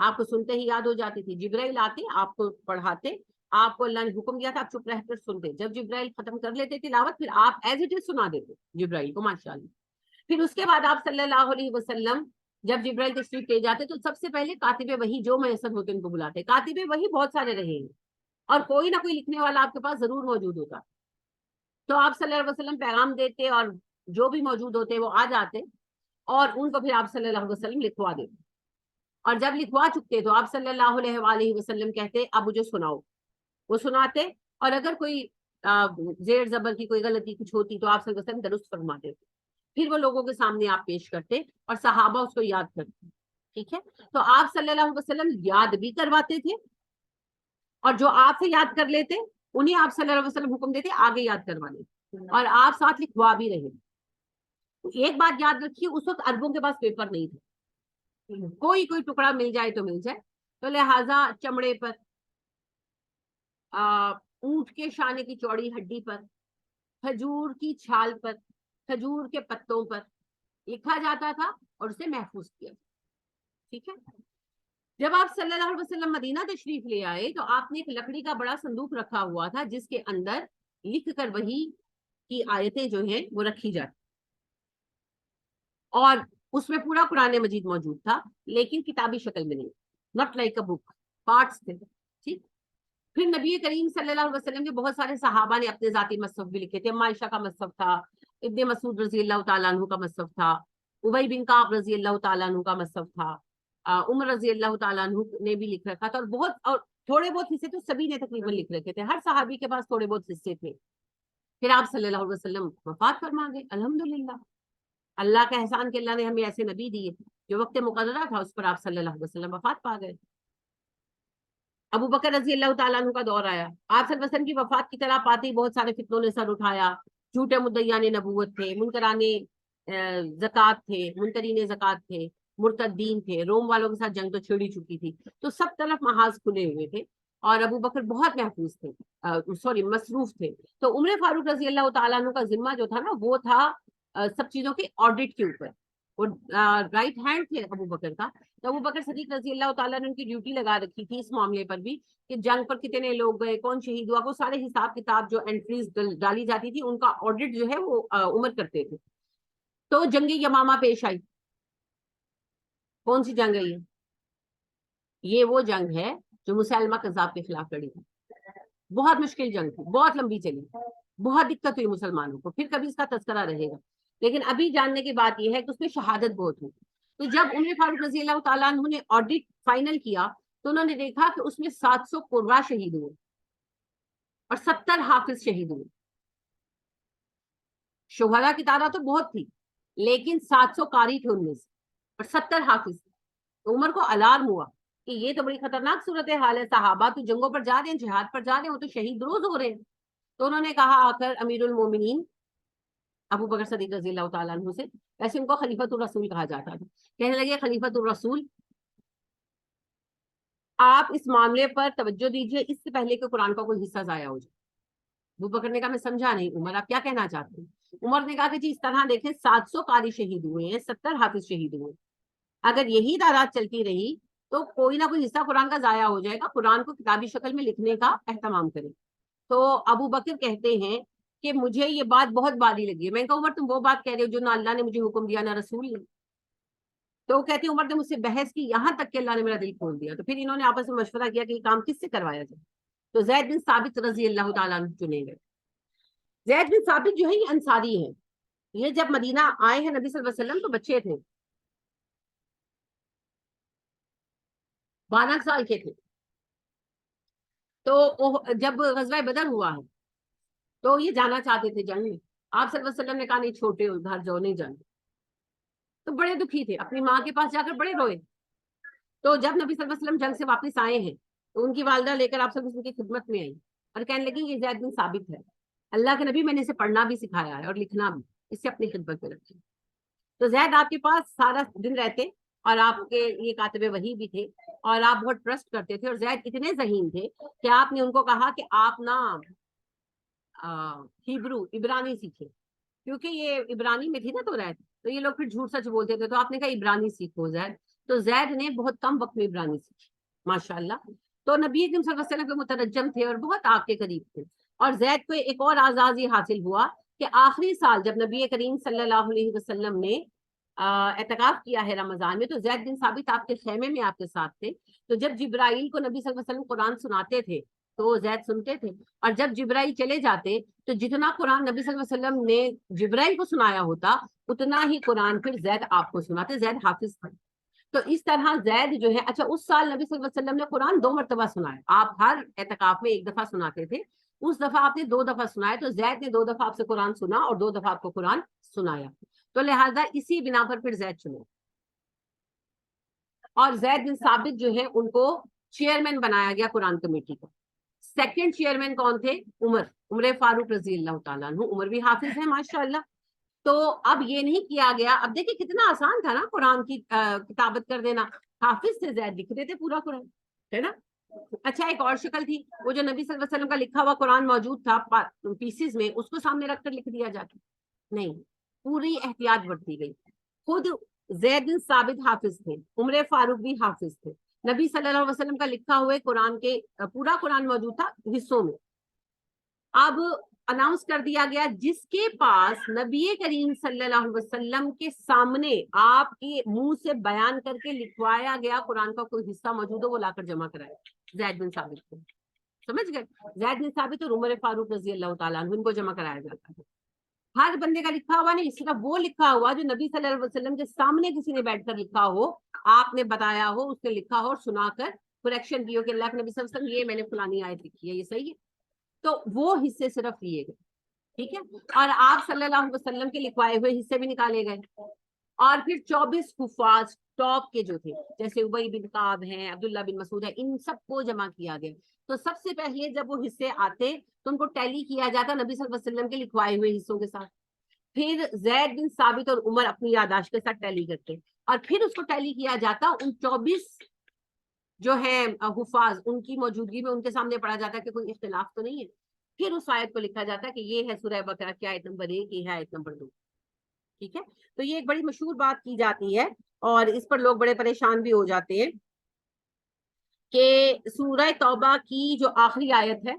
آپ کو سنتے ہی یاد ہو جاتی تھی. جبرائیل آتے, آپ کو پڑھاتے, آپ کو اللہ نے حکم دیا تھا, آپ چپ رہ کر سنتے. جب جبرائیل ختم کر لیتے تلاوت, پھر آپ ایز اٹ از سنا دیتے جبرائیل کو, ماشاءاللہ. پھر اس کے بعد آپ صلی اللہ علیہ وسلم جب جبرائیل تشریف لے جاتے تو سب سے پہلے کاتب وحی جو میسر ہوتے ان کو بلاتے. کاتب وحی بہت سارے رہے ہیں, اور کوئی نہ کوئی لکھنے والا آپ کے پاس ضرور موجود ہوتا. تو آپ صلی اللہ علیہ وسلم پیغام دیتے, اور جو بھی موجود ہوتے وہ آ جاتے, اور ان کو پھر آپ صلی اللہ علیہ وسلم لکھوا دیتے. اور جب لکھوا چکتے تو آپ صلی اللہ علیہ وآلہ وسلم کہتے اب مجھے سناؤ. وہ سناتے, اور اگر کوئی زیر زبر کی کوئی غلطی کچھ ہوتی تو آپ صلی اللہ علیہ وسلم درست فرما دیتے. پھر وہ لوگوں کے سامنے آپ پیش کرتے, اور صحابہ اس کو یاد کرتے. ٹھیک ہے, تو آپ صلی اللہ علیہ وسلم یاد بھی کرواتے تھے, اور جو آپ سے یاد کر لیتے انہیں آپ صلی اللہ علیہ وسلم حکم دیتے آگے یاد کروا لیتے, اور آپ ساتھ لکھوا بھی رہے. ایک بات یاد رکھیے, اس وقت عربوں کے پاس پیپر نہیں تھا, کوئی ٹکڑا مل جائے تو مل جائے. تو لہٰذا چمڑے پر, اونٹ کے شانے کی چوڑی ہڈی پر, کھجور کی چھال پر, کھجور کے پتوں پر لکھا جاتا تھا, اور اسے محفوظ کیا. ٹھیک ہے, جب آپ صلی اللہ علیہ وسلم مدینہ تشریف لے آئے تو آپ نے ایک لکڑی کا بڑا صندوق رکھا ہوا تھا, جس کے اندر لکھ کر وحی کی آیتیں جو ہیں وہ رکھی جاتی, اور اس میں پورا قرآن مجید موجود تھا, لیکن کتابی شکل میں نہیں, not like a book, parts تھے. ٹھیک, پھر نبی کریم صلی اللہ علیہ وسلم کے بہت سارے صحابہ نے اپنے ذاتی مصحف بھی لکھے تھے. عائشہ کا مصحف تھا, ابن مسعود رضی اللہ تعالیٰ عنہ کا مصحف تھا, ابی بن کعب رضی اللہ تعالیٰ عنہ کا مصحف تھا, عمر رضی اللہ تعالیٰ عنہ نے بھی لکھ رکھا تھا, اور تھوڑے بہت حصے تو سبھی نے تقریباً لکھ رکھے تھے. ہر صحابی کے پاس تھوڑے بہت حصے تھے. پھر آپ صلی اللہ علیہ وسلم وفات فرما گئے, الحمدللہ. اللہ کا احسان کہ اللہ نے ہمیں ایسے نبی دیے جو وقت مقررہ تھا اس پر آپ صلی اللہ علیہ وسلم وفات پا گئے. ابو بکر رضی اللہ تعالیٰ عنہ کا دور آیا, آپ صلی اللہ علیہ وسلم کی وفات کی طرح پاتے ہی بہت سارے فتنوں نے سر اٹھایا. جھوٹے مدعیان نبوت تھے, منکران زکوٰۃ تھے, منکرین زکوٰۃ تھے, مرتدین تھے, روم والوں کے ساتھ جنگ تو چھڑی چکی تھی, تو سب طرف محاذ کھلے ہوئے تھے اور ابو بکر بہت محفوظ تھے, مصروف تھے. تو عمر فاروق رضی اللہ تعالیٰ عنہ کا ذمہ جو تھا نا وہ تھا سب چیزوں کے آڈٹ کے اوپر. وہ رائٹ ہینڈ تھے ابو بکر کا. تو ابو بکر صدیق رضی اللہ تعالیٰ نے ان کی ڈیوٹی لگا رکھی تھی اس معاملے پر بھی کہ جنگ پر کتنے لوگ گئے, کون شہید ہوا, وہ سارے حساب کتاب جو انٹریز ڈالی جاتی تھی ان کا آڈٹ جو ہے وہ عمر کرتے تھے. تو جنگ یمامہ پیش آئی. کون سی جنگ ہے یہ وہ جنگ ہے جو مسلمہ کذاب کے خلاف لڑی تھی. بہت مشکل جنگ تھی, بہت لمبی چلی, بہت دقت ہوئی مسلمانوں کو, پھر کبھی اس کا تذکرہ رہے گا. لیکن ابھی جاننے کی بات یہ ہے کہ اس میں شہادت بہت ہوئی. تو جب عمر فاروق رضی اللہ تعالیٰ عنہ نے آڈٹ فائنل کیا تو انہوں نے دیکھا کہ اس میں 700 قرہ شہید ہوئے اور 70 حافظ شہید ہوئے. شہداء کی تعداد تو بہت تھی لیکن 700 قاری تھے ان میں سے اور 70 حافظ. تو عمر کو الارم ہوا کہ یہ تو بڑی خطرناک صورتحال ہے, صحابہ تو جنگوں پر جا رہے ہیں, جہاد پر جا رہے ہیں, وہ تو شہید روز ہو رہے ہیں. تو انہوں نے کہا آ کر امیر المومنین ابو بکر صدیق رضی اللہ تعالیٰ عنہ سے, ویسے ان کو خلیفۃ الرسول کہا جاتا تھا, کہنے لگے خلیفۃ الرسول آپ اس معاملے پر توجہ دیجئے اس سے پہلے کہ قرآن کا کوئی حصہ ضائع ہو جائے. ابو بکر نے کہا میں سمجھا نہیں عمر, آپ کیا کہنا چاہتے ہیں؟ عمر نے کہا کہ جی اس طرح دیکھیں 700 قاری شہید ہوئے ہیں, 70 حافظ شہید ہوئے, اگر یہی تعداد چلتی رہی تو کوئی نہ کوئی حصہ قرآن کا ضائع ہو جائے گا, قرآن کو کتابی شکل میں لکھنے کا اہتمام کریں. تو ابو بکر کہتے ہیں کہ مجھے یہ بات بہت باری لگی ہے. میں نے کہا عمر تم وہ بات کہہ رہے ہو جو نہ اللہ نے مجھے حکم دیا نہ رسول نے. تو وہ کہتے ہیں عمر نے مجھ سے بحث کی یہاں تک کہ اللہ نے میرا دل کھول دیا. تو پھر انہوں نے آپس میں مشورہ کیا کہ یہ کام کس سے کروایا جائے. تو زید بن ثابت رضی اللہ تعالیٰ عنہ چنے گئے. زید بن ثابت جو ہے یہ انصاری ہے. یہ جب مدینہ آئے ہیں نبی صلی اللہ علیہ وسلم تو بچے تھے, 12 سال کے تھے. تو جب غزوہ بدر ہوا ہے تو یہ جانا چاہتے تھے جنگ میں. آپ صلی اللہ علیہ وسلم نے کہا نہیں چھوٹے ہو گھر جاؤ, نہیں جانا. تو بڑے دکھی تھے, اپنی ماں کے پاس جا کر بڑے روئے. تو جب نبی صلی اللہ علیہ وسلم جنگ سے واپس آئے ہیں تو ان کی والدہ لے کر آپ صلی اللہ علیہ وسلم کی خدمت میں آئی اور کہنے لگی یہ زید بن ثابت ہے, اللہ کے نبی میں نے اسے پڑھنا بھی سکھایا ہے اور لکھنا بھی, اسے اپنی خدمت میں رکھیں. تو زید آپ کے پاس سارا دن رہتے اور آپ کے یہ کاتب وحی بھی تھے اور آپ بہت ٹرسٹ کرتے تھے. اور زید اتنے ذہین تھے کہ آپ نے ان کو کہا کہ آپ نا ہیبرو عبرانی سیکھیں, کیونکہ یہ عبرانی میں تھی نا تو رہتے, تو یہ لوگ پھر جھوٹ سچ بولتے تھے. تو آپ نے کہا عبرانی سیکھو زید. تو زید نے بہت کم وقت میں عبرانی سیکھی ماشاءاللہ. تو نبی اکرم صلی اللہ علیہ وسلم کے مترجم تھے اور بہت آپ کے قریب تھے. اور زید کو ایک اور اعزاز یہ حاصل ہوا کہ آخری سال جب نبی کریم صلی اللہ علیہ وسلم نے اعتکاف کیا ہے رمضان میں, تو زید بن ثابت آپ کے خیمے میں آپ کے ساتھ تھے. تو جب جبرائیل کو نبی صلی اللہ علیہ وسلم قرآن سناتے تھے تو زید سنتے تھے, اور جب جبرائیل چلے جاتے تو جتنا قرآن نبی صلی اللہ علیہ وسلم نے جبرائیل کو سنایا ہوتا اتنا ہی قرآن پھر زید آپ کو سناتے. زید حافظ تھے. تو اس طرح زید جو ہے, اچھا اس سال نبی صلی اللہ علیہ وسلم نے قرآن 2 مرتبہ سنایا. آپ ہر اعتکاف میں 1 دفعہ سناتے تھے, اس دفعہ آپ نے 2 دفعہ سنایا. تو زید نے 2 دفعہ آپ سے قرآن سنا اور 2 دفعہ آپ کو قرآن سنایا. تو لہذا اسی بنا پر پھر زید چنے. اور زید بن ثابت جو ہے ان کو چیئرمین بنایا گیا قرآن کمیٹی کا. سیکنڈ چیئرمین کون تھے؟ عمر فاروق رضی اللہ تعالیٰ عنہ. عمر بھی حافظ ہیں ماشاءاللہ. تو اب یہ نہیں کیا گیا, اب دیکھیں کتنا آسان تھا نا قرآن کی کتابت کر دینا. حافظ سے زید لکھ دیتے پورا قرآن, ہے نا. اچھا ایک اور شکل تھی, وہ جو نبی صلی اللہ علیہ وسلم کا لکھا ہوا قرآن موجود تھا پیسز میں, اس کو سامنے رکھ کر لکھ دیا جاتا. نہیں, پوری احتیاط برتی گئی. خود زید بن ثابت حافظ تھے, عمر فاروق بھی حافظ تھے. نبی صلی اللہ علیہ وسلم کا لکھا ہوئے قرآن کے پورا قرآن موجود تھا حصوں میں. اب اناؤنس کر دیا گیا جس کے پاس نبی کریم صلی اللہ علیہ وسلم کے سامنے آپ کے منہ سے بیان کر کے لکھوایا گیا قرآن کا کوئی حصہ موجود ہو, وہ لا کر جمع کرائے. زید بن ثابت کو سمجھ گئے, زید بن ثابت اور عمر فاروق رضی اللہ تعالیٰ عنہ ان کو جمع کرایا جاتا ہے. ہر بندے کا لکھا ہوا نہیں, صرف وہ لکھا ہوا جو نبی صلی اللہ علیہ وسلم کے سامنے کسی نے بیٹھ کر لکھا ہو, آپ نے بتایا ہو, اس نے لکھا ہو اور سنا کر کریکشن کی ہو کہ اللہ کے نبی صلی اللہ علیہ وسلم یہ میں نے فلانی آیت لکھی ہے, یہ صحیح ہے. تو وہ حصے صرف لیے گئے. ٹھیک ہے. اور آپ صلی اللہ علیہ وسلم کے لکھوائے ہوئے حصے بھی نکالے گئے, اور پھر 24 حفاظ ٹاپ کے جو تھے جیسے ابی بن کعب ہیں, عبداللہ بن مسعود ہے, ان سب کو جمع کیا گیا. تو سب سے پہلے جب وہ حصے آتے تو ان کو ٹیلی کیا جاتا نبی صلی اللہ علیہ وسلم کے لکھوائے ہوئے حصوں کے ساتھ. پھر زید بن ثابت اور عمر اپنی یادداشت کے ساتھ ٹیلی کرتے, اور پھر اس کو ٹیلی کیا جاتا ان 24 جو ہے حفاظ, ان کی موجودگی میں ان کے سامنے پڑھا جاتا کہ کوئی اختلاف تو نہیں ہے. پھر اس آیت کو لکھا جاتا کہ یہ ہے سورہ بقرہ کی آیت نمبر 1, یہ ہے آیت نمبر 2. ٹھیک ہے. تو یہ ایک بڑی مشہور بات کی جاتی ہے, اور اس پر لوگ بڑے پریشان بھی ہو جاتے ہیں کہ سورہ توبہ کی جو آخری آیت ہے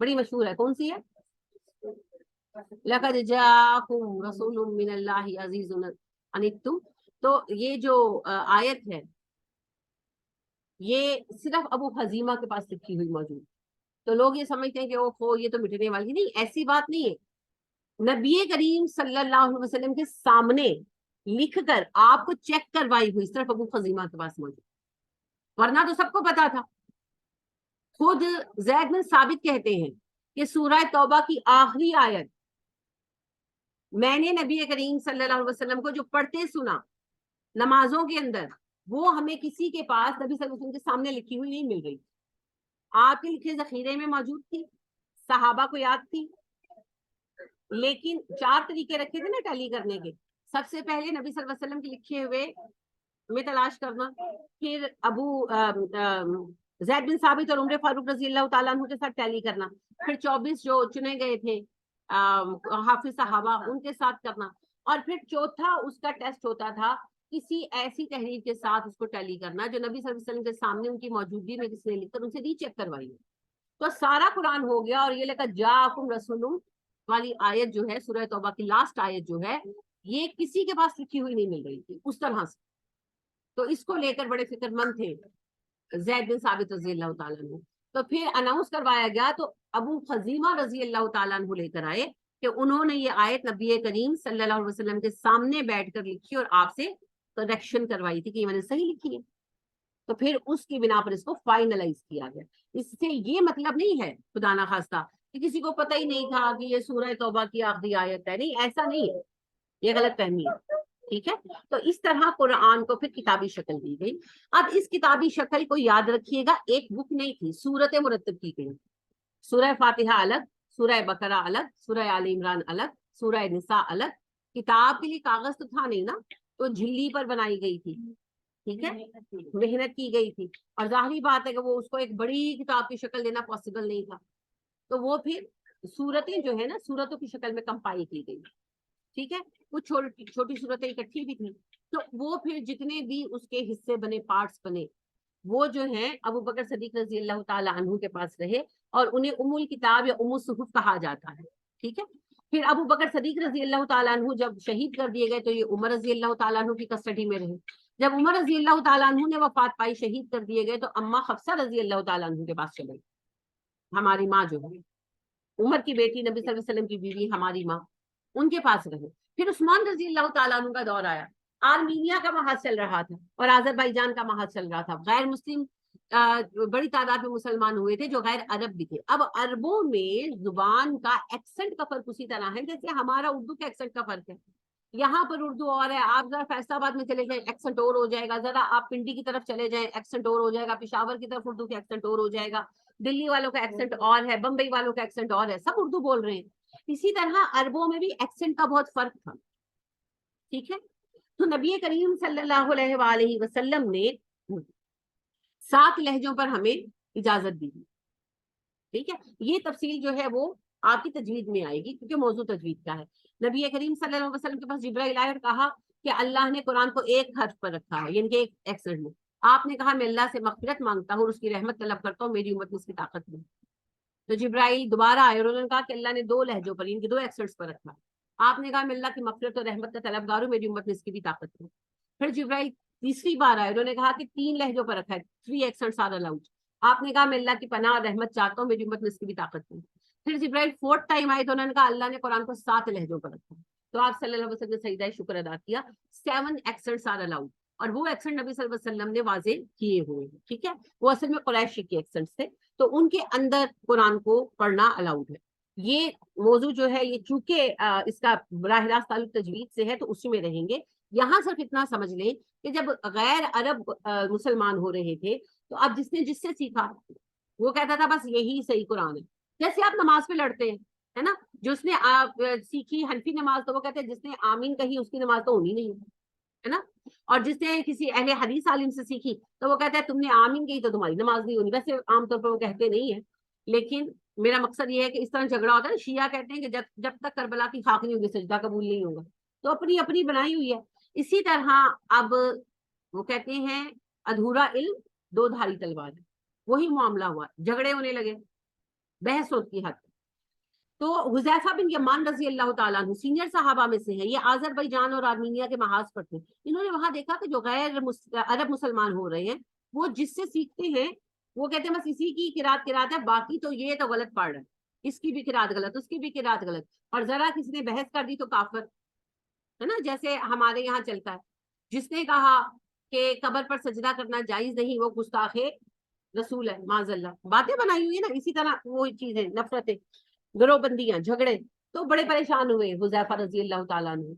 بڑی مشہور ہے, کون سی ہے؟ لَقَدْ جَاءَكُمْ رَسُولٌ مِّنَ اللَّهِ عَزِيزٌ عَنِتُّمْ. تو یہ جو آیت ہے یہ صرف ابو خزیمہ کے پاس لکھی ہوئی موجود. تو لوگ یہ سمجھتے ہیں کہ اوہ یہ تو مٹنے والی نہیں, ایسی بات نہیں ہے. نبی کریم صلی اللہ علیہ وسلم کے سامنے لکھ کر آپ کو چیک کروائی ہوئی صرف ابو خزیمہ کے پاس موجود, ورنہ تو سب کو پتا تھا. خود زید بن ثابت کہتے ہیں کہ سورہ توبہ کی آخری آیت میں نے نبی کریم صلی اللہ علیہ وسلم کو جو پڑھتے سنا نمازوں کے اندر, وہ ہمیں کسی کے پاس نبی صلی اللہ علیہ وسلم کے سامنے لکھی ہوئی نہیں مل رہی. آپ کے لکھے ذخیرے میں موجود تھی, صحابہ کو یاد تھی, لیکن 4 طریقے رکھے تھے نا ٹیلی کرنے کے. سب سے پہلے نبی صلی اللہ علیہ وسلم کے لکھے ہوئے میں تلاش کرنا, پھر ابو زید بن ثابت اور عمر فاروق رضی اللہ تعالیٰ عنہ کے ساتھ ٹیلی کرنا, پھر 24 جو چنے گئے تھے حافظ صحابہ ان کے ساتھ کرنا, اور پھر چوتھا اس کا ٹیسٹ ہوتا تھا کسی ایسی تحریر کے ساتھ اس کو ٹیلی کرنا جو نبی صلی اللہ علیہ وسلم کے سامنے ان کی موجودگی میں کسی نے لکھ کر ان سے ری چیک کروائی. تو سارا قرآن ہو گیا, اور یہ لکھا جاءکم رسول والی آیت جو ہے سورہ توبہ کی لاسٹ آیت جو ہے یہ کسی کے پاس لکھی ہوئی نہیں مل رہی تھی اس طرح سے. تو اس کو لے کر بڑے فکر مند تھے زید بن ثابت رضی اللہ تعالیٰ عنہ. تو پھر اناؤنس کروایا گیا تو ابو خزیمہ رضی اللہ تعالیٰ عنہ لے کر آئے کہ انہوں نے یہ آیت نبی کریم صلی اللہ علیہ وسلم کے سامنے بیٹھ کر لکھی اور آپ سے کریکشن کروائی تھی کہ میں نے صحیح لکھی ہے. تو پھر اس کی بنا پر اس کو فائنلائز کیا گیا. اس سے یہ مطلب نہیں ہے خدا نہ خواستہ کہ کسی کو پتہ ہی نہیں تھا کہ یہ سورہ توبہ کی آخری آیت ہے, نہیں ایسا نہیں ہے, یہ غلط فہمی ہے. ٹھیک ہے. تو اس طرح قرآن کو پھر کتابی شکل دی گئی. اب اس کتابی شکل کو یاد رکھیے گا, ایک بک نہیں تھی, صورتیں مرتب کی گئی. سورہ فاتحہ الگ, سورہ بقرہ الگ, سورہ آل عمران الگ, سورہ نساء الگ. کتاب کے لیے کاغذ تو تھا نہیں نا, تو جھلی پر بنائی گئی تھی. ٹھیک ہے, محنت کی گئی تھی, اور ظاہری بات ہے کہ وہ اس کو ایک بڑی کتاب کی شکل دینا پاسبل نہیں تھا. تو وہ پھر صورتیں جو ہے نا صورتوں کی شکل میں کمپائل کی گئی. ٹھیک ہے, کچھ چھوٹی صورتیں اکٹھی بھی تھیں. تو وہ پھر جتنے بھی اس کے حصے بنے, پارٹس بنے, وہ جو ہیں ابو بکر صدیق رضی اللہ تعالیٰ عنہ کے پاس رہے, اور انہیں ام الکتاب یا ام الصحف کہا جاتا ہے. ٹھیک ہے. پھر ابو بکر صدیق رضی اللہ تعالیٰ عنہ جب شہید کر دیے گئے تو یہ عمر رضی اللہ تعالیٰ عنہ کی کسٹڈی میں رہے. جب عمر رضی اللہ تعالیٰ عنہ نے وفات پائی, شہید کر دیے گئے, تو اماں حفصہ رضی اللہ تعالیٰ عنہ کے پاس چلے گئی. ہماری ماں جو ہے, عمر کی بیٹی, نبی صلی اللہ علیہ وسلم کی بیوی, ہماری ماں, ان کے پاس رہے. پھر عثمان رضی اللہ تعالیٰ عنہ کا دور آیا. آرمینیا کا محاذ چل رہا تھا اور آذربائیجان کا محاذ چل رہا تھا. غیر مسلم بڑی تعداد میں مسلمان ہوئے تھے جو غیر عرب بھی تھے. اب عربوں میں زبان کا ایکسنٹ کا فرق اسی طرح ہے جیسے ہمارا اردو کے ایکسنٹ کا فرق ہے. یہاں پر اردو اور ہے, آپ ذرا فیصل آباد میں چلے جائیں ایکسنٹ اور ہو جائے گا, ذرا آپ پنڈی کی طرف چلے جائیں ایکسنٹ اور ہو جائے گا, پشاور کی طرف اردو کے ایکسنٹ اور ہو جائے گا, دلی والوں کا ایکسنٹ اور ہے, بمبئی والوں کا ایکسنٹ اور ہے, سب اردو بول رہے ہیں. اسی طرح عربوں میں بھی ایکسنٹ کا بہت فرق تھا. ٹھیک ہے. تو نبی کریم صلی اللہ علیہ وآلہ وسلم نے 7 لہجوں پر ہمیں اجازت دی. ٹھیک ہے. یہ تفصیل جو ہے وہ آپ کی تجوید میں آئے گی کیونکہ موضوع تجوید کا ہے. نبی کریم صلی اللہ علیہ وسلم کے پاس جبرائیل آئے اور کہا کہ اللہ نے قرآن کو ایک حرف پر رکھا ہے, یعنی کہ ایک ایکسنٹ میں. آپ نے کہا میں اللہ سے مغفرت مانگتا ہوں اور اس کی رحمت طلب کرتا ہوں, میری امت میں اس کی طاقت نہیں. تو جبرائیل دوبارہ آئے اور انہوں نے کہا کہ اللہ نے 2 لہجوں پر, ان کے 2 ایکسنٹس پر رکھا. آپ نے کہا میں اللہ کی مغفرت اور رحمت کا طلبگار ہوں, میری امت میں اس کی بھی طاقت نہیں. پھر جبرائیل تیسری بار آئے, انہوں نے کہا کہ 3 لہجوں پر رکھا ہے, 3 ایکسنٹس آر الاؤڈ. آپ نے کہا میں اللہ کی پناہ اور رحمت چاہتا ہوں, میری امت میں اس کی بھی طاقت نہیں. پھر جبرائیل 4th ٹائم آئے تو انہوں نے کہا اللہ نے قرآن کو 7 لہجوں پر رکھا. تو آپ صلی اللہ علیہ وسلم نے سجدہ شکر ادا کیا. 7 ایکسنٹس آر الاؤڈ, اور وہ ایکسنٹ نبی صلی اللہ علیہ وسلم نے واضح کیے ہوئے ہیں. ٹھیک ہے. وہ اصل میں قریش کے ایکسنٹس تھے, تو ان کے اندر قرآن کو پڑھنا الاؤڈ ہے. یہ موضوع جو ہے یہ چونکہ اس کا براہ راست تعلق تجوید سے ہے تو اسی میں رہیں گے. یہاں صرف اتنا سمجھ لیں کہ جب غیر عرب مسلمان ہو رہے تھے تو اب جس سے سیکھا وہ کہتا تھا بس یہی صحیح قرآن ہے. جیسے آپ نماز پہ لڑتے ہیں ہے نا, جس نے سیکھی حنفی نماز تو وہ کہتے ہیں جس نے آمین کہی اس کی نماز تو ہونی نہیں ہے نا, اور جس نے کسی اہل حدیث عالم سے سیکھی تو وہ کہتا ہے تم نے آمین کہی تو تمہاری نماز نہیں ہونی. ویسے عام طور پر وہ کہتے نہیں ہے, لیکن میرا مقصد یہ ہے کہ اس طرح جھگڑا ہوتا ہے. شیعہ کہتے ہیں کہ جب تک کربلا کی خاک نہیں ہوگی سجدہ قبول نہیں ہوگا, تو اپنی اپنی بنائی ہوئی ہے. اسی طرح اب وہ کہتے ہیں ادھورا علم دو دھاری تلوار ہے, وہی معاملہ ہوا, جھگڑے ہونے لگے, بحث ہوتی حد. تو حذیفہ بن یمان رضی اللہ تعالیٰ عنہ سینئر صحابہ میں سے ہیں, یہ آذربائیجان اور آرمینیا کے محاذ پر تھے. انہوں نے وہاں دیکھا کہ جو غیر عرب مسلمان ہو رہے ہیں وہ جس سے سیکھتے ہیں وہ کہتے ہیں بس اسی کی قرات ہے, باقی تو یہ تو غلط پڑھ رہا ہے, اس کی بھی قرات غلط, اس کی بھی قرات غلط, اور ذرا کسی نے بحث کر دی تو کافر ہے نا, جیسے ہمارے یہاں چلتا ہے. جس نے کہا کہ قبر پر سجدہ کرنا جائز نہیں وہ گستاخ رسول ہے, معاذ اللہ, باتیں بنائی ہوئی ہے نا. اسی طرح وہ چیزیں, نفرتیں, گروہ بندیاں, جھگڑے, تو بڑے پریشان ہوئے حذیفہ رضی اللہ تعالیٰ عنہ,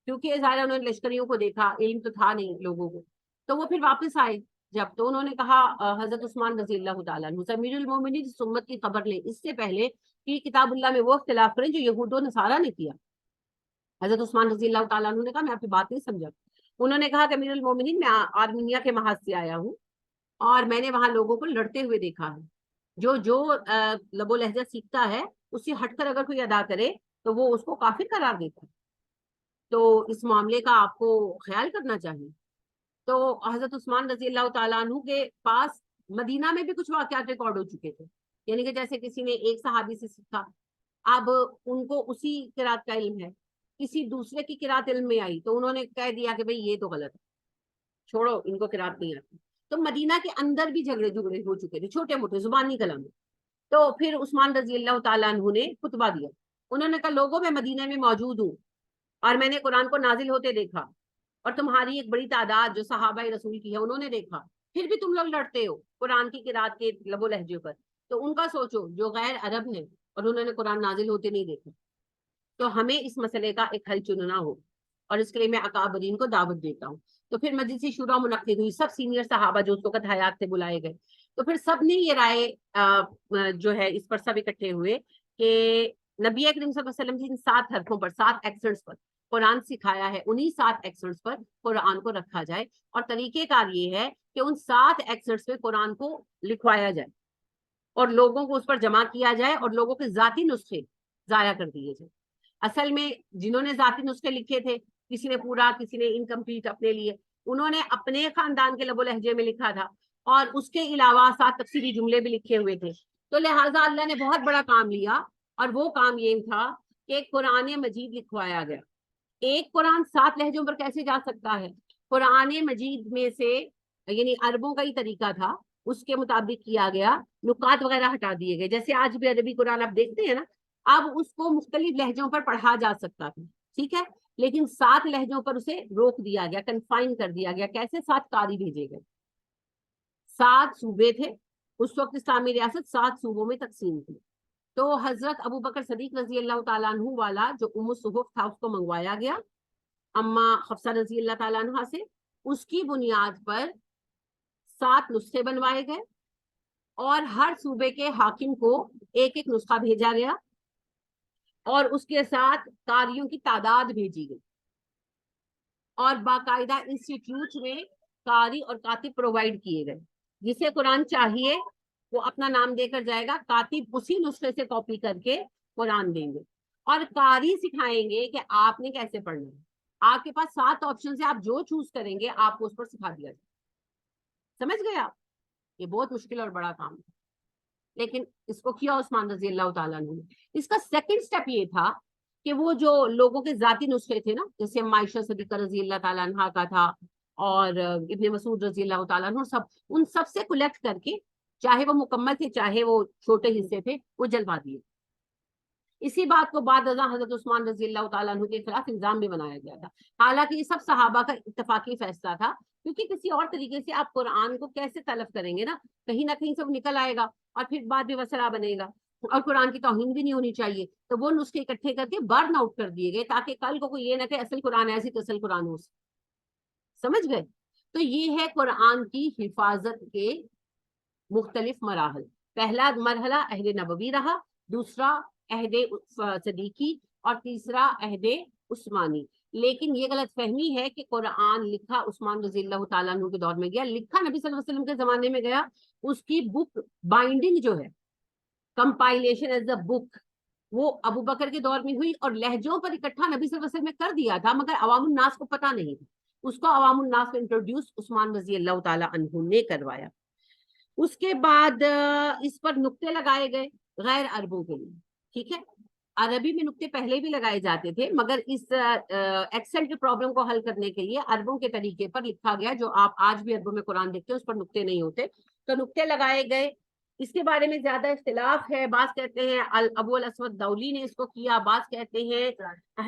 کیونکہ ظاہر انہوں نے لشکریوں کو دیکھا, علم تو تھا نہیں لوگوں کو. تو وہ پھر واپس آئے جب, تو انہوں نے کہا حضرت عثمان رضی اللہ تعالیٰ عنہ امیر المومنین جس امت کی خبر لیں اس سے پہلے کہ کتاب اللہ میں وہ اختلاف کریں جو یہود و نصارہ نے کیا. حضرت عثمان رضی اللہ تعالیٰ عنہ نے کہا میں آپ کی بات نہیں سمجھا. انہوں نے کہا کہ امیر المومنین میں آرمینیا کے محاذ سے آیا ہوں اور میں نے وہاں لوگوں کو لڑتے ہوئے دیکھا ہے. جو لب و لہجہ سیکھتا ہے اس سے ہٹ کر اگر کوئی ادا کرے تو وہ اس کو کافر قرار دیتا ہے. تو اس معاملے کا آپ کو خیال کرنا چاہیے. تو حضرت عثمان رضی اللہ تعالیٰ عنہ کے پاس مدینہ میں بھی کچھ واقعات ریکارڈ ہو چکے تھے, یعنی کہ جیسے کسی نے ایک صحابی سے سیکھا, اب ان کو اسی قرات کا علم ہے, کسی دوسرے کی قرات علم میں آئی تو انہوں نے کہہ دیا کہ بھئی یہ تو غلط ہے, چھوڑو ان کو قرات نہیں آتی. تو مدینہ کے اندر بھی جھگڑے ہو چکے تھے, چھوٹے موٹے زبانی کلام میں. تو پھر عثمان رضی اللہ تعالیٰ عنہ نے خطبہ دیا. انہوں نے کہا لوگوں میں مدینہ میں موجود ہوں اور میں نے قرآن کو نازل ہوتے دیکھا, اور تمہاری ایک بڑی تعداد جو صحابہ رسول کی ہے انہوں نے دیکھا, پھر بھی تم لوگ لڑتے ہو قرآن کی قرات کے لب و لہجے پر. تو ان کا سوچو جو غیر عرب ہیں اور انہوں نے قرآن نازل ہوتے نہیں دیکھا. تو ہمیں اس مسئلے کا ایک حل چننا ہو, اور اس کے لیے میں اکابرین کو دعوت دیتا ہوں. تو پھر مجلس شورا منعقد ہوئی, سب سینئر صحابہ جو اس وقت حیات سے بلائے گئے. تو پھر سب نے یہ رائے جو ہے اس پر سب اکٹھے ہوئے کہ نبی اکرم صلی اللہ علیہ وسلم جن 7 حرفوں پر 7 ایکسنٹس پر قرآن سکھایا ہے انہی 7 ایکسنٹس پر قرآن کو رکھا جائے, اور طریقہ کار یہ ہے کہ ان 7 ایکسنٹس پہ قرآن کو لکھوایا جائے اور لوگوں کو اس پر جمع کیا جائے, اور لوگوں کے ذاتی نسخے ضائع کر دیے جائیں. اصل میں جنہوں نے ذاتی نسخے لکھے تھے, کسی نے پورا, کسی نے انکمپلیٹ اپنے لیے, انہوں نے اپنے خاندان کے لب و لہجے میں لکھا تھا, اور اس کے علاوہ 7 تفسیری جملے بھی لکھے ہوئے تھے. تو لہٰذا اللہ نے بہت بڑا کام لیا, اور وہ کام یہ تھا کہ قرآن مجید لکھوایا گیا. ایک قرآن 7 لہجوں پر کیسے جا سکتا ہے؟ قرآن مجید میں سے, یعنی عربوں کا ہی طریقہ تھا, اس کے مطابق کیا گیا, نکات وغیرہ ہٹا دیے گئے. جیسے آج بھی عربی قرآن آپ دیکھتے ہیں نا, اب اس کو مختلف لہجوں پر پڑھا جا سکتا تھا, ٹھیک ہے, لیکن 7 لہجوں پر اسے روک دیا گیا, کنفائن کر دیا گیا. کیسے؟ 7 قاری بھیجے گئے. 7 صوبے تھے اس وقت, اسلامی ریاست 7 صوبوں میں تقسیم تھی. تو حضرت ابو بکر صدیق رضی اللہ تعالیٰ عنہ والا جو ام الصحف تھا اس کو منگوایا گیا اما حفصہ رضی اللہ تعالیٰ عنہ سے. اس کی بنیاد پر 7 نسخے بنوائے گئے, اور ہر صوبے کے حاکم کو ایک ایک نسخہ بھیجا گیا, اور اس کے ساتھ قاریوں کی تعداد بھیجی گئی, اور باقاعدہ انسٹیٹیوٹ میں قاری اور کاتب پرووائڈ کیے گئے. جسے قرآن چاہیے وہ اپنا نام دے کر جائے گا, کاتب اسی نسخے سے کاپی کر کے قرآن دیں گے, اور قاری سکھائیں گے کہ آپ نے کیسے پڑھنا ہے. آپ کے پاس 7 آپشن سے آپ جو چوز کریں گے آپ کو اس پر سکھا دیا جائے. سمجھ گئے آپ؟ یہ بہت مشکل اور بڑا کام ہے, لیکن اس کو کیا عثمان رضی اللہ تعالیٰ عنہ نے. اس کا سیکنڈ سٹیپ یہ تھا کہ وہ جو لوگوں کے ذاتی نسخے تھے نا, جیسے عائشہ صدیقہ رضی اللہ تعالیٰ عنہ کا تھا, اور ابن مسعود رضی اللہ تعالیٰ عنہ, ان سب سے کلیکٹ کر کے, چاہے وہ مکمل تھے چاہے وہ چھوٹے حصے تھے, وہ جلوا دیے. اسی بات کو بعد ازاں حضرت عثمان رضی اللہ تعالیٰ عنہ کے خلاف الزام بھی بنایا گیا تھا. حالانکہ یہ سب صحابہ کا اتفاقی فیصلہ تھا, کیونکہ کسی اور طریقے سے آپ قرآن کو کیسے تلف کریں گے نا, کہیں نہ کہیں سے وہ نکل آئے گا اور پھر بعد میں وسرا بنے گا. اور قرآن کی توہین بھی نہیں ہونی چاہیے. تو وہ نسخے اکٹھے کر کے برن آؤٹ کر دیے گئے تاکہ کل کو کوئی یہ نہ کہ اصل قرآن ایسی تو اصل قرآن ہو. سمجھ گئے؟ تو یہ ہے قرآن کی حفاظت کے مختلف مراحل. پہلا مرحلہ عہد نبوی رہا، دوسرا عہد صدیقی، اور تیسرا عہد عثمانی. لیکن یہ غلط فہمی ہے کہ قرآن لکھا عثمان رضی اللہ تعالیٰ عنہ کے دور میں گیا، لکھا نبی صلی اللہ علیہ وسلم کے زمانے میں گیا. اس کی بک بائنڈنگ جو ہے، کمپائلیشن ایز اے بک، وہ ابو بکر کے دور میں ہوئی اور لہجوں پر اکٹھا نبی صلی اللہ علیہ وسلم نے کر دیا تھا، مگر عوام الناس کو پتہ نہیں تھا. اس کو عوام الناس کو انٹروڈیوس عثمان رضی اللہ تعالیٰ عنہ نے کروایا. اس کے بعد اس پر نقطے لگائے گئے غیر عربوں کے لیے. ٹھیک ہے، عربی میں نقطے پہلے بھی لگائے جاتے تھے، مگر اس ایکسل کے پرابلم کو حل کرنے کے لیے عربوں کے طریقے پر لکھا گیا. جو آپ آج بھی عربوں میں قرآن دیکھتے ہیں اس پر نقطے نہیں ہوتے، تو نقطے لگائے گئے. اس کے بارے میں زیادہ اختلاف ہے. بعض کہتے ہیں ابو الاسود دولی نے اس کو کیا، بعض کہتے ہیں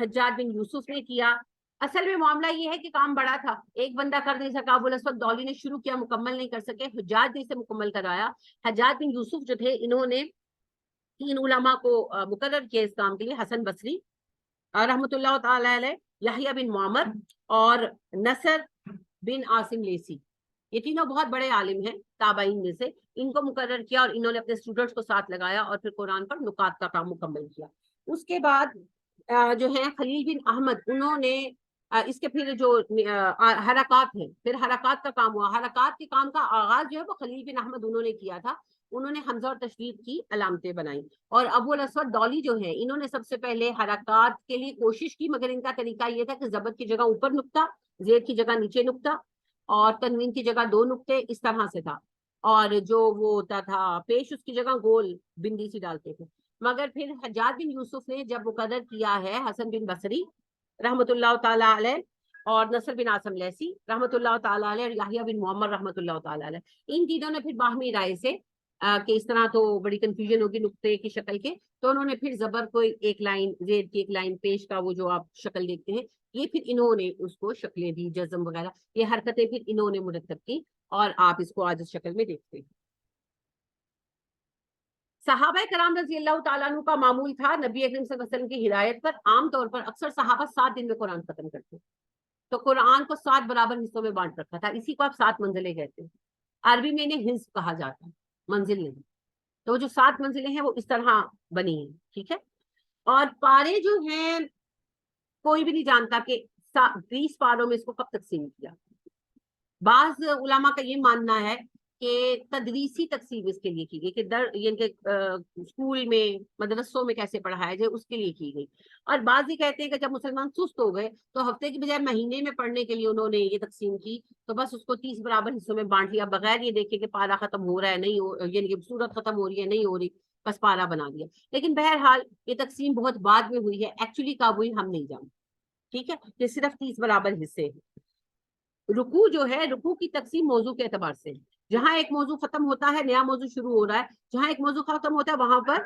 حجاج بن یوسف نے کیا. اصل میں معاملہ یہ ہے کہ کام بڑا تھا، ایک بندہ کر نہیں سکا. ابو الاسود دولی نے شروع کیا، مکمل نہیں کر سکے، حجاج نے اسے مکمل کرایا. حجاج بن یوسف جو تھے انہوں نے 3 علماء کو مقرر کیا اس کام کے لیے، حسن بصری رحمۃ اللہ تعالی علیہ، یحییٰ بن معمر اور نصر بن عاصم لیسی. یہ تینوں بہت بڑے عالم ہیں تابعین میں سے. ان کو مقرر کیا اور انہوں نے اپنے اسٹوڈنٹس کو ساتھ لگایا اور پھر قرآن پر نکات کا کام مکمل کیا. اس کے بعد جو ہیں خلیل بن احمد، انہوں نے اس کے پھر جو حرکات ہیں، پھر حرکات کا کام ہوا. حرکات کے کام کا آغاز جو ہے وہ خلیل بن احمد انہوں نے کیا تھا. انہوں نے حمزہ اور تشدید کی علامتیں بنائی. اور ابو الاسود دولی جو ہیں انہوں نے سب سے پہلے حرکات کے لیے کوشش کی، مگر ان کا طریقہ یہ تھا کہ ضبط کی جگہ اوپر نقطہ، زیر کی جگہ نیچے نقطہ، اور تنوین کی جگہ 2 نقطے، اس طرح سے تھا. اور جو وہ ہوتا تھا پیش، اس کی جگہ گول بندی سی ڈالتے تھے. مگر پھر حجاج بن یوسف نے جب مقرر کیا ہے حسن بن بصری رحمۃ اللہ تعالیٰ علیہ اور نصر بن عاصم لیسی رحمۃ اللہ تعالیٰ علیہ اور یحییٰ بن معمر رحمۃ اللہ تعالیٰ علیہ، ان تینوں نے پھر باہمی رائے سے کہ اس طرح تو بڑی کنفیوژن ہوگی نقطے کی شکل کے، تو انہوں نے پھر زبر کو ایک لائن، زیر کی ایک لائن، پیش کا وہ جو آپ شکل دیکھتے ہیں، یہ پھر انہوں نے اس کو شکلیں دی، جزم وغیرہ، یہ حرکتیں پھر انہوں نے مرتب کی اور آپ اس کو آج اس شکل میں دیکھتے ہیں. صحابہ کرام رضی اللہ تعالیٰ عنہ کا معمول تھا نبی اکرم صلی اللہ علیہ وسلم کی ہدایت پر عام طور پر اکثر صحابہ 7 دن میں قرآن ختم کرتے، تو قرآن کو 7 برابر حصوں میں بانٹ رکھا تھا. اسی کو آپ 7 منزلیں کہتے ہیں. عربی میں انہیں حزب کہا جاتا ہے، منزل نہیں. تو جو 7 منزلیں ہیں وہ اس طرح بنی ہیں. ٹھیک ہے، اور پارے جو ہیں کوئی بھی نہیں جانتا کہ 20 پاروں میں اس کو کب تقسیم کیا. بعض علماء کا یہ ماننا ہے کہ تدریسی تقسیم اس کے لیے کی گئی، کہ یعنی کہ اسکول میں مدرسوں میں کیسے پڑھایا جائے اس کے لیے کی گئی. اور بعض یہ کہتے ہیں کہ جب مسلمان سست ہو گئے تو ہفتے کی بجائے مہینے میں پڑھنے کے لیے انہوں نے یہ تقسیم کی، تو بس اس کو 30 برابر حصوں میں بانٹ لیا، بغیر یہ دیکھے کہ پارا ختم ہو رہا ہے نہیں ہو، یعنی کہ سورت ختم ہو رہی ہے نہیں ہو رہی، بس پارا بنا دیا. لیکن بہرحال یہ تقسیم بہت بعد میں ہوئی ہے، ایکچولی کب ہوئی ہم نہیں جانتے. ٹھیک ہے، یہ صرف 30 برابر حصے ہیں. رکوع جو ہے، رکوع کی تقسیم موضوع کے اعتبار سے، جہاں ایک موضوع ختم ہوتا ہے نیا موضوع شروع ہو رہا ہے، جہاں ایک موضوع ختم ہوتا ہے وہاں پر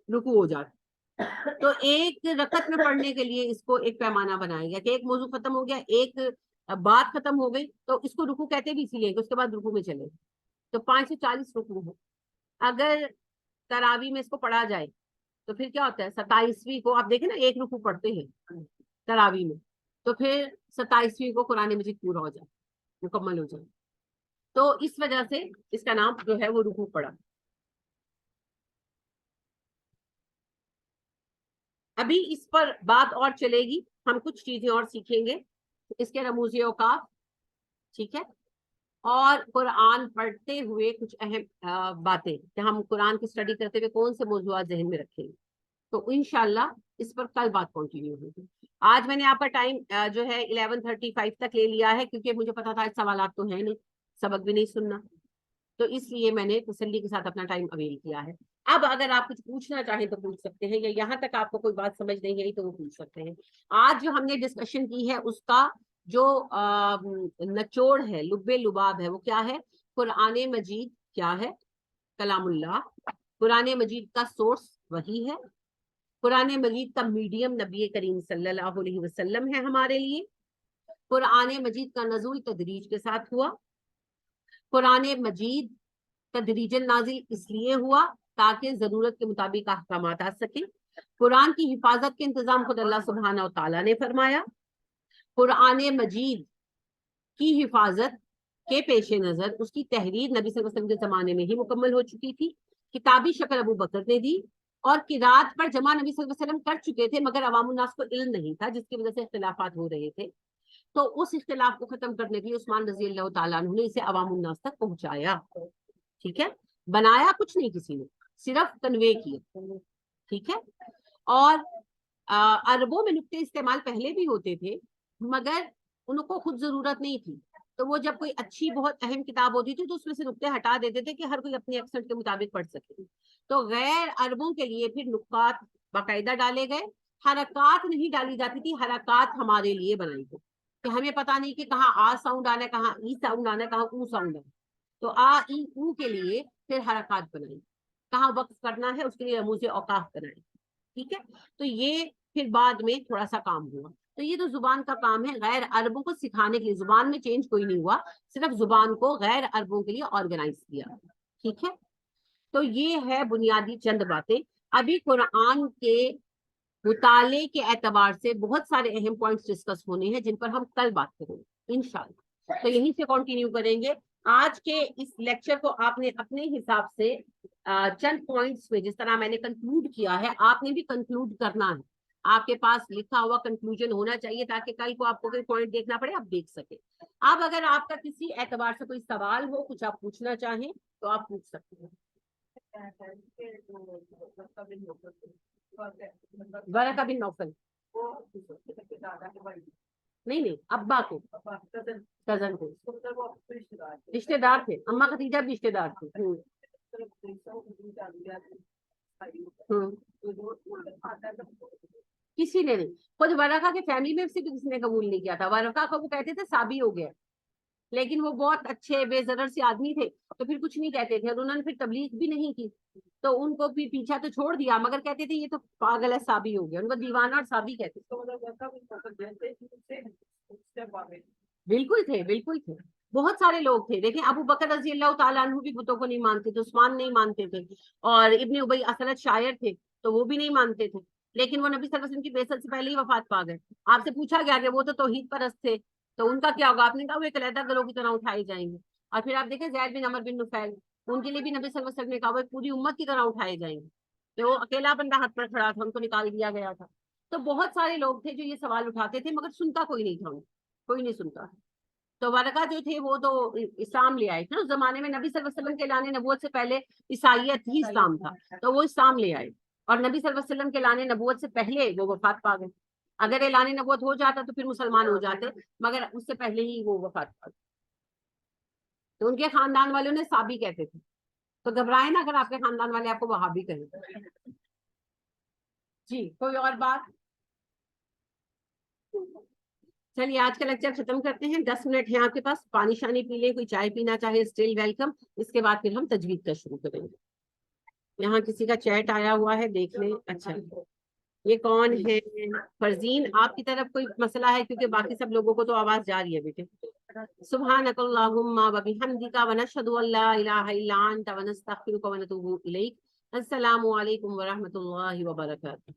رکوع ہو جاتا ہے. تو ایک رکعت میں پڑھنے کے لیے اس کو ایک پیمانہ بنایا گیا کہ ایک موضوع ختم ہو گیا، ایک بات ختم ہو گئی، تو اس کو رکوع کہتے بھی اسی لیے کہ اس کے بعد رکوع میں چلے. تو 540 رکوع ہے. اگر تراویح میں اس کو پڑھا جائے تو پھر کیا ہوتا ہے، 27ویں کو آپ دیکھیں نا، ایک رکوع پڑھتے ہیں تراویح میں، تو پھر 27ویں کو قرآن مجید پورا ہو جائے، مکمل ہو جائے. تو اس وجہ سے اس کا نام جو ہے وہ رکوع پڑا. ابھی اس پر بات اور چلے گی، ہم کچھ چیزیں اور سیکھیں گے، اس کے رموزی اوقاف. ٹھیک ہے، اور قرآن پڑھتے ہوئے کچھ اہم باتیں کہ ہم قرآن کی اسٹڈی کرتے ہوئے کون سے موضوعات ذہن میں رکھیں گے. تو انشاءاللہ اس پر کل بات کنٹینیو ہوگی. آج میں نے آپ کا ٹائم جو ہے 11:35 تک لے لیا ہے، کیونکہ مجھے پتا تھا سوالات تو ہیں نہیں، سبق بھی نہیں سننا، تو اس لیے میں نے تسلی کے ساتھ اپنا ٹائم اویل کیا ہے. اب اگر آپ کچھ پوچھنا چاہیں تو پوچھ سکتے ہیں، یا یہاں تک آپ کو کوئی بات سمجھ نہیں آئی تو وہ پوچھ سکتے ہیں. آج جو ہم نے ڈسکشن کی ہے اس کا جو نچوڑ ہے، لب لباب ہے، وہ کیا ہے؟ قرآن مجید کیا ہے؟ کلام اللہ. قرآن مجید کا سورس وہی ہے. قرآن مجید کا میڈیم نبی کریم صلی اللہ علیہ وسلم ہے ہمارے لیے. قرآن مجید کا نزول تدریج کے ساتھ ہوا. قرآن مجید تدریجاً نازل اس لیے ہوا تاکہ ضرورت کے مطابق احکامات آ سکیں۔ قرآن کی حفاظت کے انتظام خود اللہ سبحانہ و تعالیٰ نے فرمایا۔ قرآن مجید کی حفاظت کے پیش نظر اس کی تحریر نبی صلی اللہ علیہ وسلم کے زمانے میں ہی مکمل ہو چکی تھی۔ کتابی شکل ابو بکر نے دی اور قرات پر جمع نبی صلی اللہ علیہ وسلم کر چکے تھے، مگر عوام الناس کو علم نہیں تھا، جس کی وجہ سے اختلافات ہو رہے تھے۔ تو اس اختلاف کو ختم کرنے کے لیے عثمان رضی اللہ تعالیٰ عنہ نے اسے عوام الناس تک پہنچایا۔ ٹھیک ہے، بنایا کچھ نہیں کسی نے، صرف کنوے کیا۔ ٹھیک ہے، اور عربوں میں نقطے استعمال پہلے بھی ہوتے تھے، مگر ان کو خود ضرورت نہیں تھی، تو وہ جب کوئی اچھی بہت اہم کتاب ہوتی تھی تو اس میں سے نقطے ہٹا دیتے تھے کہ ہر کوئی اپنے ایکسنٹ کے مطابق پڑھ سکے۔ تو غیر عربوں کے لیے پھر نقاط باقاعدہ ڈالے گئے، حرکات نہیں ڈالی جاتی تھی، حرکات ہمارے لیے بنائی گئی کہ ہمیں پتہ نہیں کہ کہاں آ ساؤنڈ آنا ہے، کہاں ای ساؤنڈ آنا ہے، کہاں او ساؤنڈ آنا ہے، تو آ ای او کے لیے پھر حرکات بنائی، کہاں وقف کرنا ہے اس کے لیے رموز اوقاف بنائے۔ ٹھیک ہے، تو یہ پھر بعد میں تھوڑا سا کام ہوا۔ تو یہ تو زبان کا کام ہے، غیر عربوں کو سکھانے کے لیے، زبان میں چینج کوئی نہیں ہوا، صرف زبان کو غیر عربوں کے لیے آرگنائز کیا۔ ٹھیک ہے، تو یہ ہے بنیادی چند باتیں۔ ابھی قرآن کے مطالعے کے اعتبار سے بہت سارے اہم پوائنٹس ڈسکس ہونے ہیں جن پر ہم کل بات کریں گے انشاءاللہ۔ تو یہیں سے کنٹینیو کریں گے۔ آج کے اس لیکچر کو آپ نے اپنے حساب سے چند پوائنٹس میں، جس طرح میں نے کنکلوڈ کیا ہے، آپ نے بھی کنکلوڈ کرنا ہے۔ آپ کے پاس لکھا ہوا کنکلوژن ہونا چاہیے تاکہ کل کو آپ کو کوئی پوائنٹ دیکھنا پڑے، آپ دیکھ سکیں۔ اب اگر آپ کا کسی اعتبار سے کوئی سوال ہو، کچھ آپ پوچھنا چاہیں تو آپ پوچھ سکتے ہیں۔ ورقہ بن نوفل نہیں، ابا کو، کزن کو، رشتے دار تھے، اما خدیجہ بھی رشتے دار تھے۔ کسی نے نہیں، خود ورقہ کے فیملی میں سے بھی کسی نے قبول نہیں کیا تھا۔ ورقہ کو وہ کہتے تھے صابی ہو گیا، لیکن وہ بہت اچھے بے ضرر سے آدمی تھے تو پھر کچھ نہیں کہتے تھے، اور انہوں نے پھر تبلیغ بھی نہیں کی تو ان کو بھی پیچھا تو چھوڑ دیا، مگر کہتے تھے یہ تو پاگل ہے، صابی ہو گیا، ان کو دیوانہ اور صابی کہتے تھے۔ بالکل تھے، بالکل تھے، بہت سارے لوگ تھے۔ دیکھیں ابو بکر رضی اللہ تعالیٰ عنہ بھی بتوں کو نہیں مانتے تھے، عثمان نہیں مانتے تھے، اور ابن ابی اسلط شاعر تھے تو وہ بھی نہیں مانتے تھے، لیکن وہ نبی صلی اللہ علیہ وسلم کی بعثت سے پہلے ہی وفات پا گئے۔ آپ سے پوچھا گیا کہ وہ تو توحید پرست تھے تو ان کا کیا ہوگا، آپ نے کہا وہ ایک علیحدہ گروہ کی طرح اٹھائے جائیں گے۔ اور پھر آپ دیکھیں زید بن عمر بن نفیل، ان کے لیے بھی نبی صلی اللہ علیہ وسلم نے کہا وہ پوری امت کی طرح اٹھائے جائیں گے، تو وہ اکیلا بندہ ہاتھ پر کھڑا تھا، ان کو نکال دیا گیا تھا۔ تو بہت سارے لوگ تھے جو یہ سوال اٹھاتے تھے، مگر سنتا کوئی نہیں تھا، کوئی نہیں سنتا۔ تو ورقہ جو تھے وہ تو اسلام لے آئے تھے، اس زمانے میں نبی صلی اللہ علیہ وسلم کے لانے نبوت سے پہلے عیسائیت ہی اسلام تھا، تو وہ اسلام لے آئے، اور نبی صلی اللہ علیہ وسلم کے لانے نبوت سے پہلے وہ وفات پا گئے۔ اگر اعلان نبوت ہو جاتا تو پھر مسلمان ہو جاتے، مگر اس سے پہلے ہی وہ وفات پا گئے۔ تو ان کے خاندان والوں نے صابی کہتے تھے، تو گھبرائے نا اگر آپ کے خاندان والے آپ کو وہابی کہیں۔ جی کوئی اور بات؟ چلیے آج کا لیکچر ختم کرتے ہیں، 10 منٹ ہیں آپ کے پاس، پانی شانی پی لیں، کوئی چائے پینا چاہے اسٹل ویلکم، اس کے بعد پھر ہم تجوید کا شروع کریں گے۔ یہاں کسی کا چیٹ آیا ہوا ہے، دیکھ لیں۔ اچھا یہ کون ہے؟ فرزین، آپ کی طرف کوئی مسئلہ ہے؟ کیونکہ باقی سب لوگوں کو تو آواز جا رہی ہے بیٹے۔ سبحانک اللہم و بحمدک ونشہد ان لا الہ الا انت ونستغفرک ونتوب الیک۔ السلام علیکم ورحمۃ اللہ وبرکاتہ۔